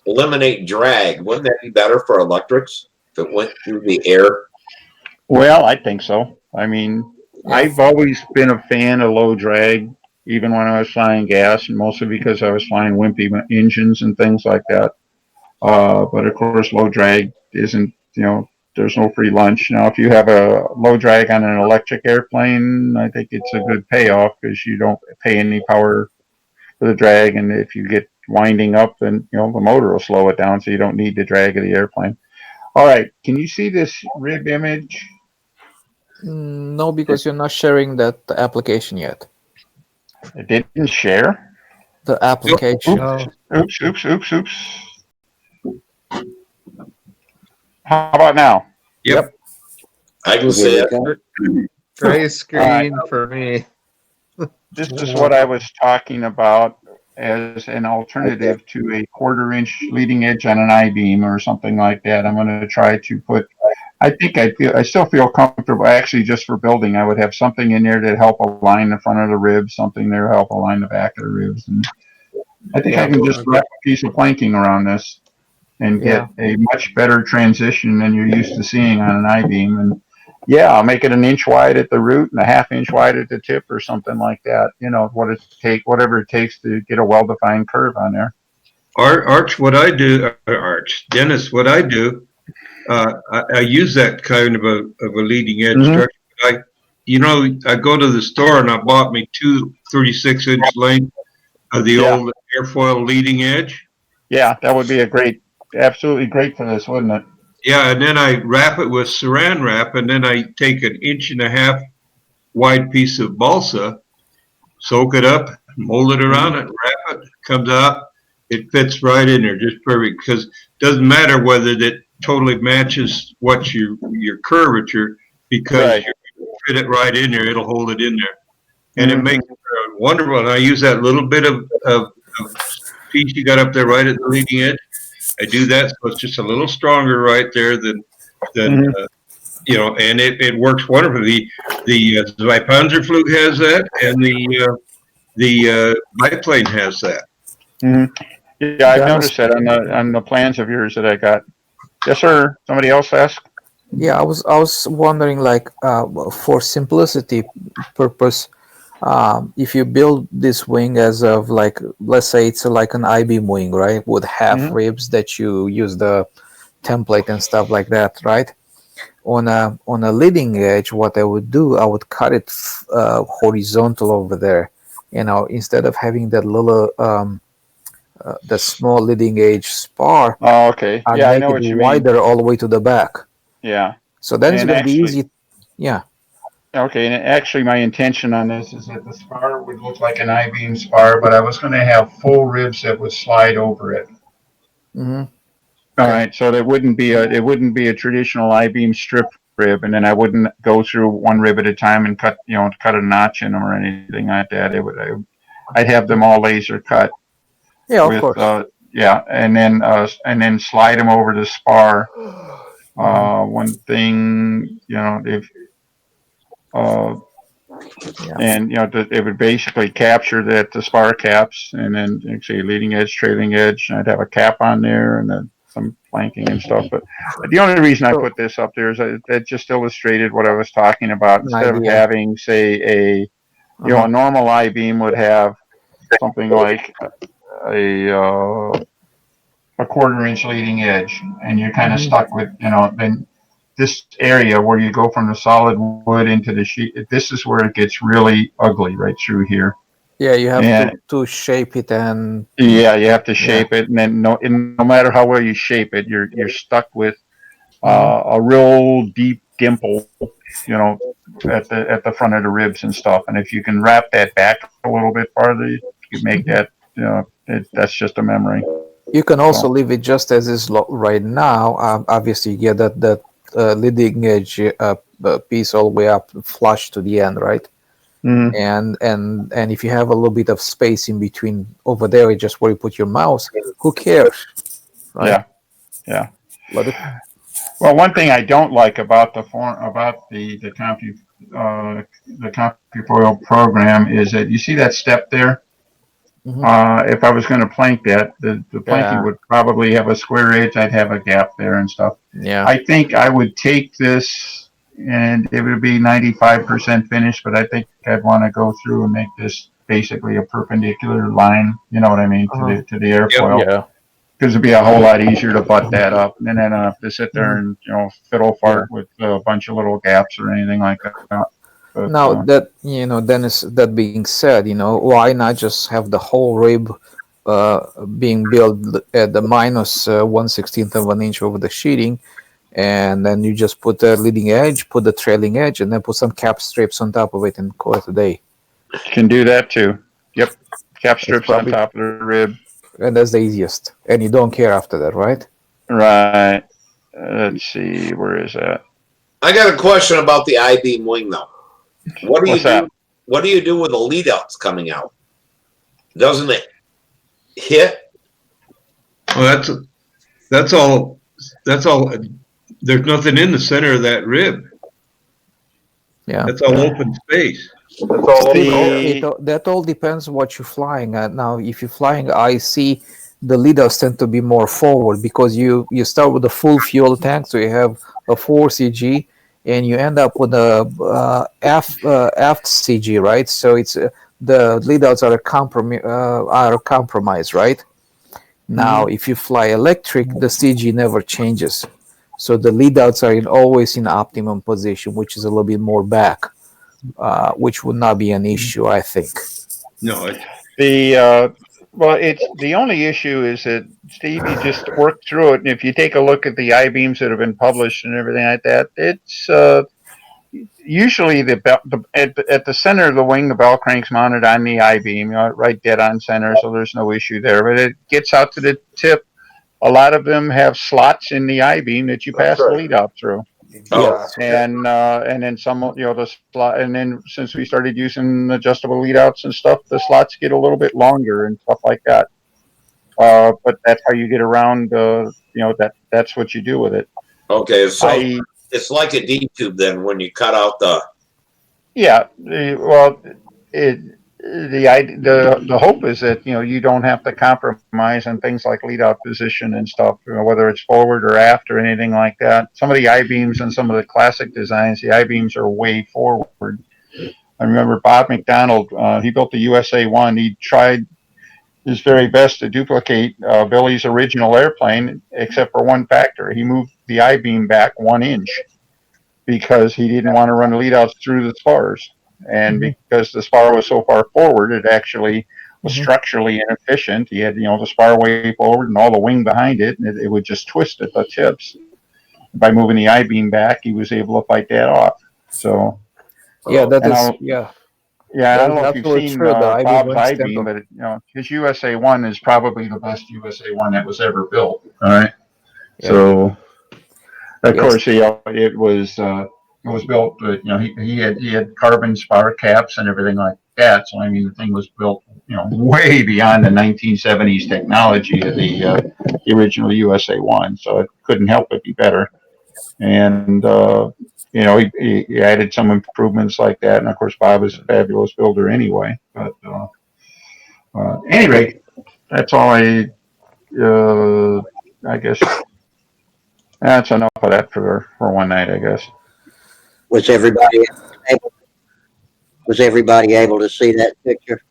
eliminate drag, wouldn't that be better for electrics if it went through the air? Well, I think so. I mean, I've always been a fan of low drag, even when I was flying gas, and mostly because I was flying wimpy engines and things like that. But of course, low drag isn't, there's no free lunch. Now, if you have a low drag on an electric airplane, I think it's a good payoff because you don't pay any power for the drag. And if you get winding up, then, the motor will slow it down so you don't need the drag of the airplane. All right. Can you see this rib image? No, because you're not sharing that application yet. It didn't share? The application. Oops. How about now? Yep. I can see it. Gray screen for me. This is what I was talking about as an alternative to a 1/4-inch leading edge on an I-beam or something like that. I'm going to try to put, I still feel comfortable. Actually, just for building, I would have something in there to help align the front of the ribs, something there to help align the back of the ribs. And I think I can just wrap a piece of planking around this and get a much better transition than you're used to seeing on an I-beam. And I'll make it 1 inch wide at the root and a 1/2 inch wide at the tip or something like that. Whatever it takes to get a well-defined curve on there. Dennis, what I do, I use that kind of a leading edge structure. I go to the store and I bought me 2 36-inch length of the old airfoil leading edge. Yeah, that would be absolutely great for this, wouldn't it? Yeah, and then I wrap it with saran wrap, and then I take 1.5 inch wide piece of balsa, soak it up, mold it around it, wrap it, comes out. It fits right in there, just perfect. Because it doesn't matter whether that totally matches what your curvature, because you fit it right in there, it'll hold it in there, and it makes it wonderful. And I use that little bit of piece you got up there right at the leading edge. I do that, so it's just a little stronger right there than and it works wonderfully. The Zweipanzerflug has that, and the biplane has that. Yeah, I've noticed that on the plans of yours that I got. Yes, sir. Somebody else asked. Yeah, I was wondering, like, for simplicity purpose, if you build this wing as of, like, let's say it's like an I-beam wing, right, with half ribs that you use the template and stuff like that, right? On a leading edge, what I would do, I would cut it horizontal over there, instead of having that little the small leading edge spar Oh, okay. and Yeah, I make know it what you mean. wider all the way to the back. Yeah. So then it's And going to be actually, easy. Yeah. okay, and actually my intention on this is that the spar would look like an I-beam spar, but I was going to have full ribs that would slide over it. Hmm. All Okay. right, so it wouldn't be a traditional I-beam strip rib, and then I wouldn't go through one rib at a time and cut a notch in them or anything like that. I'd have them all laser cut Yeah, of with course. and then slide them over the spar. One thing, if uh, Yeah. and it would basically capture the spar caps, and then actually leading edge, trailing edge. And I'd have a cap on there, and then some flanking and stuff. But the only reason I put this up there is that just illustrated what I was talking about. An Instead of idea. having, say, a normal I-beam would have something like a quarter-inch leading edge, and you're kind of stuck with, then this area where you go from the solid wood into the sheet, this is where it gets really ugly right through here. Yeah, you have And to shape it and yeah, you have to shape it, and then no matter how well you shape it, you're stuck with a real deep dimple, at the front of the ribs and stuff. And if you can wrap that back a little bit farther, you can make that, that's just a memory. you can also leave it just as is right now. Obviously, you get that leading edge piece all the way up flush to the end, right? Mm-hmm. And if you have a little bit of space in between over there, just where you put your mouse, who cares, right? Yeah. Let it. Well, one thing I don't like about the CompuFoil program is that you see that step there. If I was going to plank that, the planking would probably have a square edge. I'd have a gap there and stuff. Yeah. I think I would take this, and it would be 95% finished, but I think I'd want to go through and make this basically a perpendicular line. You know what I mean, to the airfoil. Yeah. Because it'd be a whole lot easier to butt that up, and then I don't have to sit there and fiddle fart with a bunch of little gaps or anything like that. But, now that Dennis, that being said, why not just have the whole rib being built at the minus 1/16 of an inch over the sheeting, and then you just put the leading edge, put the trailing edge, and then put some cap strips on top of it and call it a day. Can do that too. Yep, cap strips on top of the rib. And that's the easiest. And you don't care after that, right? Right. Let's see, where is that? I got a question about the I-beam wing though. What do you do? What do you do with the lead outs coming out? Doesn't it hit? Well, that's all. There's nothing in the center of that rib. Yeah. That's all open space. That all depends what you're flying at. Now, if you're flying IC, the lead outs tend to be more forward because you start with a full fuel tank, so you have a 4 CG, and you end up with a aft CG, right? So it's the lead outs are a compromise, right? Now, if you fly electric, the CG never changes, so the lead outs are always in optimum position, which is a little bit more back. Which would not be an issue, I think. No, it's the only issue is that, Steve, you just work through it, and if you take a look at the I-beams that have been published and everything like that, it's usually at the center of the wing, the bell crank's mounted on the I-beam, right dead on center, so there's no issue there. But it gets out to the tip. A lot of them have slots in the I-beam that you pass the lead out through. And then some, the slot, and then since we started using adjustable lead outs and stuff, the slots get a little bit longer and stuff like that. But that's how you get around, that's what you do with it. Okay, so it's like a D tube then when you cut out the. Yeah, the hope is that you don't have to compromise on things like lead out position and stuff, whether it's forward or aft or anything like that. Some of the I-beams and some of the classic designs, the I-beams are way forward. I remember Bob McDonald, he built the USA 1. He tried his very best to duplicate Billy's original airplane, except for one factor. He moved the I-beam back 1 inch because he didn't want to run lead outs through the spars. And because the spar was so far forward, it actually was structurally inefficient. He had, the spar way forward and all the wing behind it, and it would just twist at the tips. By moving the I-beam back, he was able to fight that off. So Yeah, that and is, yeah. yeah, I That don't is know if you've absolutely seen true. The I-beam Bob's went I-beam, standard. but his USA 1 is probably the best USA 1 that was ever built. All right. Yeah. So of Yes. course, it was built, but he had carbon spar caps and everything like that. So I mean, the thing was built, way beyond the 1970s technology of the original USA 1. So it couldn't help but be better. And he added some improvements like that. And of course, Bob is a fabulous builder anyway. But any rate, that's all I guess. That's enough of that for one night, I guess. Was everybody able to see that picture?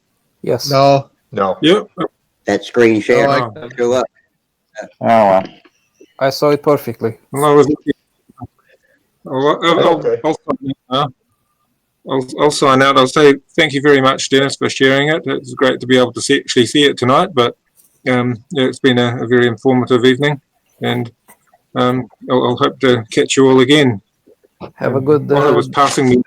Yes. No. Yep. That screen share No, show up? Oh well. I saw it perfectly. Well, I was looking. Okay. I'll sign out. I'll say thank you very much, Dennis, for sharing it. It's great to be able to actually see it tonight. But it's been a very informative evening, and I'll hope to catch you all again. Have a good. While it was passing me.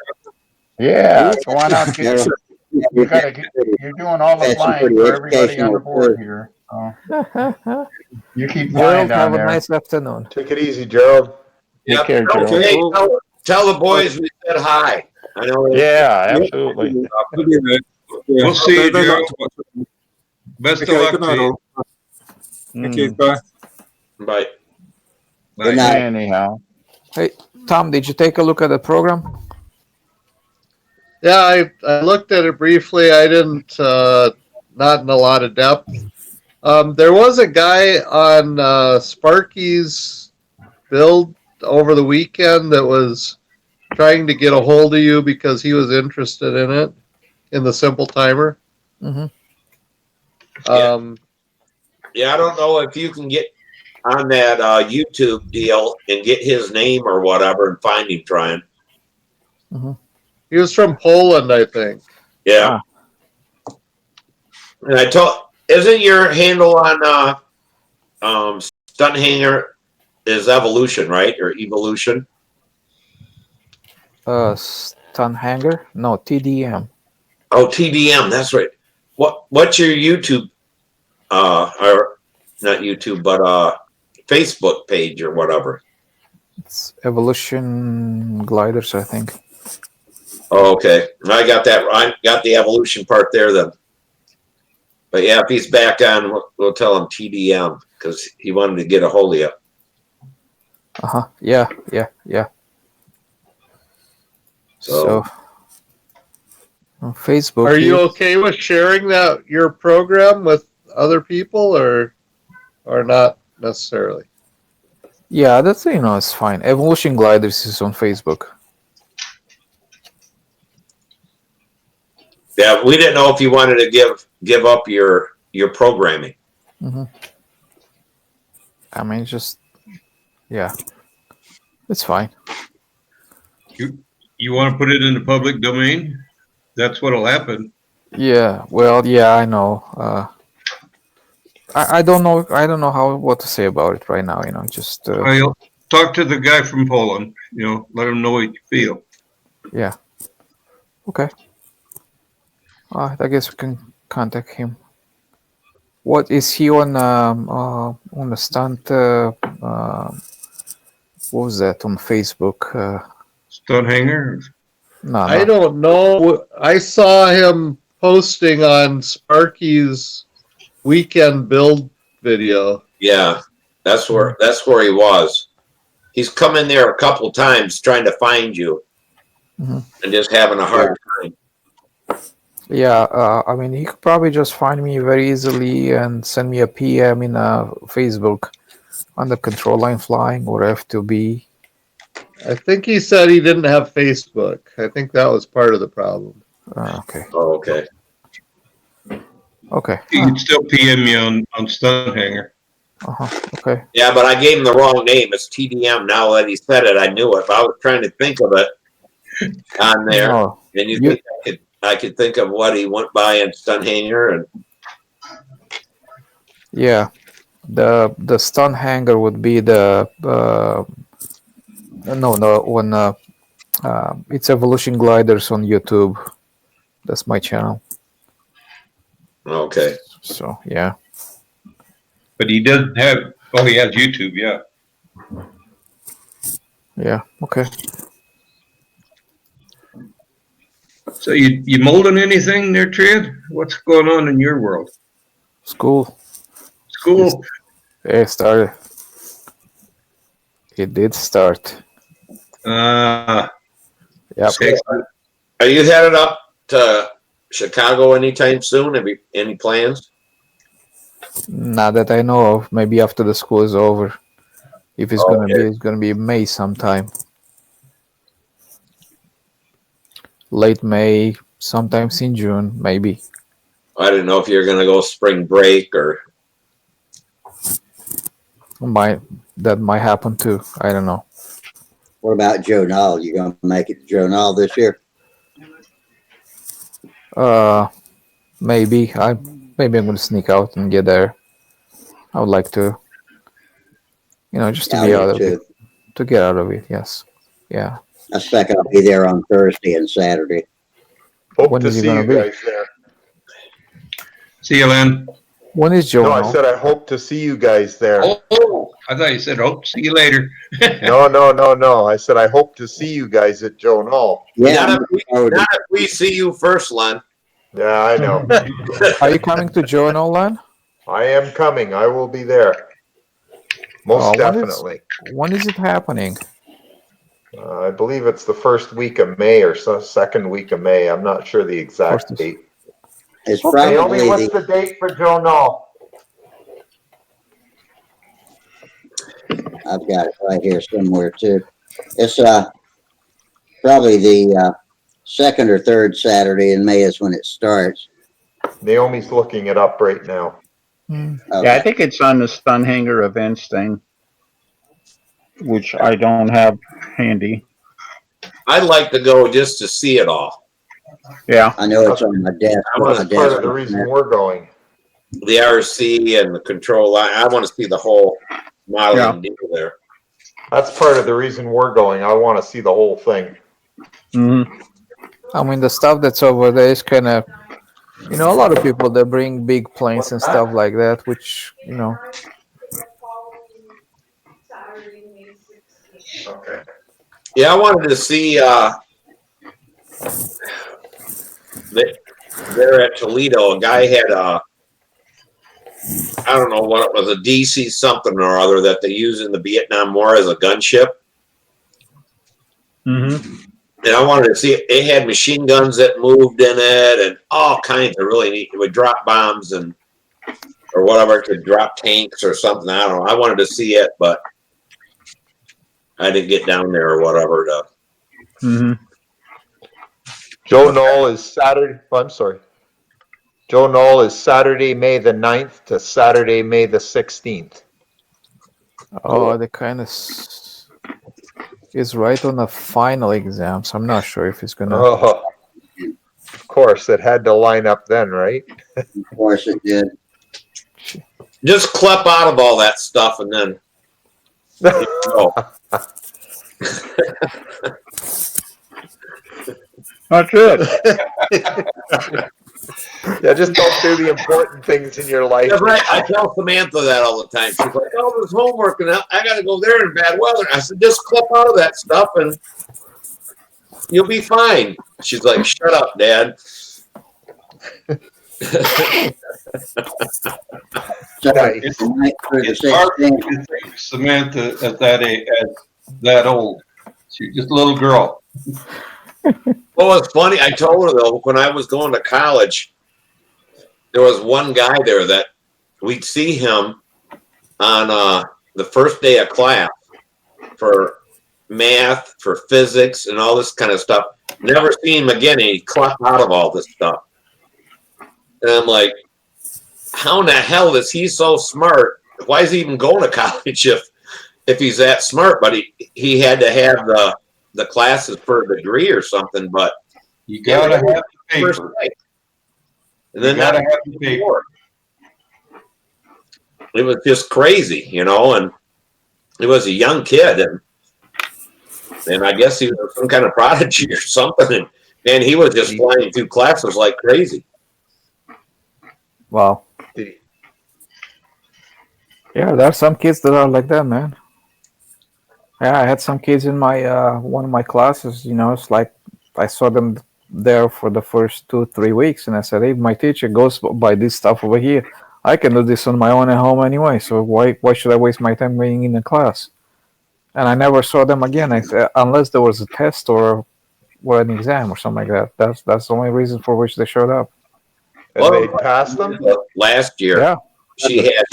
Yeah, go on out. Harold, You're doing all the That's some flying pretty for everybody on the educational board too. here. So you keep flying Gerald, down have a there. nice afternoon. Take it easy, Gerald. Take Yep. care, Gerald. Hey, tell the boys we said hi. I know. Yeah, absolutely. We'll see you, They like Gerald. to watch it. Best of Okay, luck good to night, you. all. Thank you. Bye. Bye. Good night. Anyhow. Hey, Tom, did you take a look at the program? Yeah, I looked at it briefly. I didn't, not in a lot of depth. There was a guy on Sparky's build over the weekend that was trying to get a hold of you because he was interested in it, in the simple timer. Mm-hmm. Yeah, I don't know if you can get on that YouTube deal and get his name or whatever and find him trying. He was from Poland, I think. Yeah. And I told, isn't your handle on Stunthangar is Evolution, right? Or Evolution? Stunthangar? No, TDM. Oh, TDM, that's right. What's your YouTube or not YouTube, but Facebook page or whatever? It's Evolution Gliders, I think. Oh, okay. I got that. I got the evolution part there then. But yeah, if he's back on, we'll tell him TDM because he wanted to get a hold of you. Uh-huh. Yeah. So on Facebook. Are you okay with sharing that your program with other people or not necessarily? Yeah, that's it's fine. Evolution Gliders is on Facebook. Yeah, we didn't know if you wanted to give up your programming. Mm-hmm. I mean, just it's fine. You want to put it in the public domain? That's what'll happen. Yeah. Well, yeah, I know. I don't know. I don't know what to say about it right now. Just I'll talk to the guy from Poland. Let him know what you feel. Yeah. Okay. I guess we can contact him. What is he on the stunt? What was that on Facebook? Stunthangar? No, I don't know. I saw him posting on Sparky's weekend build video. Yeah, that's where he was. He's come in there a couple times trying to find you, and just having a hard time. Yeah, I mean, he could probably just find me very easily and send me a PM in Facebook under Control Line Flying or F2B. I think he said he didn't have Facebook. I think that was part of the problem. Okay. Oh, okay. Okay. You can still PM me on Stunthangar. Okay. Yeah, but I gave him the wrong name. It's TDM. Now that he said it, I knew it. But I was trying to think of it on there, No, and I could think of what he went by in Stunthangar, and Yeah, the Stunthangar would be the no one it's Evolution Gliders on YouTube. That's my channel. Okay. So yeah, But he doesn't have. Oh, he has YouTube. Yeah. yeah, okay. So you molding anything there, Trent? What's going on in your world? School. School. It started. It did start. Uh, Yep. So, are you headed up to Chicago anytime soon? Have you any plans? Not that I know of. Maybe after the school is over. If it's gonna be, it's gonna be May sometime. Late May, sometimes in June, maybe. I didn't know if you were going to go spring break or. That might happen too. I don't know. What about Joe Knoll? You gonna make it to Joe Knoll this year? Maybe maybe I'm gonna sneak out and get there. I would like to, just to be out of it, to get out of it. Yes, yeah. I expect I'll be there on Thursday and Saturday. Hope to see you guys there. See you, Len. When is Joe? No, I said I hope to see you guys there. Oh, I thought you said hope. See you later. No. I said I hope to see you guys at Joe Knoll. Yeah, not if we see you first, Len. Yeah, I know. Are you coming to Joe and Len? I am coming. I will be there. Most definitely. When is it happening? I believe it's the first week of May or second week of May. I'm not sure the exact date. It's probably what's the date for Joe Knoll? I've got it right here somewhere too. It's probably the second or third Saturday in May is when it starts. Naomi's looking it up right now. Okay. Yeah, I think it's on the Stunthangar events thing, which I don't have handy. I'd like to go just to see it all. Yeah, I know it's on my desk. That's part of the reason we're going. The RC and the control line. I want to see the whole modeling deal there. That's part of the reason we're going. I want to see the whole thing. Mm-hmm. I mean, the stuff that's over there is kind of, a lot of people that bring big planes and stuff like that, which, Okay. Yeah, I wanted to see there at Toledo, a guy had I don't know what it was, a DC something or other that they use in the Vietnam War as a gunship. Mm-hmm. And I wanted to see it. It had machine guns that moved in it and all kinds of really neat. It would drop bombs or whatever. It could drop tanks or something. I don't know. I wanted to see it, but I didn't get down there or whatever. Mm-hmm. Joe Knoll is Saturday. Oh, I'm sorry. Joe Knoll is Saturday, May the 9th to Saturday, May the 16th. Oh, the kind of is right on the final exams. I'm not sure if it's gonna. Oh, of course, it had to line up then, right? Of course it did. Just clip out of all that stuff and then. That's it. Yeah, just don't do the important things in your life. Yeah, right. I tell Samantha that all the time. She's like, "Oh, there's homework, and I got to go there in bad weather." I said, "Just clip out of that stuff, and you'll be fine." She's like, "Shut up, Dad." Nice. It's hard to think Samantha at that old. She's just a little girl. Well, it's funny. I told her though, when I was going to college, there was one guy there that we'd see him on the first day of class for math, for physics, and all this kind of stuff. Never seen him again. And he clocked out of all this stuff. And I'm like, how in the hell is he so smart? Why is he even going to college if he's that smart? But he had to have the classes for a degree or something. But you gotta have the paper. And then you gotta have the paper. it was just crazy, you know, and he was a young kid, and I guess he was some kind of prodigy or something. And he was just flying through classes like crazy. Wow. Yeah, there are some kids that are like that, man. Yeah, I had some kids in my one of my classes. You know, it's like I saw them there for the first 2-3 weeks, and I said, "Hey, my teacher goes by this stuff over here. I can do this on my own at home anyway. So why should I waste my time being in a class?" And I never saw them again, unless there was a test or an exam or something like that. That's the only reason for which they showed up. And they passed them? Last year, Yeah. she had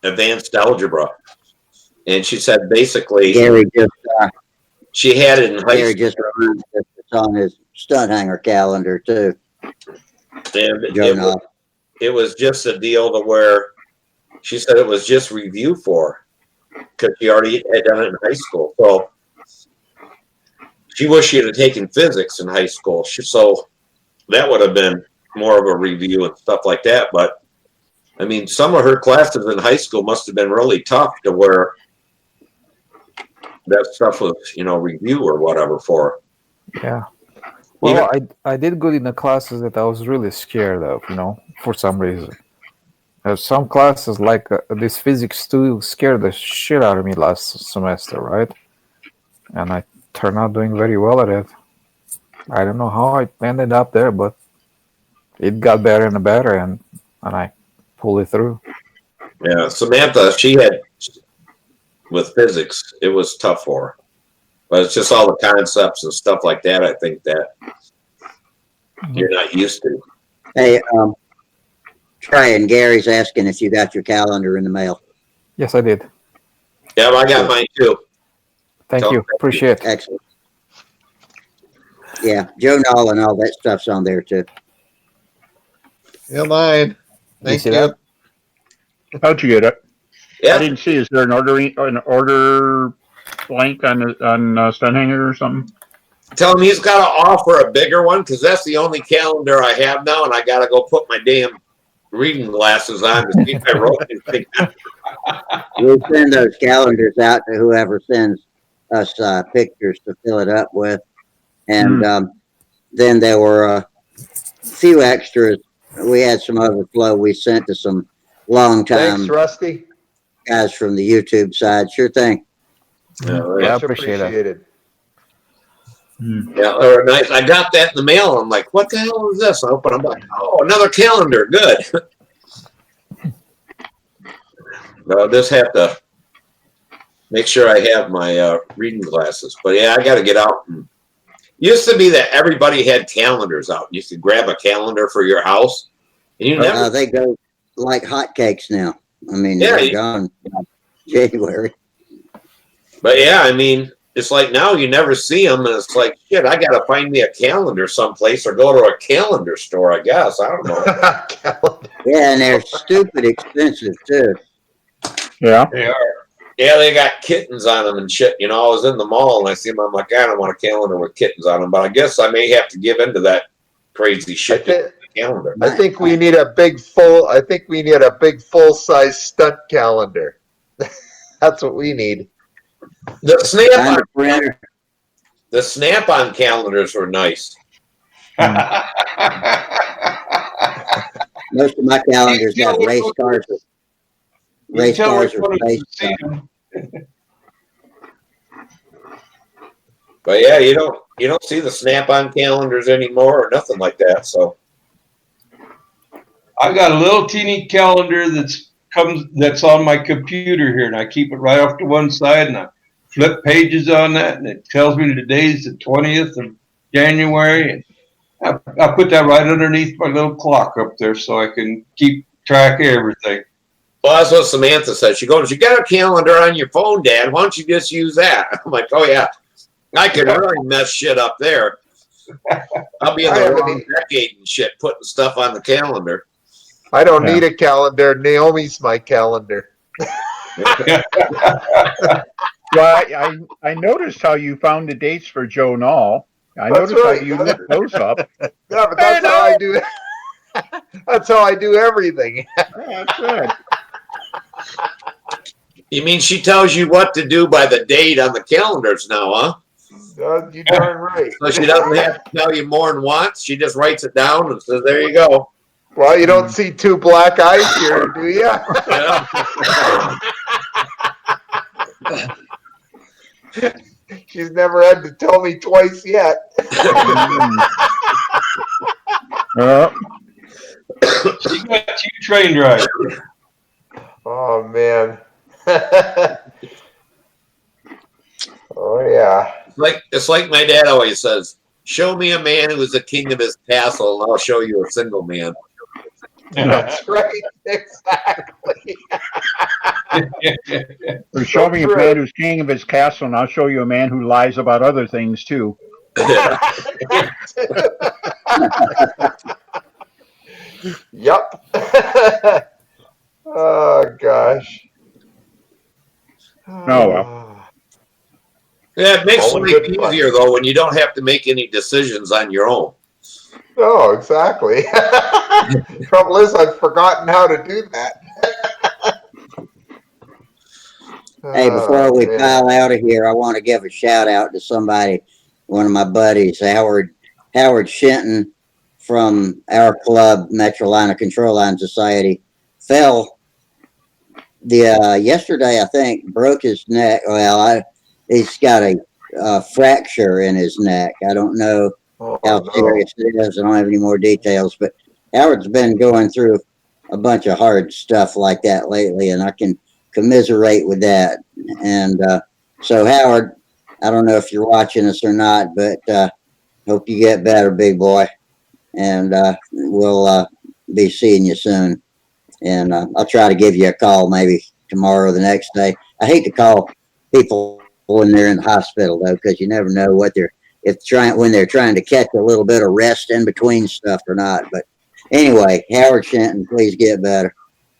advanced algebra. And she said basically Gary just she had it in high Gary school. just reminds us it's on his Stunthangar calendar too. And Joe it was just a deal to where she said it was just review for because she already had done it in high school. So she wished she had taken physics in high school. So that would have been more of a review and stuff like that. But I mean, some of her classes in high school must have been really tough to where that stuff was, you know, review or whatever for her. Yeah. Well, I did good in the classes that I was really scared of, you know, for some reason. There's some classes like this physics 2 scared the shit out of me last semester, right? And I turned out doing very well at it. I don't know how I ended up there, but it got better and better, and I pulled it through. Yeah, Samantha, she had with physics, it was tough for her. But it's just all the concepts and stuff like that, I think that you're not used to. Hey, Trey and Gary's asking if you got your calendar in the mail. Yes, I did. Yeah, I got mine too. Thank you. Appreciate it. Excellent. Yeah, Joe Knoll and all that stuff's on there too. Yeah, mine. Thank see you. that? How'd you get it? Yeah. I didn't see. Is there an order blank on Stunthangar or something? Tell him he's got to offer a bigger one because that's the only calendar I have now, and I got to go put my damn reading glasses on to see if I wrote anything. We'll send those calendars out to whoever sends us pictures to fill it up with. And then there were a few extras. We had some overflow we sent to some long-time Thanks, Rusty. guys from the YouTube side. Sure thing. Yeah, I appreciate it. Yeah, or nice. I got that in the mail. I'm like, what the hell is this? I open. I'm like, oh, another calendar. Good. I'll just have to make sure I have my reading glasses. But yeah, I got to get out. Used to be that everybody had calendars out. You could grab a calendar for your house. And you never. They go like hotcakes now. I mean, Yeah, they're gone January. But yeah, I mean, it's like now you never see them, and it's like, shit, I got to find me a calendar someplace or go to a calendar store, I guess. I don't know. Yeah, and they're stupid expensive too. Yeah. They are. Yeah, they got kittens on them and shit. You know, I was in the mall and I see them. I'm like, I don't want a calendar with kittens on them, but I guess I may have to give into that crazy shit. Calendar. I think we need a big full-size stunt calendar. That's what we need. The Snap-on calendars were nice. Most of my calendars have race cars. Race cars are based. But yeah, you don't see the Snap-on calendars anymore or nothing like that. So I've got a little teeny calendar that's on my computer here, and I keep it right off to one side, and I flip pages on that, and it tells me today's the 20th of January. And I put that right underneath my little clock up there so I can keep track of everything. Well, that's what Samantha said. She goes, "You got a calendar on your phone, Dad. Why don't you just use that?" I'm like, "Oh yeah, I can really mess shit up there. I'll be in the wrong decade and shit putting stuff on the calendar." I don't need a calendar. Naomi's my calendar. Well, I noticed how you found the dates for Joe Knoll. I noticed how you looked those up. Yeah, but that's how I do it. That's how I do everything. That's good. You mean she tells you what to do by the date on the calendars now, huh? You darn right. So she doesn't have to tell you more than once. She just writes it down and says, "There you go." Well, you don't see two black eyes here, do you? She's never had to tell me twice yet. She got you trained right. Oh man. Oh yeah. It's like my dad always says, "Show me a man who is the king of his castle, and I'll show you a single man." That's right. Exactly. Or show me a man who's king of his castle, and I'll show you a man who lies about other things too. Yep. Oh gosh. Oh, well. Yeah, it makes All in life good fun. easier though when you don't have to make any decisions on your own. Oh, exactly. Trouble is, I've forgotten how to do that. Hey, before we man. pile out of here, I want to give a shout out to somebody, one of my buddies, Howard Shenton from our club, Metrolina Control Line Society, fell yesterday, I think, broke his neck. Well, he's got a fracture in his neck. I don't know how serious it is. I don't have any more details, but Howard's been going through a bunch of hard stuff like that lately, and I can commiserate with that. And so, Howard, I don't know if you're watching us or not, but hope you get better, big boy. And we'll be seeing you soon. And I'll try to give you a call maybe tomorrow or the next day. I hate to call people when they're in the hospital though, because you never know what when they're trying to catch a little bit of rest in between stuff or not. But anyway, Howard Shenton, please get better.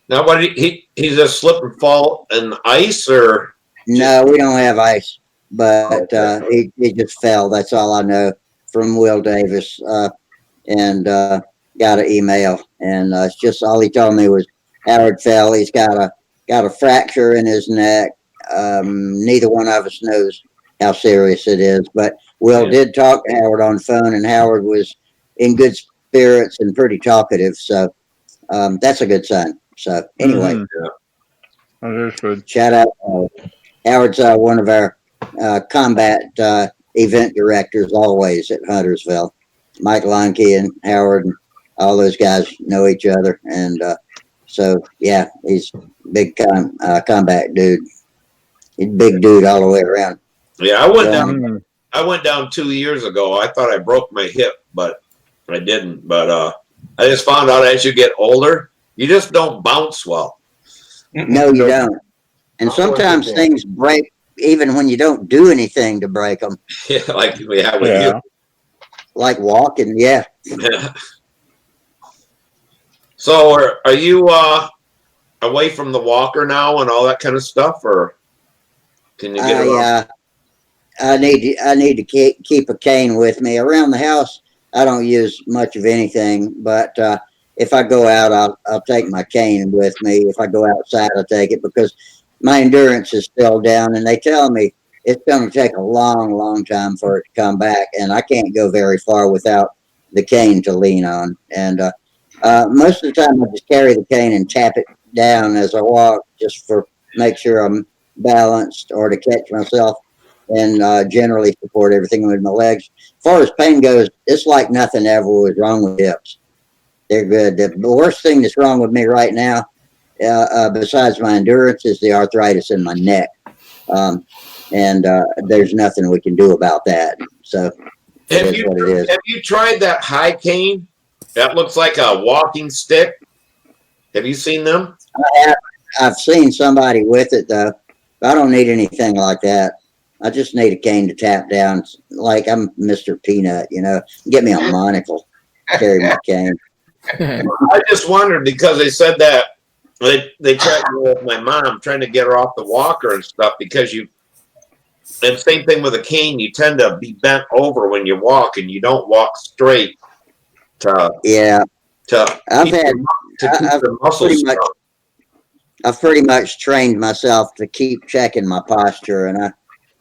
Now, what he just slip and fall in ice, or no, we don't have ice, but he just fell. That's all I know from Will Davis, and got an email, and it's just all he told me was Howard fell. He's got a fracture in his neck. Neither one of us knows how serious it is, but Will did talk to Howard on the phone, and Howard was in good spirits and pretty talkative. So that's a good sign. So anyway, That is good. shout out. Howard's one of our combat event directors always at Huntersville. Mike Lonke and Howard and all those guys know each other. And so, yeah, he's a big combat dude. He's a big dude all the way around. Yeah, I went down 2 years ago. I thought I broke my hip, but I didn't. But I just found out as you get older, you just don't bounce well. No, you don't. And sometimes things break even when you don't do anything to break them. Yeah, like we have with you. Like walking, yeah. So are you away from the walker now and all that kind of stuff, or can you get around? I need to keep a cane with me around the house. I don't use much of anything, but if I go out, I'll take my cane with me. If I go outside, I'll take it because my endurance is still down, and they tell me it's going to take a long, long time for it to come back, and I can't go very far without the cane to lean on. And most of the time, I just carry the cane and tap it down as I walk, just for make sure I'm balanced or to catch myself, and generally support everything with my legs. As far as pain goes, it's like nothing ever was wrong with hips. They're good. The worst thing that's wrong with me right now, besides my endurance, is the arthritis in my neck. And there's nothing we can do about that. So it is what it is. Have you tried that high cane? That looks like a walking stick. Have you seen them? I've seen somebody with it though. I don't need anything like that. I just need a cane to tap down, like I'm Mr. Peanut, Get me a monocle, carry my cane. I just wondered because they said that they tried to with my mom, trying to get her off the walker and stuff because and same thing with a cane, you tend to be bent over when you walk and you don't walk straight. I've had the muscles strong. I've pretty much trained myself to keep checking my posture, and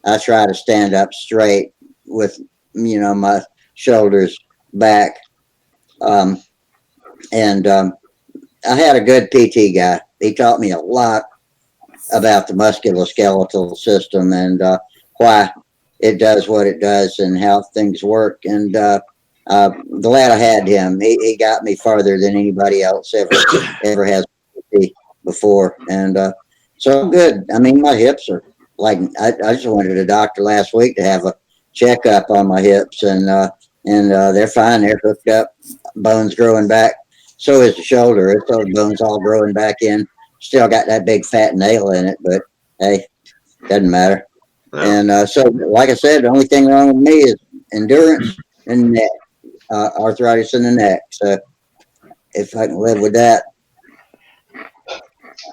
I try to stand up straight with my shoulders back. Um, and I had a good PT guy. He taught me a lot about the musculoskeletal system and why it does what it does and how things work. And glad I had him. He got me farther than anybody else ever has before. And so I'm good. I mean, my hips are like, I just went to the doctor last week to have a checkup on my hips, and they're fine. They're hooked up, bones growing back. So is the shoulder. It's those bones all growing back in. Still got that big fat nail in it, but hey, doesn't matter. No. And so, like I said, the only thing wrong with me is endurance and neck, arthritis in the neck. So if I can live with that,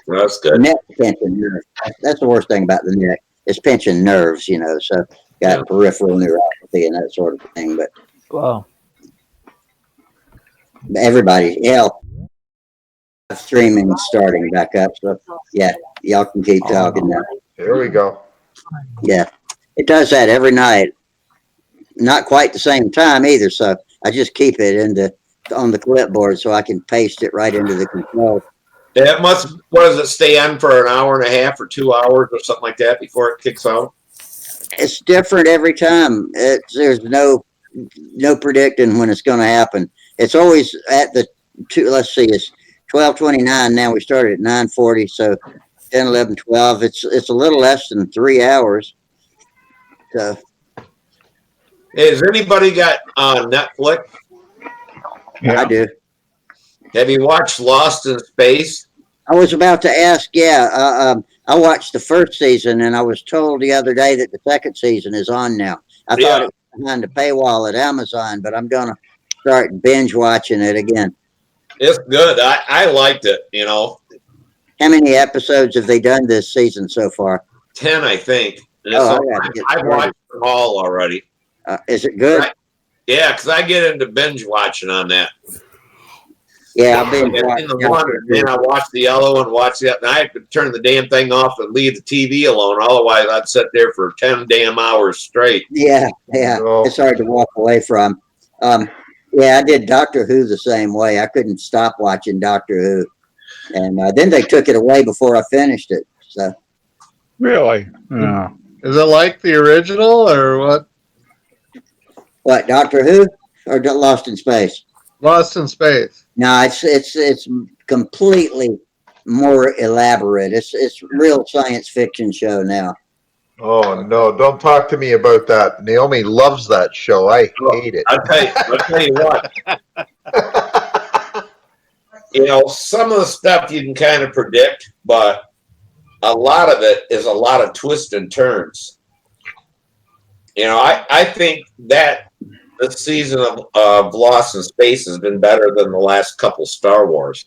That's good. neck pinching nerves. That's the worst thing about the neck. It's pinching nerves, So got peripheral neuropathy and that sort of thing. But Wow. everybody, hell, streaming starting back up. So yeah, y'all can keep talking now. Here we go. Yeah, it does that every night. Not quite the same time either. So I just keep it on the clipboard so I can paste it right into the control. That must, what does it stay on for an hour and a half or 2 hours or something like that before it kicks out? It's different every time. There's no predicting when it's going to happen. It's always at the let's see, it's 12:29 now. We started at 9:40, so 10, 11, 12. It's a little less than 3 hours. So, Has anybody got Netflix? Yeah. I do. Have you watched Lost in Space? I was about to ask. Yeah, I watched the first season, and I was told the other day that the second season is on now. I thought it was behind the paywall at Amazon, but I'm gonna start binge watching it again. It's good. I liked it. How many episodes have they done this season so far? 10, I think. Oh, I've watched them all already. Is it good? Yeah, because I get into binge watching on that. Yeah, I've been in the one, and then I watch the other one, watch the other. And I have to turn the damn thing off and leave the TV alone. Otherwise, I'd sit there for 10 damn hours straight. Yeah. Oh. It's hard to walk away from. Yeah, I did Doctor Who the same way. I couldn't stop watching Doctor Who, and then they took it away before I finished it. So Really? Yeah. Is it like the original or what? what, Doctor Who or Lost in Space? Lost in Space. No, it's completely more elaborate. It's real science fiction show now. Oh no! Don't talk to me about that. Naomi loves that show. I hate it. I'll tell you what. Some of the stuff you can kind of predict, but a lot of it is a lot of twists and turns. I think that this season of Lost in Space has been better than the last couple Star Wars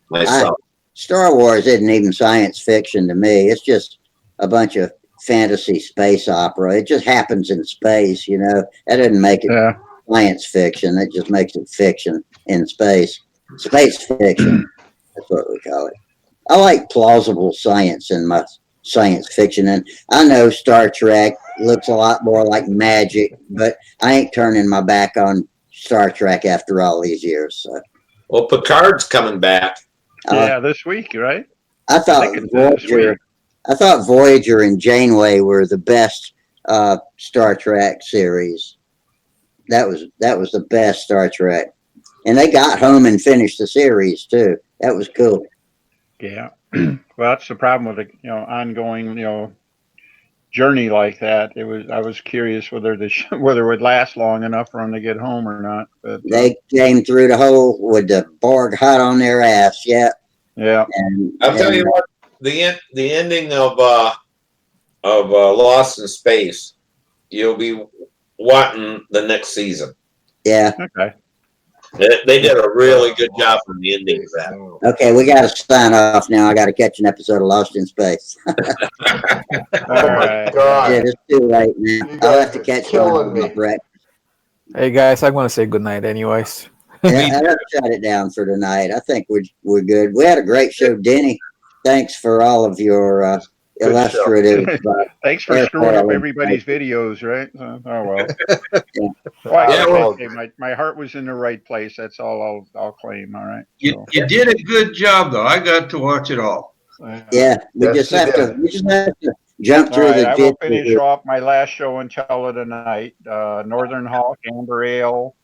myself. Star Wars isn't even science fiction to me. It's just a bunch of fantasy space opera. It just happens in space, That doesn't make it science fiction. It just makes it fiction in space. Space fiction. That's what we call it. I like plausible science in my science fiction. And I know Star Trek looks a lot more like magic, but I ain't turning my back on Star Trek after all these years. So. Well, Picard's coming back. Yeah, this week, right? I thought Voyager and Janeway were the best Star Trek series. That was the best Star Trek, and they got home and finished the series too. That was cool. Yeah. Well, that's the problem with the ongoing journey like that. I was curious whether whether it would last long enough for them to get home or not. But they came through the hole with the Borg hot on their ass. Yeah. Yeah. And I'll tell you what, the ending of Lost in Space, you'll be wanting the next season. Yeah. Okay. They did a really good job from the ending of that. Okay, we got to sign off now. I got to catch an episode of Lost in Space. Oh my God! Yeah, it's too late now. I'll have to catch one with my breakfast. Hey guys, I'm gonna say goodnight anyways. Yeah, I'll shut it down for tonight. I think we're good. We had a great show. Denny thanks for all of your Good illustrative. Thanks for screwing up everybody's videos, right? Oh well. Yeah. Well, Yeah, well- my heart was in the right place. That's all I'll claim. All right. You did a good job, though. I got to watch it all. Yeah, we Yes, just you have to. did. We just have to jump All through right, the. I will ditches. finish off my last show and tell of the night. Northern Hawk Amber Ale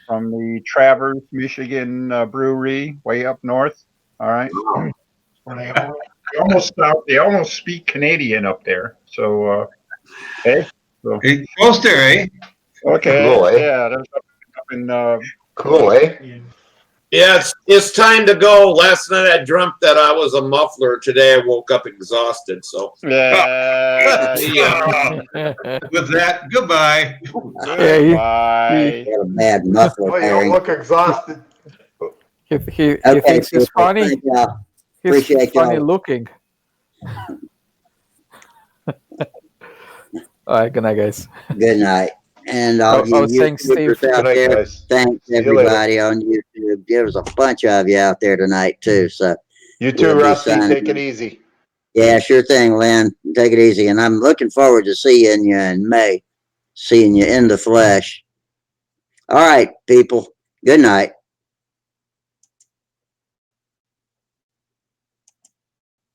from the Travers, Michigan brewery, way up north. All right. They almost speak Canadian up there. So, hey. So, Hey, close there, eh? okay. Cool, eh? Yeah, there's up in. Cool, eh? Yeah, it's time to go. Last night I dreamt that I was a muffler. Today I woke up exhausted. So Yeah. With that, goodbye. Goodbye. Got a bad muffler Oh, you bearing. don't look exhausted. He Okay, thinks he's people, funny. thank y'all. He's Appreciate funny y'all. looking. All right, good night, guys. Good night. And all you was saying, YouTubers Steve. out Good night, there, guys. thanks See you later. everybody on YouTube. There was a bunch of you out there tonight too. So You too, we'll be Rusty. signing Take it off. easy. Yeah, sure thing, Lynn. Take it easy. And I'm looking forward to seeing you in May, seeing you in the flesh. All right, people. Good night.